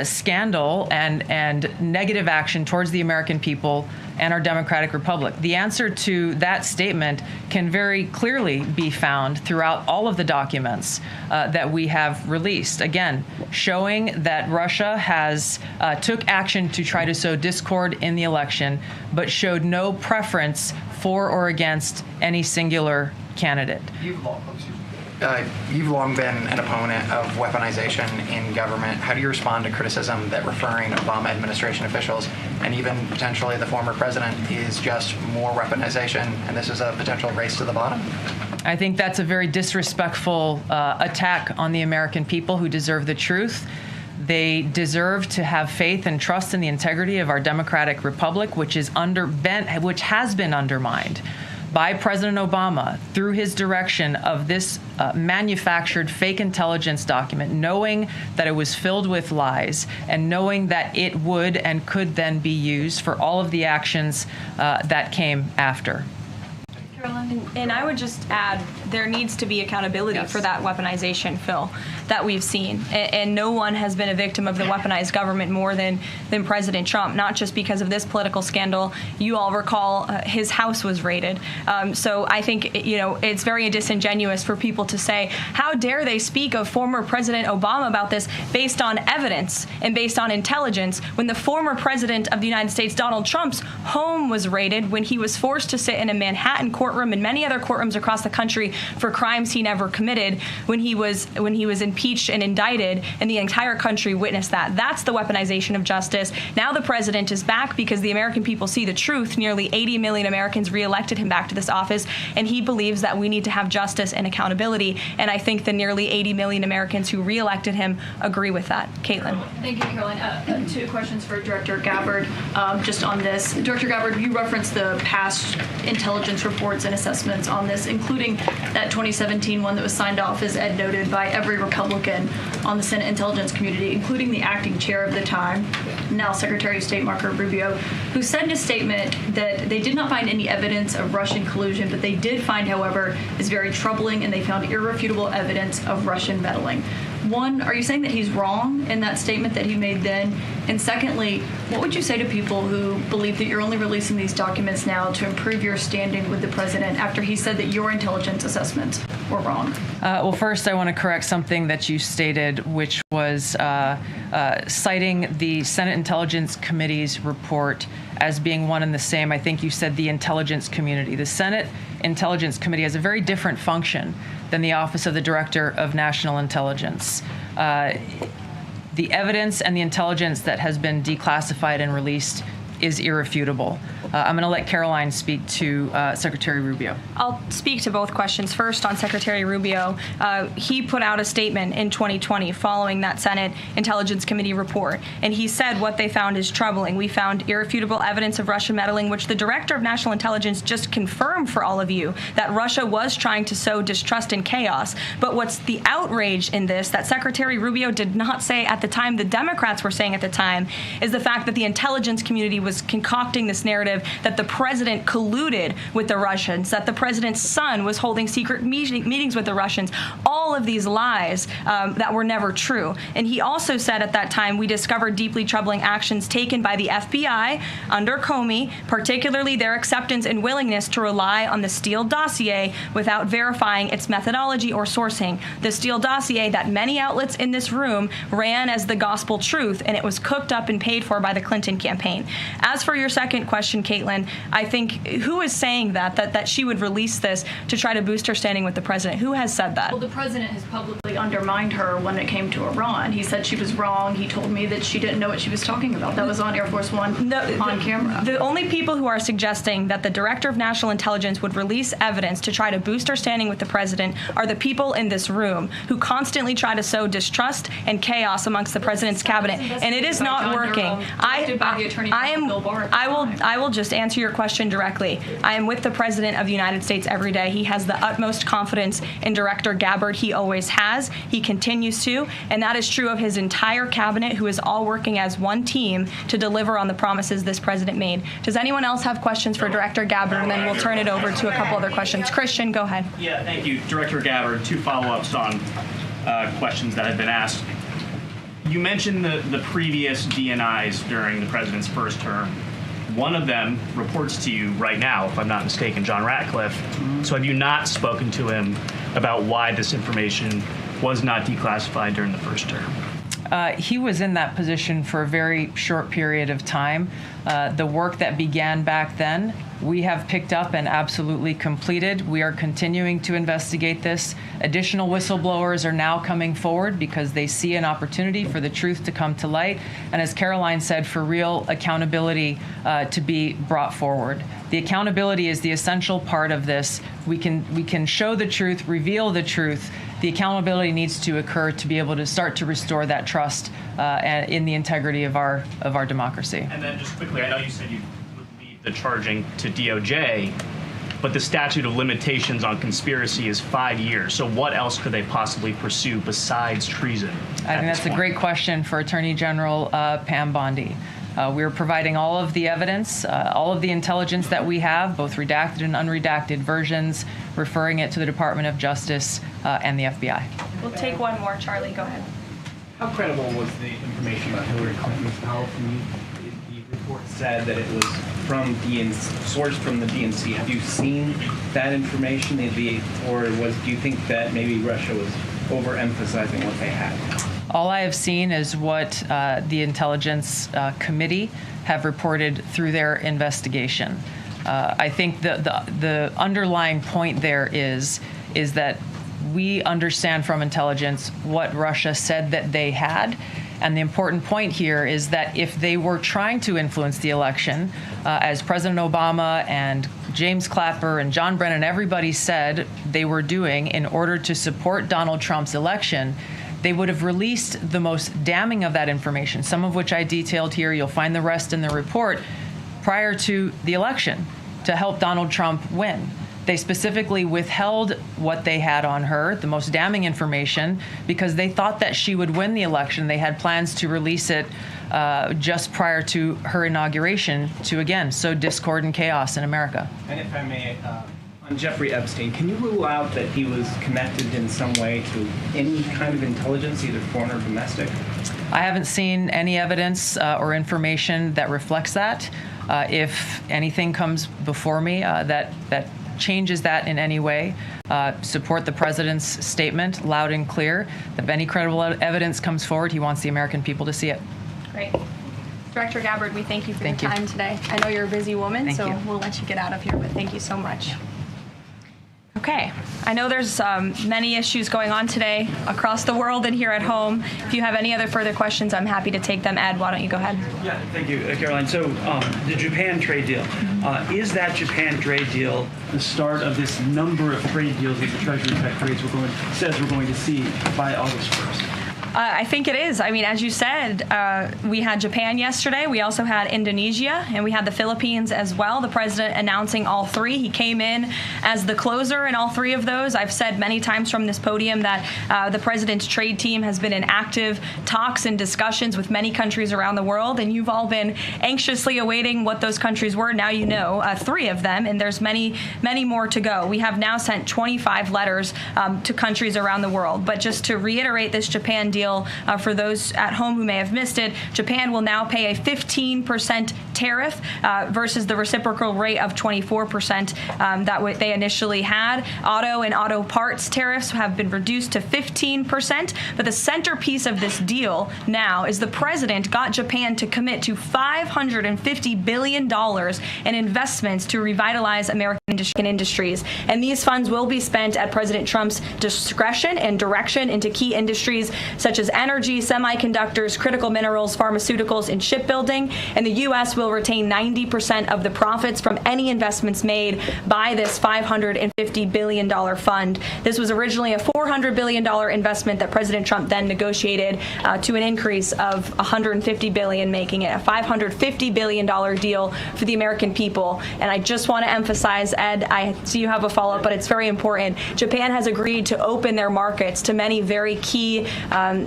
scandal and negative action towards the American people and our democratic republic. The answer to that statement can very clearly be found throughout all of the documents that we have released. Again, showing that Russia has took action to try to sow discord in the election, but showed no preference for or against any singular candidate. You've long been an opponent of weaponization in government. How do you respond to criticism that referring Obama administration officials and even potentially the former president is just more weaponization, and this is a potential race to the bottom? I think that's a very disrespectful attack on the American people who deserve the truth. They deserve to have faith and trust in the integrity of our democratic republic, which has been undermined by President Obama through his direction of this manufactured fake intelligence document, knowing that it was filled with lies and knowing that it would and could then be used for all of the actions that came after. Caroline? And I would just add, there needs to be accountability for that weaponization, Phil, that we've seen. And no one has been a victim of the weaponized government more than President Trump, not just because of this political scandal. You all recall his house was raided. So I think, it's very disingenuous for people to say, how dare they speak of former President Obama about this based on evidence and based on intelligence, when the former president of the United States, Donald Trump's home was raided when he was forced to sit in a Manhattan courtroom and many other courtrooms across the country for crimes he never committed, when he was impeached and indicted, and the entire country witnessed that. That's the weaponization of justice. Now the president is back because the American people see the truth. Nearly 80 million Americans reelected him back to this office, and he believes that we need to have justice and accountability. And I think the nearly 80 million Americans who reelected him agree with that. Caitlin. Thank you, Caroline. Two questions for Director Gabbard just on this. Director Gabbard, you referenced the past intelligence reports and assessments on this, including that 2017 one that was signed off, as Ed noted, by every Republican on the Senate Intelligence Community, including the acting chair of the time, now Secretary of State Marco Rubio, who said in a statement that they did not find any evidence of Russian collusion, but they did find, however, is very troubling, and they found irrefutable evidence of Russian meddling. One, are you saying that he's wrong in that statement that he made then? And secondly, what would you say to people who believe that you're only releasing these documents now to improve your standing with the president after he said that your intelligence assessments were wrong? Well, first, I want to correct something that you stated, which was citing the Senate Intelligence Committee's report as being one and the same. I think you said the intelligence community. The Senate Intelligence Committee has a very different function than the Office of the Director of National Intelligence. The evidence and the intelligence that has been declassified and released is irrefutable. I'm going to let Caroline speak to Secretary Rubio. I'll speak to both questions. First, on Secretary Rubio, he put out a statement in 2020 following that Senate Intelligence Committee report, and he said what they found is troubling. We found irrefutable evidence of Russian meddling, which the Director of National Intelligence just confirmed for all of you, that Russia was trying to sow distrust and chaos. But what's the outrage in this that Secretary Rubio did not say at the time, the Democrats were saying at the time, is the fact that the intelligence community was concocting this narrative that the president colluded with the Russians, that the president's son was holding secret meetings with the Russians, all of these lies that were never true. And he also said at that time, we discovered deeply troubling actions taken by the FBI under Comey, particularly their acceptance and willingness to rely on the Steele dossier without verifying its methodology or sourcing. The Steele dossier that many outlets in this room ran as the gospel truth, and it was cooked up and paid for by the Clinton campaign. As for your second question, Caitlin, I think who is saying that she would release this to try to boost her standing with the president? Who has said that? Well, the president has publicly undermined her when it came to Iran. He said she was wrong. He told me that she didn't know what she was talking about. That was on Air Force One on camera. The only people who are suggesting that the Director of National Intelligence would release evidence to try to boost her standing with the president are the people in this room who constantly try to sow distrust and chaos amongst the president's cabinet, and it is not working. I will just answer your question directly. I am with the President of the United States every day. He has the utmost confidence in Director Gabbard. He always has. He continues to. And that is true of his entire cabinet, who is all working as one team to deliver on the promises this president made. Does anyone else have questions for Director Gabbard? And then we'll turn it over to a couple other questions. Christian, go ahead. Yeah, thank you. Director Gabbard, two follow-ups on questions that have been asked. You mentioned the previous DNIs during the president's first term. One of them reports to you right now, if I'm not mistaken, John Ratcliffe. So have you not spoken to him about why this information was not declassified during the first term? He was in that position for a very short period of time. The work that began back then, we have picked up and absolutely completed. We are continuing to investigate this. Additional whistleblowers are now coming forward because they see an opportunity for the truth to come to light. And as Caroline said, for real accountability to be brought forward. The accountability is the essential part of this. We can show the truth, reveal the truth. The accountability needs to occur to be able to start to restore that trust in the integrity of our democracy. And then just quickly, I know you said you would leave the charging to DOJ, but the statute of limitations on conspiracy is 5 years. So what else could they possibly pursue besides treason? I think that's a great question for Attorney General Pam Bondi. We're providing all of the evidence, all of the intelligence that we have, both redacted and unredacted versions, referring it to the Department of Justice and the FBI. We'll take one more. Charlie, go ahead. How credible was the information about Hillary Clinton's health? And the report said that it was from sourced from the DNC. Have you seen that information? Or do you think that maybe Russia was overemphasizing what they had? All I have seen is what the Intelligence Committee have reported through their investigation. I think the underlying point there is that we understand from intelligence what Russia said that they had. And the important point here is that if they were trying to influence the election, as President Obama and James Clapper and John Brennan, everybody said they were doing in order to support Donald Trump's election, they would have released the most damning of that information, some of which I detailed here. You'll find the rest in the report, prior to the election to help Donald Trump win. They specifically withheld what they had on her, the most damning information, because they thought that she would win the election. They had plans to release it just prior to her inauguration to, again, sow discord and chaos in America. And if I may, on Jeffrey Epstein, can you rule out that he was connected in some way to any kind of intelligence, either foreign or domestic? I haven't seen any evidence or information that reflects that. If anything comes before me that changes that in any way, support the president's statement loud and clear. If any credible evidence comes forward, he wants the American people to see it. Great. Director Gabbard, we thank you for your time today. I know you're a busy woman, so we'll let you get out of here, but thank you so much. Okay, I know there's many issues going on today across the world and here at home. If you have any other further questions, I'm happy to take them. Ed, why don't you go ahead? Yeah, thank you, Caroline. So the Japan trade deal, is that Japan trade deal the start of this number of trade deals that the Treasury Secretary says we're going to see by August 1st? I think it is. I mean, as you said, we had Japan yesterday. We also had Indonesia, and we had the Philippines as well. The president announcing all three. He came in as the closer in all three of those. I've said many times from this podium that the president's trade team has been in active talks and discussions with many countries around the world, and you've all been anxiously awaiting what those countries were. Now you know three of them, and there's many, many more to go. We have now sent 25 letters to countries around the world. But just to reiterate this Japan deal, for those at home who may have missed it, Japan will now pay a 15% tariff versus the reciprocal rate of 24% that they initially had. Auto and auto parts tariffs have been reduced to 15%. But the centerpiece of this deal now is the president got Japan to commit to $550 billion in investments to revitalize American industries. And these funds will be spent at President Trump's discretion and direction into key industries such as energy, semiconductors, critical minerals, pharmaceuticals, and shipbuilding. And the U.S. will retain 90% of the profits from any investments made by this $550 billion fund. This was originally a $400 billion investment that President Trump then negotiated to an increase of $150 billion, making it a $550 billion deal for the American people. And I just want to emphasize, Ed, I see you have a follow-up, but it's very important. Japan has agreed to open their markets to many very key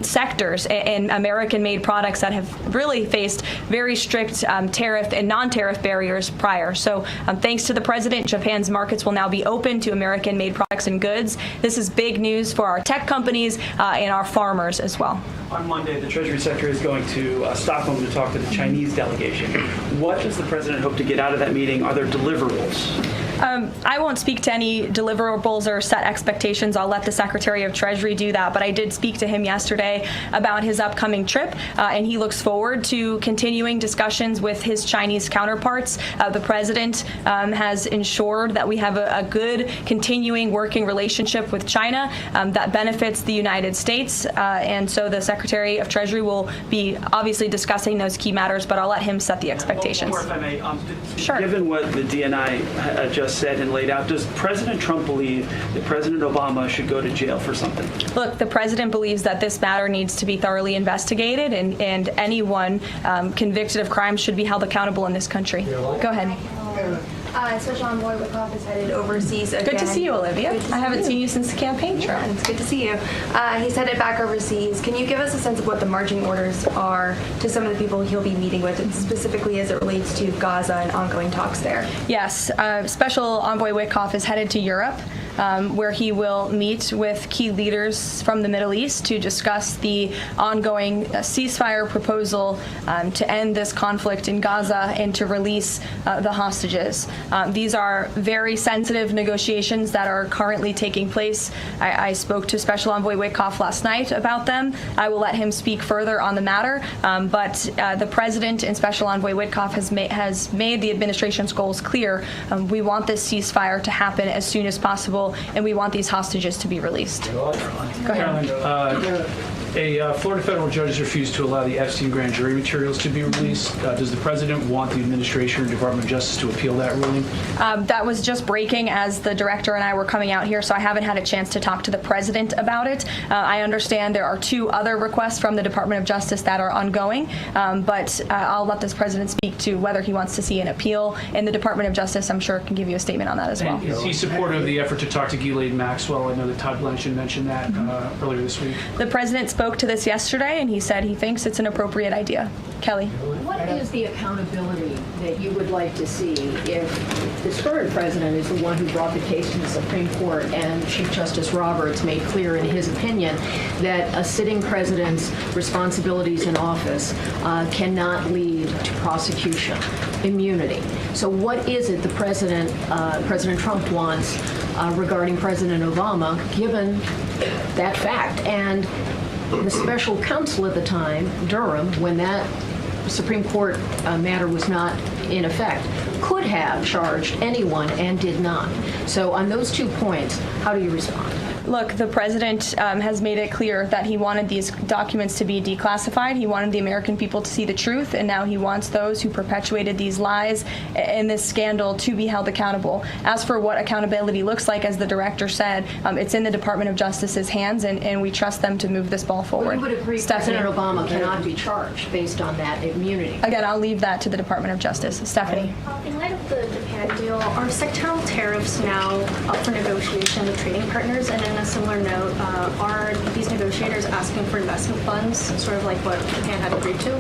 sectors and American-made products that have really faced very strict tariff and non-tariff barriers prior. So thanks to the president, Japan's markets will now be open to American-made products and goods. This is big news for our tech companies and our farmers as well. On Monday, the Treasury Secretary is going to Stockholm to talk to the Chinese delegation. What does the president hope to get out of that meeting? Are there deliverables? I won't speak to any deliverables or set expectations. I'll let the Secretary of Treasury do that. But I did speak to him yesterday about his upcoming trip, and he looks forward to continuing discussions with his Chinese counterparts. The president has ensured that we have a good continuing working relationship with China that benefits the United States. And so the Secretary of Treasury will be obviously discussing those key matters, but I'll let him set the expectations. One more, if I may. Sure. Given what the DNI just said and laid out, does President Trump believe that President Obama should go to jail for something? Look, the president believes that this matter needs to be thoroughly investigated, and anyone convicted of crimes should be held accountable in this country. Go ahead. Special Envoy Wickoff is headed overseas again. Good to see you, Olivia. I haven't seen you since the campaign trail. Yeah, it's good to see you. He's headed back overseas. Can you give us a sense of what the marching orders are to some of the people he'll be meeting with, specifically as it relates to Gaza and ongoing talks there? Yes, Special Envoy Wickoff is headed to Europe, where he will meet with key leaders from the Middle East to discuss the ongoing ceasefire proposal to end this conflict in Gaza and to release the hostages. These are very sensitive negotiations that are currently taking place. I spoke to Special Envoy Wickoff last night about them. I will let him speak further on the matter, but the President and Special Envoy Wickoff has made the administration's goals clear. We want this ceasefire to happen as soon as possible, and we want these hostages to be released. Go ahead. A Florida federal judge has refused to allow the Epstein grand jury materials to be released. Does the president want the administration or Department of Justice to appeal that ruling? That was just breaking as the director and I were coming out here, so I haven't had a chance to talk to the president about it. I understand there are 2 other requests from the Department of Justice that are ongoing, but I'll let this president speak to whether he wants to see an appeal. And the Department of Justice, I'm sure, can give you a statement on that as well. Is he supportive of the effort to talk to Ghislaine Maxwell? I know that Todd Blanchard mentioned that earlier this week. The president spoke to this yesterday, and he said he thinks it's an appropriate idea. Kelly. What is the accountability that you would like to see if this current president is the one who brought the case to the Supreme Court and Chief Justice Roberts made clear in his opinion that a sitting president's responsibilities in office cannot lead to prosecution, immunity? So what is it the President Trump wants regarding President Obama, given that fact? And the special counsel at the time, Durham, when that Supreme Court matter was not in effect, could have charged anyone and did not. So on those 2 points, how do you respond? Look, the president has made it clear that he wanted these documents to be declassified. He wanted the American people to see the truth, and now he wants those who perpetuated these lies and this scandal to be held accountable. As for what accountability looks like, as the director said, it's in the Department of Justice's hands, and we trust them to move this ball forward. Well, you would agree President Obama cannot be charged based on that immunity. Again, I'll leave that to the Department of Justice. Stephanie. In light of the Japan deal, are sectoral tariffs now up for negotiation with trading partners? And in a similar note, are these negotiators asking for investment funds, sort of like what Japan had agreed to?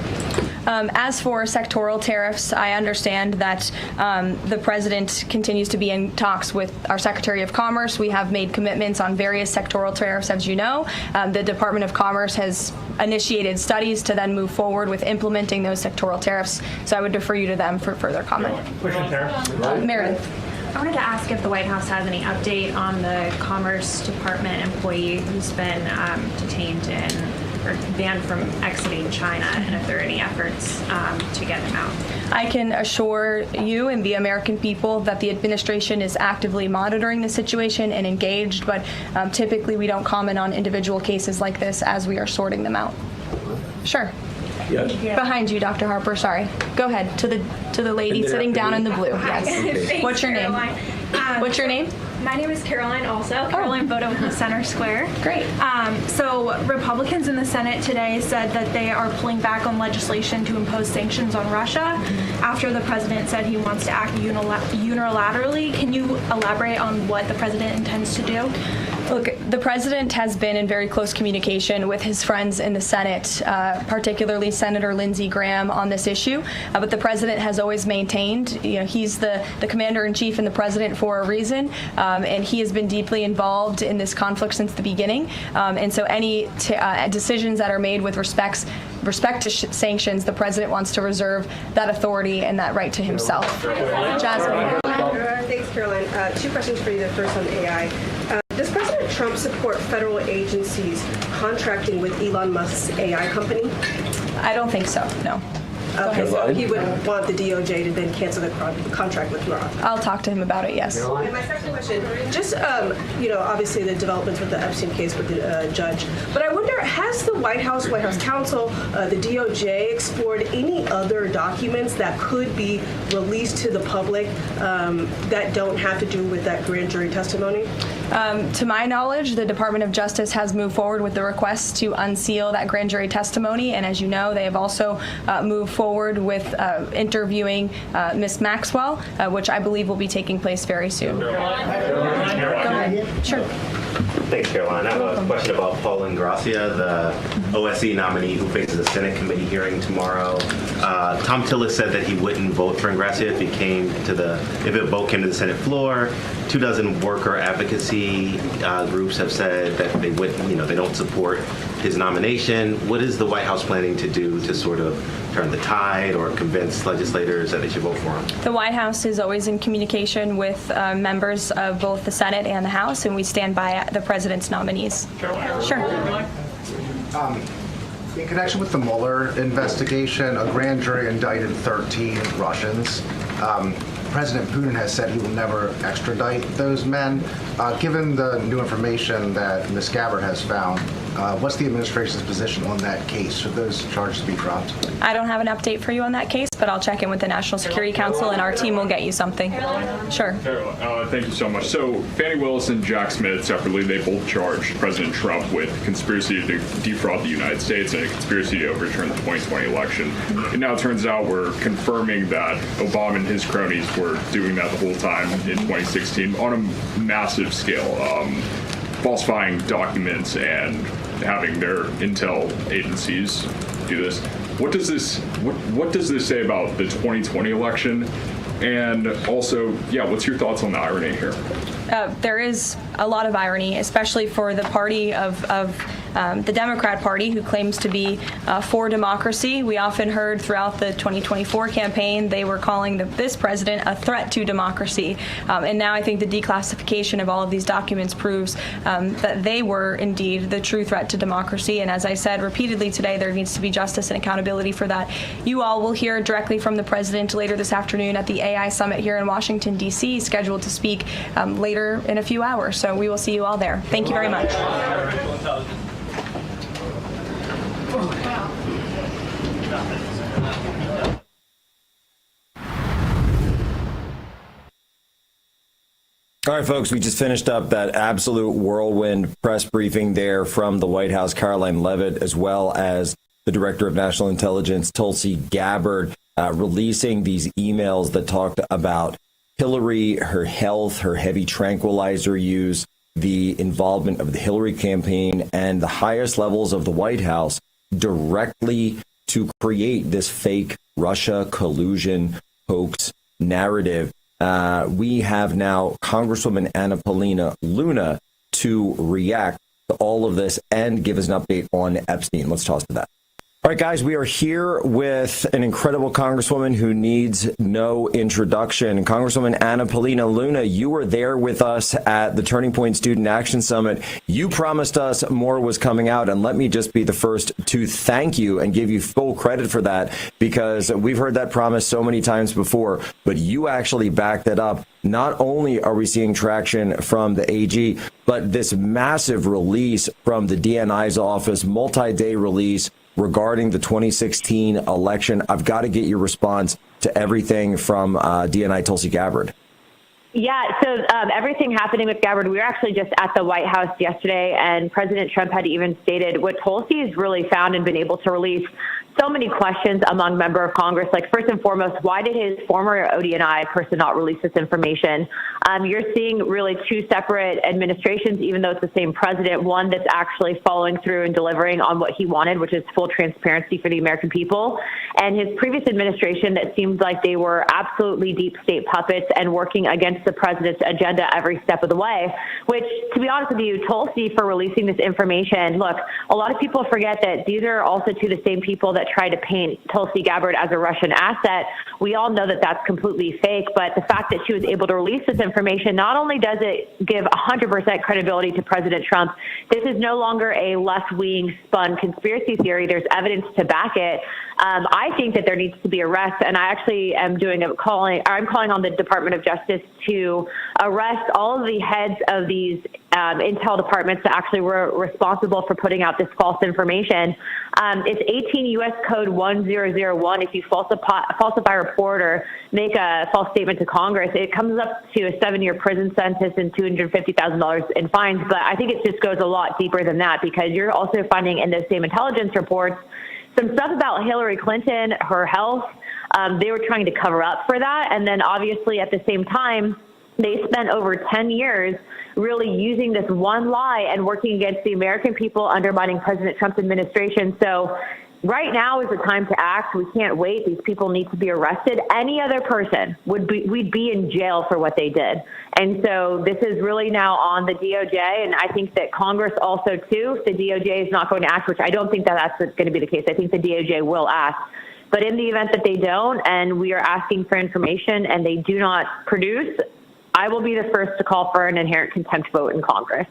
As for sectoral tariffs, I understand that the president continues to be in talks with our Secretary of Commerce. We have made commitments on various sectoral tariffs, as you know. The Department of Commerce has initiated studies to then move forward with implementing those sectoral tariffs. So I would defer you to them for further comment. Meredith. I wanted to ask if the White House has any update on the Commerce Department employee who's been detained or banned from exiting China, and if there are any efforts to get him out. I can assure you and the American people that the administration is actively monitoring the situation and engaged, but typically we don't comment on individual cases like this as we are sorting them out. Sure. Yes. Behind you, Dr. Harper. Sorry. Go ahead to the lady sitting down in the blue. Yes. Thanks, What's your name? What's your name? My name is Caroline also. Caroline Bodo with the Center Square. Great. So Republicans in the Senate today said that they are pulling back on legislation to impose sanctions on Russia after the president said he wants to act unilaterally. Can you elaborate on what the president intends to do? Look, the president has been in very close communication with his friends in the Senate, particularly Senator Lindsey Graham, on this issue. But the president has always maintained, he's the commander-in-chief and the president for a reason, and he has been deeply involved in this conflict since the beginning. And so any decisions that are made with respect to sanctions, the president wants to reserve that authority and that right to himself. Jasmine. Thanks, Caroline. 2 questions for you. The first on AI. Does President Trump support federal agencies contracting with Elon Musk's AI company? I don't think so, no. Okay, so he would want the DOJ to then cancel the contract with Roth. I'll talk to him about it, yes. And my second question, just, obviously the developments with the Epstein case with the judge, but I wonder, has the White House counsel, the DOJ explored any other documents that could be released to the public that don't have to do with that grand jury testimony? To my knowledge, the Department of Justice has moved forward with the request to unseal that grand jury testimony, and as you know, they have also moved forward with interviewing Ms. Maxwell, which I believe will be taking place very soon. Go ahead. Sure. Thanks, Caroline. I have a question about Paul Ingracia, the OSC nominee who faces a Senate committee hearing tomorrow. Tom Tillis said that he wouldn't vote for Ingracia if a vote came to the Senate floor. 24 worker advocacy groups have said that they wouldn't, they don't support his nomination. What is the White House planning to do to sort of turn the tide or convince legislators that they should vote for him? The White House is always in communication with members of both the Senate and the House, and we stand by the president's nominees. Sure. In connection with the Mueller investigation, a grand jury indicted 13 Russians. President Putin has said he will never extradite those men. Given the new information that Ms. Gabbard has found, what's the administration's position on that case? Should those charges be dropped? I don't have an update for you on that case, but I'll check in with the National Security Council, and our team will get you something. Sure. Thank you so much. So Fannie Willis and Jack Smith, separately, they both charged President Trump with conspiracy to defraud the United States and a conspiracy to overturn the 2020 election. And now it turns out we're confirming that Obama and his cronies were doing that the whole time in 2016 on a massive scale, falsifying documents and having their intel agencies do this. What does this say about the 2020 election? And also, what's your thoughts on the irony here? There is a lot of irony, especially for the party of the Democrat Party, who claims to be for democracy. We often heard throughout the 2024 campaign they were calling this president a threat to democracy. And now I think the declassification of all of these documents proves that they were indeed the true threat to democracy. And as I said repeatedly today, there needs to be justice and accountability for that. You all will hear directly from the president later this afternoon at the AI Summit here in Washington, D.C., scheduled to speak later in a few hours. So we will see you all there. Thank you very much. All right, folks, we just finished up that absolute whirlwind press briefing there from the White House, Caroline Leavitt, as well as the Director of National Intelligence, Tulsi Gabbard, releasing these emails that talked about Hillary, her health, her heavy tranquilizer use, the involvement of the Hillary campaign, and the highest levels of the White House directly to create this fake Russia collusion hoax narrative. We have now Congresswoman Luna to react to all of this and give us an update on Epstein. Let's toss to that. All right, guys, we are here with an incredible Congresswoman who needs no introduction. Congresswoman Luna, you were there with us at the Turning Point Student Action Summit. You promised us more was coming out, and let me just be the first to thank you and give you full credit for that, because we've heard that promise so many times before, but you actually backed it up. Not only are we seeing traction from the AG, but this massive release from the DNI's office, multi-day release regarding the 2016 election. I've got to get your response to everything from DNI Tulsi Gabbard. Yeah, so everything happening with Gabbard, we were actually just at the White House yesterday, and President Trump had even stated what Tulsi has really found and been able to release so many questions among member of Congress. Like, first and foremost, why did his former ODNI person not release this information? You're seeing really two separate administrations, even though it's the same president, one that's actually following through and delivering on what he wanted, which is full transparency for the American people, and his previous administration that seemed like they were absolutely deep state puppets and working against the president's agenda every step of the way, which, to be honest with you, Tulsi, for releasing this information, look, a lot of people forget that these are also two of the same people that try to paint Tulsi Gabbard as a Russian asset. We all know that that's completely fake, but the fact that she was able to release this information, not only does it give 100% credibility to President Trump, this is no longer a left-wing spun conspiracy theory. There's evidence to back it. I think that there needs to be arrests, and I actually am I'm calling on the Department of Justice to arrest all of the heads of these intel departments that actually were responsible for putting out this false information. It's 18 U.S. Code 1001. If you falsify a report or make a false statement to Congress, it comes up to a 7-year prison sentence and $250,000 in fines. But I think it just goes a lot deeper than that, because you're also finding in those same intelligence reports some stuff about Hillary Clinton, her health. They were trying to cover up for that. And then obviously at the same time, they spent over 10 years really using this one lie and working against the American people, undermining President Trump's administration. So right now is the time to act. We can't wait. These people need to be arrested. Any other person we'd be in jail for what they did. And so this is really now on the DOJ. And I think that Congress also, too, if the DOJ is not going to act, which I don't think that that's going to be the case. I think the DOJ will act. But in the event that they don't, and we are asking for information and they do not produce, I will be the first to call for an inherent contempt vote in Congress.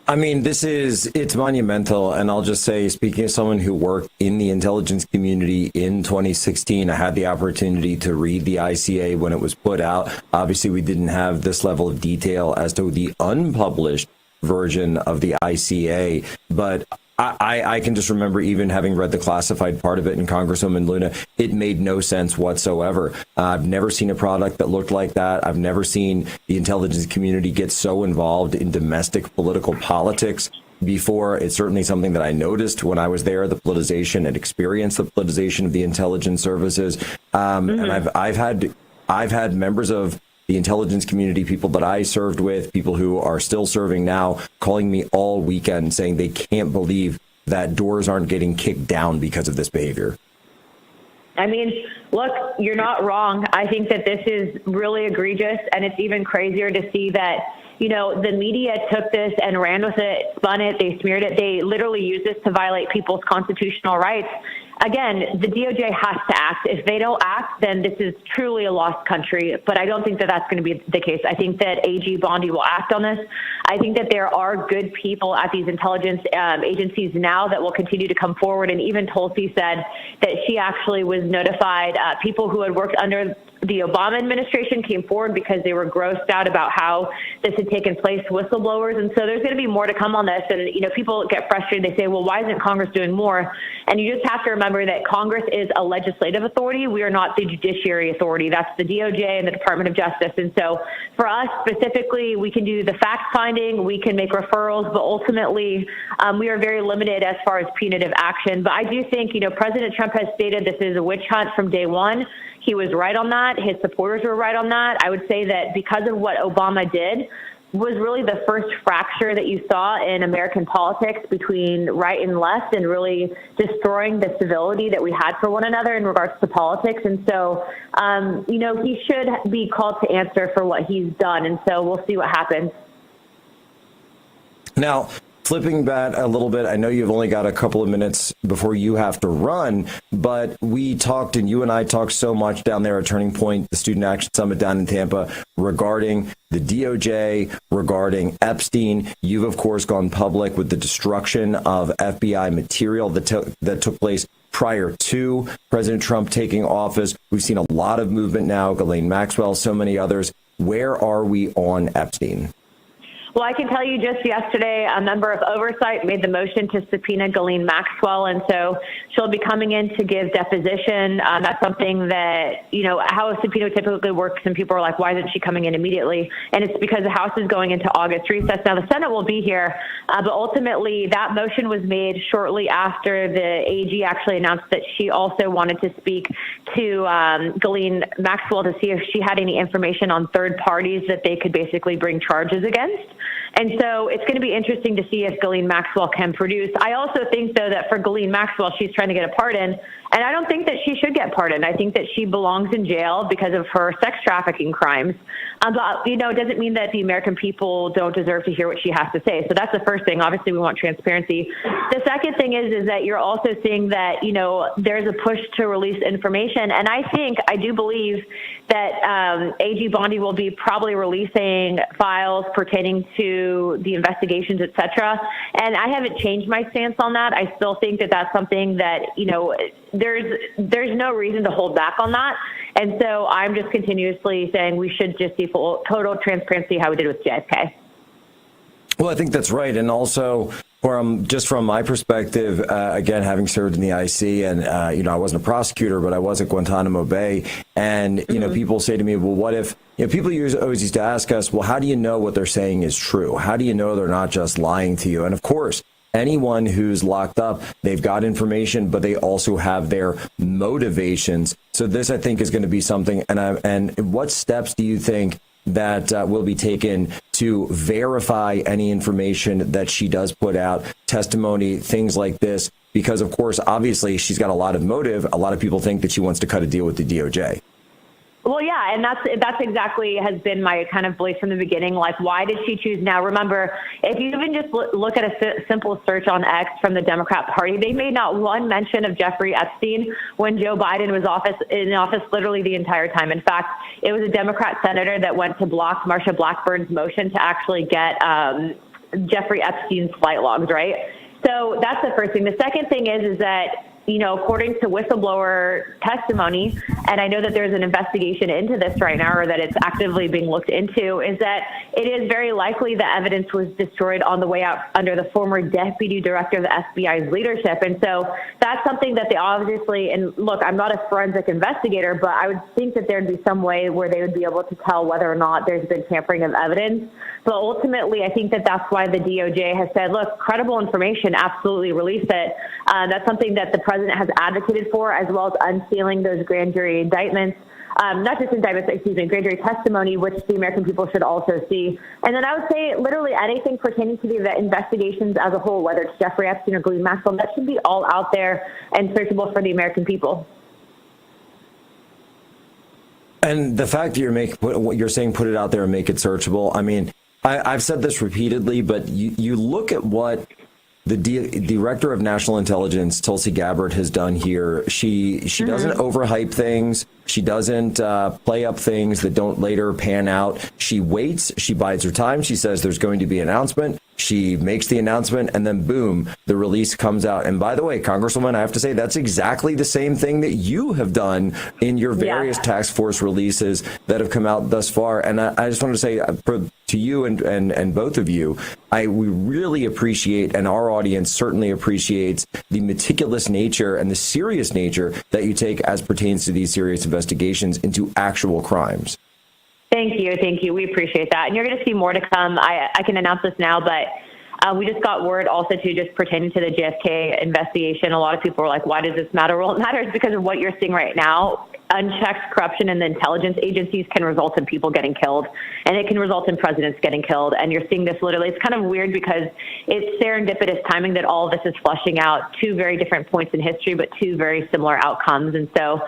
I mean, it's monumental. And I'll just say, speaking as someone who worked in the intelligence community in 2016, I had the opportunity to read the ICA when it was put out. Obviously, we didn't have this level of detail as to the unpublished version of the ICA, but I can just remember even having read the classified part of it, and Congresswoman Luna, it made no sense whatsoever. I've never seen a product that looked like that. I've never seen the intelligence community get so involved in domestic political politics before. It's certainly something that I noticed when I was there, the politicization and experienced the politicization of the intelligence services. And I've had members of the intelligence community, people that I served with, people who are still serving now, calling me all weekend saying they can't believe that doors aren't getting kicked down because of this behavior. I mean, look, you're not wrong. I think that this is really egregious, and it's even crazier to see that, you know, the media took this and ran with it, spun it, they smeared it. They literally used this to violate people's constitutional rights. Again, the DOJ has to act. If they don't act, then this is truly a lost country. But I don't think that that's going to be the case. I think that AG Bondi will act on this. I think that there are good people at these intelligence agencies now that will continue to come forward. And even Tulsi said that she actually was notified. People who had worked under the Obama administration came forward because they were grossed out about how this had taken place, whistleblowers. And so there's going to be more to come on this. And, you know, people get frustrated. They say, well, why isn't Congress doing more? And you just have to remember that Congress is a legislative authority. We are not the judiciary authority. That's the DOJ and the Department of Justice. And so for us specifically, we can do the fact finding, we can make referrals, but ultimately we are very limited as far as punitive action. But I do think, you know, President Trump has stated this is a witch hunt from day one. He was right on that. His supporters were right on that. I would say that because of what Obama did was really the first fracture that you saw in American politics between right and left, and really destroying the civility that we had for one another in regards to politics. And so, you know, he should be called to answer for what he's done. And so we'll see what happens. Now, flipping that a little bit, I know you've only got a couple of minutes before you have to run, but we talked, and you and I talked so much down there at Turning Point, the Student Action Summit down in Tampa, regarding the DOJ, regarding Epstein. You've, of course, gone public with the destruction of FBI material that took place prior to President Trump taking office. We've seen a lot of movement now, Ghislaine Maxwell, so many others. Where are we on Epstein? Well, I can tell you just yesterday, a member of Oversight made the motion to subpoena Ghislaine Maxwell, and so she'll be coming in to give deposition. That's something that, you know, how a subpoena typically works, and people are like, why isn't she coming in immediately? And it's because the House is going into August recess. Now, the Senate will be here, but ultimately that motion was made shortly after the AG actually announced that she also wanted to speak to Ghislaine Maxwell to see if she had any information on third parties that they could basically bring charges against. And so it's going to be interesting to see if Ghislaine Maxwell can produce. I also think, though, that for Ghislaine Maxwell, she's trying to get a pardon. And I don't think that she should get pardoned. I think that she belongs in jail because of her sex trafficking crimes. But, you know, it doesn't mean that the American people don't deserve to hear what she has to say. So that's the first thing. Obviously, we want transparency. The second thing is that you're also seeing that, you know, there's a push to release information. And I do believe that AG Bondi will be probably releasing files pertaining to to the investigations, et cetera. And I haven't changed my stance on that. I still think that that's something that, there's no reason to hold back on that. And so I'm just continuously saying we should just see full, total transparency how we did with JFK. Well, I think that's right. And also, from my perspective, again, having served in the IC and, I wasn't a prosecutor, but I was at Guantanamo Bay. And, people say to me, well, what if, people always used to ask us, well, how do you know what they're saying is true? How do you know they're not just lying to you? And of course, anyone who's locked up, they've got information, but they also have their motivations. So this, I think, is going to be something. And what steps do you think that will be taken to verify any information that she does put out, testimony, things like this? Because, of course, obviously, she's got a lot of motive. A lot of people think that she wants to cut a deal with the DOJ. Well, yeah, and that's exactly has been my kind of belief from the beginning. Like, why did she choose now? Remember, if you even just look at a simple search on X from the Democrat Party, they made not one mention of Jeffrey Epstein when Joe Biden was in office literally the entire time. In fact, it was a Democrat senator that went to block Marsha Blackburn's motion to actually get Jeffrey Epstein's flight logs, right? So that's the first thing. The second thing is that, according to whistleblower testimony, and I know that there's an investigation into this right now, or that it's actively being looked into, is that it is very likely the evidence was destroyed on the way out under the former deputy director of the FBI's leadership. And so that's something that they obviously, and look, I'm not a forensic investigator, but I would think that there'd be some way where they would be able to tell whether or not there's been tampering of evidence. But ultimately, I think that that's why the DOJ has said, look, credible information, absolutely release it. That's something that the president has advocated for, as well as unsealing those grand jury indictments, not just indictments, grand jury testimony, which the American people should also see. And then I would say literally anything pertaining to the investigations as a whole, whether it's Jeffrey Epstein or Ghislaine Maxwell, that should be all out there and searchable for the American people. And the fact that what you're saying, put it out there and make it searchable. I mean, I've said this repeatedly, but you look at what the Director of National Intelligence, Tulsi Gabbard, has done here. She doesn't overhype things. She doesn't play up things that don't later pan out. She waits. She bides her time. She says there's going to be an announcement. She makes the announcement, and then boom, the release comes out. And by the way, Congresswoman, I have to say that's exactly the same thing that you have done in your various task force releases that have come out thus far. And I just want to say to you and both of you, we really appreciate, and our audience certainly appreciates, the meticulous nature and the serious nature that you take as pertains to these serious investigations into actual crimes. Thank you. We appreciate that. And you're going to see more to come. I can announce this now, but we just got word also to just pertaining to the JFK investigation. A lot of people were like, why does this matter? Well, it matters because of what you're seeing right now. Unchecked corruption in the intelligence agencies can result in people getting killed, and it can result in presidents getting killed. And you're seeing this literally. It's kind of weird because it's serendipitous timing that all of this is flushing out two very different points in history, but two very similar outcomes. And so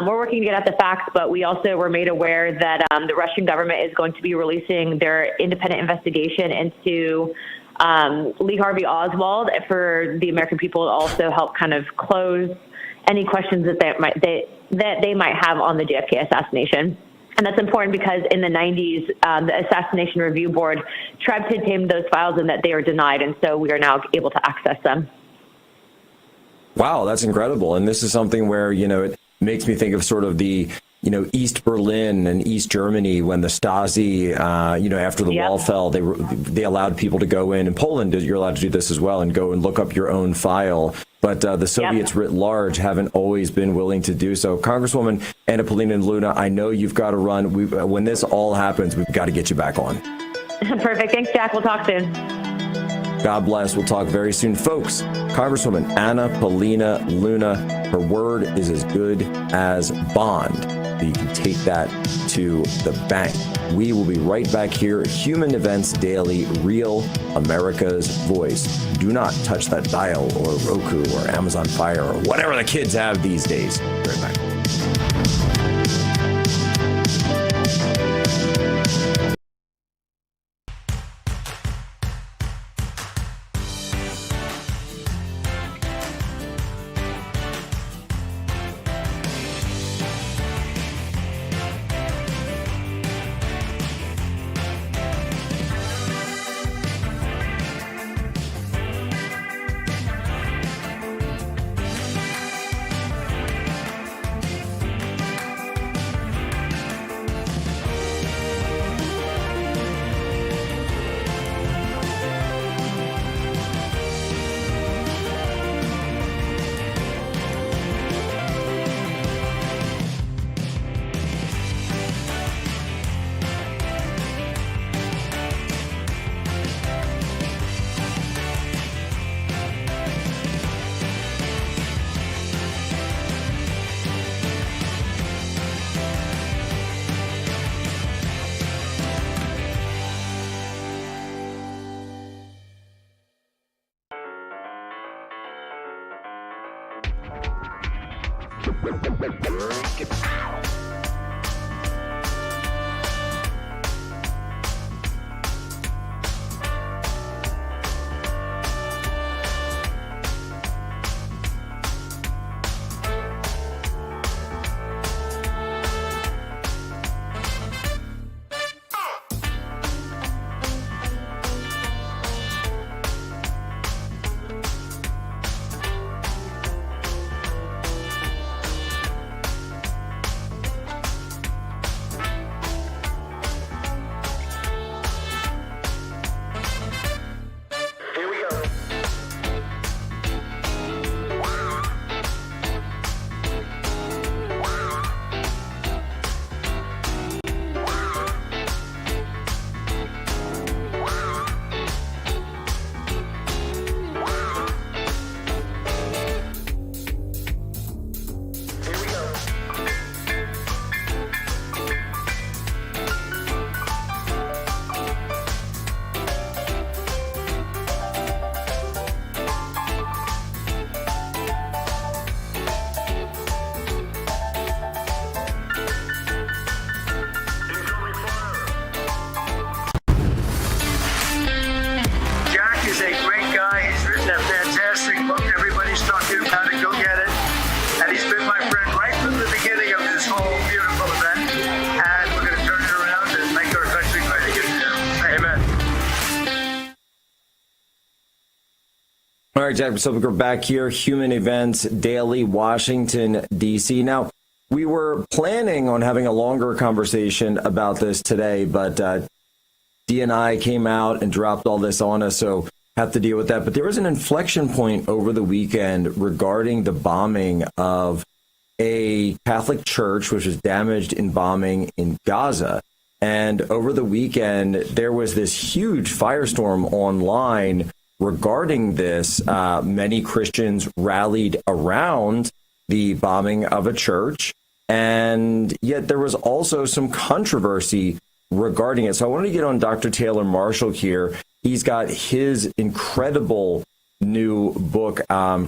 we're working to get at the facts, but we also were made aware that the Russian government is going to be releasing their independent investigation into Lee Harvey Oswald for the American people to also help kind of close any questions that they might have on the JFK assassination. And that's important because in the 90s, the Assassination Review Board tried to tame those files and that they were denied. And so we are now able to access them. Wow, that's incredible. And this is something where, it makes me think of sort of the, East Berlin and East Germany when the Stasi, after the wall fell, they allowed people to go in Poland, you're allowed to do this as well, and go and look up your own file. But the Soviets writ large haven't always been willing to do so. Congresswoman Anna Paulina Luna, I know you've got to run. When this all happens, we've got to get you back on. Perfect. Thanks, Jack. We'll talk soon. God bless. We'll talk very soon. Folks, Congresswoman Anna Paulina Luna, her word is as good as bond. You can take that to the bank. We will be right back here at Human Events Daily, Real America's Voice. Do not touch that dial or Roku or Amazon Fire or whatever the kids have these days. Right back. All right, Jack Posobiec, we're back here, Human Events Daily, Washington, D.C. Now, we were planning on having a longer conversation about this today, but DNI came out and dropped all this on us, so have to deal with that. But there was an inflection point over the weekend regarding the bombing of a Catholic church, which was damaged in bombing in Gaza. And over the weekend, there was this huge firestorm online regarding this. Many Christians rallied around the bombing of a church, and yet there was also some controversy regarding it. So I wanted to get on Dr. Taylor Marshall here. He's got his incredible new book,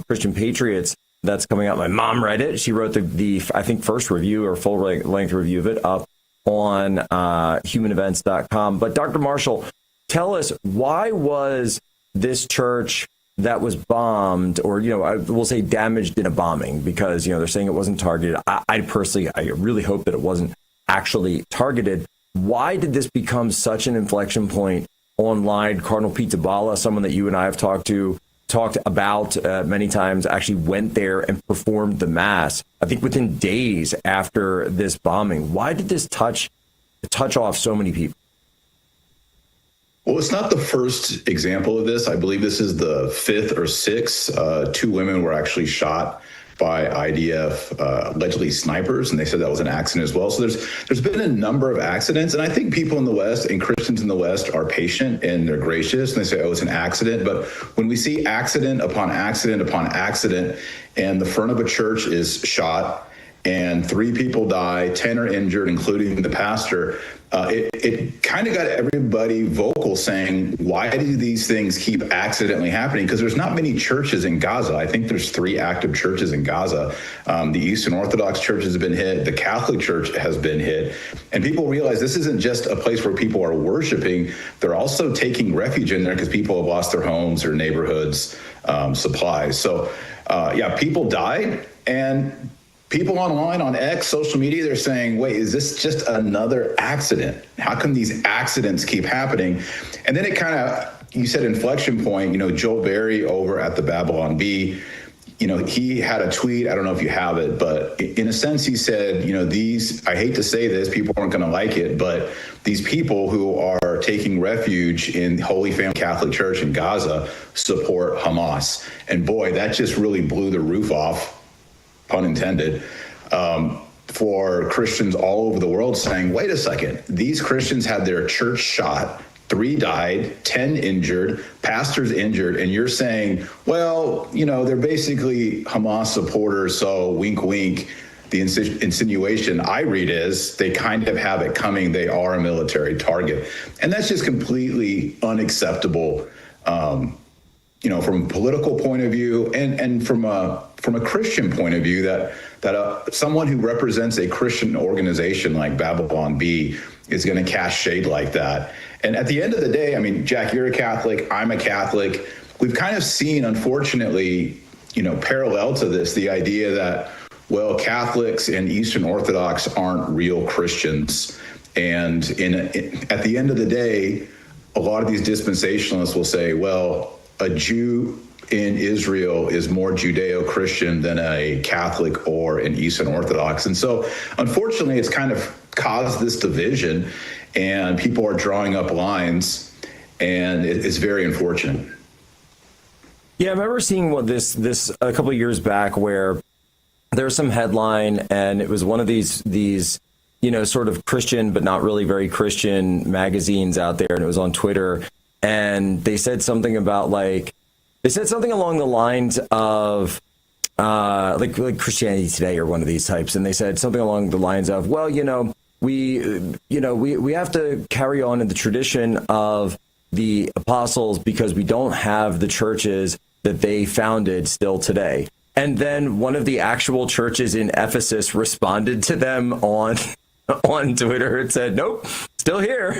Christian Patriots, that's coming out. My mom read it. She wrote the I think, first review or full-length review of it up on humanevents.com. But Dr. Marshall, tell us, why was this church that was bombed, or, I will say damaged in a bombing, because, they're saying it wasn't targeted. I personally really hope that it wasn't actually targeted. Why did this become such an inflection point online? Cardinal Pete Zabala, someone that you and I have talked about many times, actually went there and performed the mass, I think within days after this bombing. Why did this touch off so many people? Well, it's not the first example of this. I believe this is the fifth or sixth. 2 women were actually shot by IDF, allegedly snipers, and they said that was an accident as well. So there's been a number of accidents, and I think people in the West and Christians in the West are patient and they're gracious, and they say, oh, it's an accident. But when we see accident upon accident upon accident, and the front of a church is shot, and 3 people die, 10 are injured, including the pastor, it kind of got everybody vocal saying, why do these things keep accidentally happening? Because there's not many churches in Gaza. I think there's 3 active churches in Gaza. The Eastern Orthodox Church has been hit. The Catholic Church has been hit. And people realize this isn't just a place where people are worshiping. They're also taking refuge in there because people have lost their homes, their neighborhoods, supplies. So, people died, and people online on X, social media, they're saying, wait, is this just another accident? How come these accidents keep happening? And then it kind of, you said inflection point, Joel Berry over at the Babylon Bee, he had a tweet, I don't know if you have it, but in a sense he said, I hate to say this, people aren't going to like it, but these people who are taking refuge in Holy Family Catholic Church in Gaza support Hamas. And boy, that just really blew the roof off, pun intended, for Christians all over the world saying, wait a second, these Christians had their church shot, 3 died, 10 injured, pastors injured, and you're saying, well, they're basically Hamas supporters, so wink, wink. The insinuation I read is they kind of have it coming. They are a military target. And that's just completely unacceptable from a political point of view and from a Christian point of view, that someone who represents a Christian organization like Babylon Bee is going to cast shade like that. And at the end of the day, I mean, Jack, you're a Catholic, I'm a Catholic. We've kind of seen, unfortunately, parallel to this, the idea that, well, Catholics and Eastern Orthodox aren't real Christians. And at the end of the day, a lot of these dispensationalists will say, well, a Jew in Israel is more Judeo-Christian than a Catholic or an Eastern Orthodox. And so, unfortunately, it's kind of caused this division, and people are drawing up lines, and it's very unfortunate. Yeah, I remember seeing this a couple of years back where there's some headline, and it was one of these sort of Christian but not really very Christian magazines out there, and it was on Twitter, and they said something about along the lines of like Christianity Today or one of these types, and they said something along the lines of, well, we have to carry on in the tradition of the apostles because we don't have the churches that they founded still today. And then one of the actual churches in Ephesus responded to them on Twitter and said, "Nope, still here,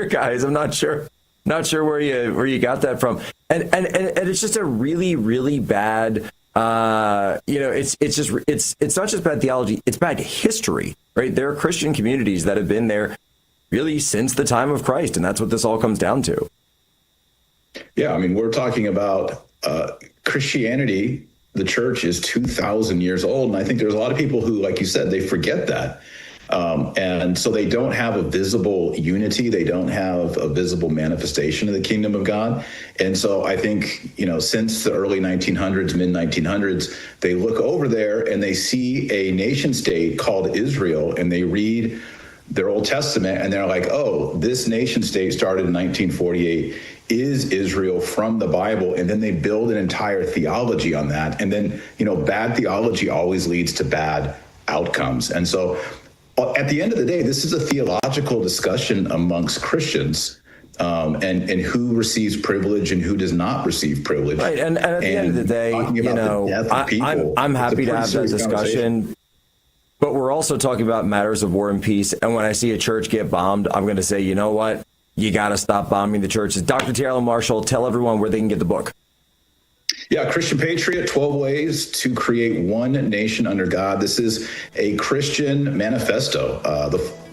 guys. I'm not sure where you got that from." And it's just a really, really bad. It's not just bad theology; it's bad history, right? There are Christian communities that have been there really since the time of Christ, and that's what this all comes down to. Yeah, I mean, we're talking about Christianity. The church is 2,000 years old, and I think there's a lot of people who, like you said, they forget that. And so they don't have a visible unity. They don't have a visible manifestation of the kingdom of God. And so I think, since the early 1900s, mid 1900s, they look over there and they see a nation state called Israel, and they read their Old Testament, and they're like, oh, this nation state started in 1948. Is Israel from the Bible? And then they build an entire theology on that. And then, bad theology always leads to bad outcomes. And so at the end of the day, this is a theological discussion amongst Christians, and who receives privilege and who does not receive privilege. Right. And at the end of the day, I'm happy to have that discussion. But we're also talking about matters of war and peace. And when I see a church get bombed, I'm going to say, you know what? You got to stop bombing the churches. Dr. Taylor Marshall, tell everyone where they can get the book. Yeah, Christian Patriot, 12 Ways to Create One Nation Under God. This is a Christian manifesto.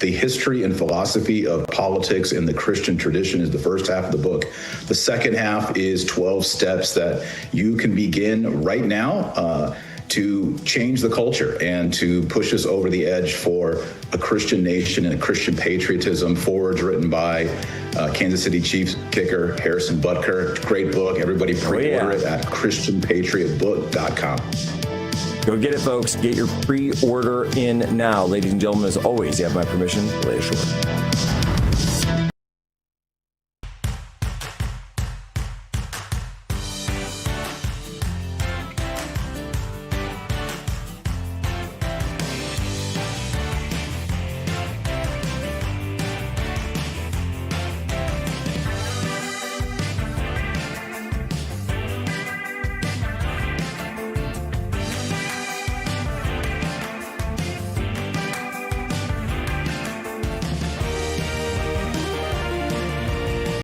The history and philosophy of politics in the Christian tradition is the first half of the book. The second half is 12 steps that you can begin right now to change the culture and to push us over the edge for a Christian nation and a Christian patriotism. Forwards written by Kansas City Chiefs kicker Harrison Butker. Great book. Everybody pre-order it at ChristianPatriotBook.com. Go get it, folks. Get your pre-order in now. Ladies and gentlemen, as always, you have my permission. Play it short.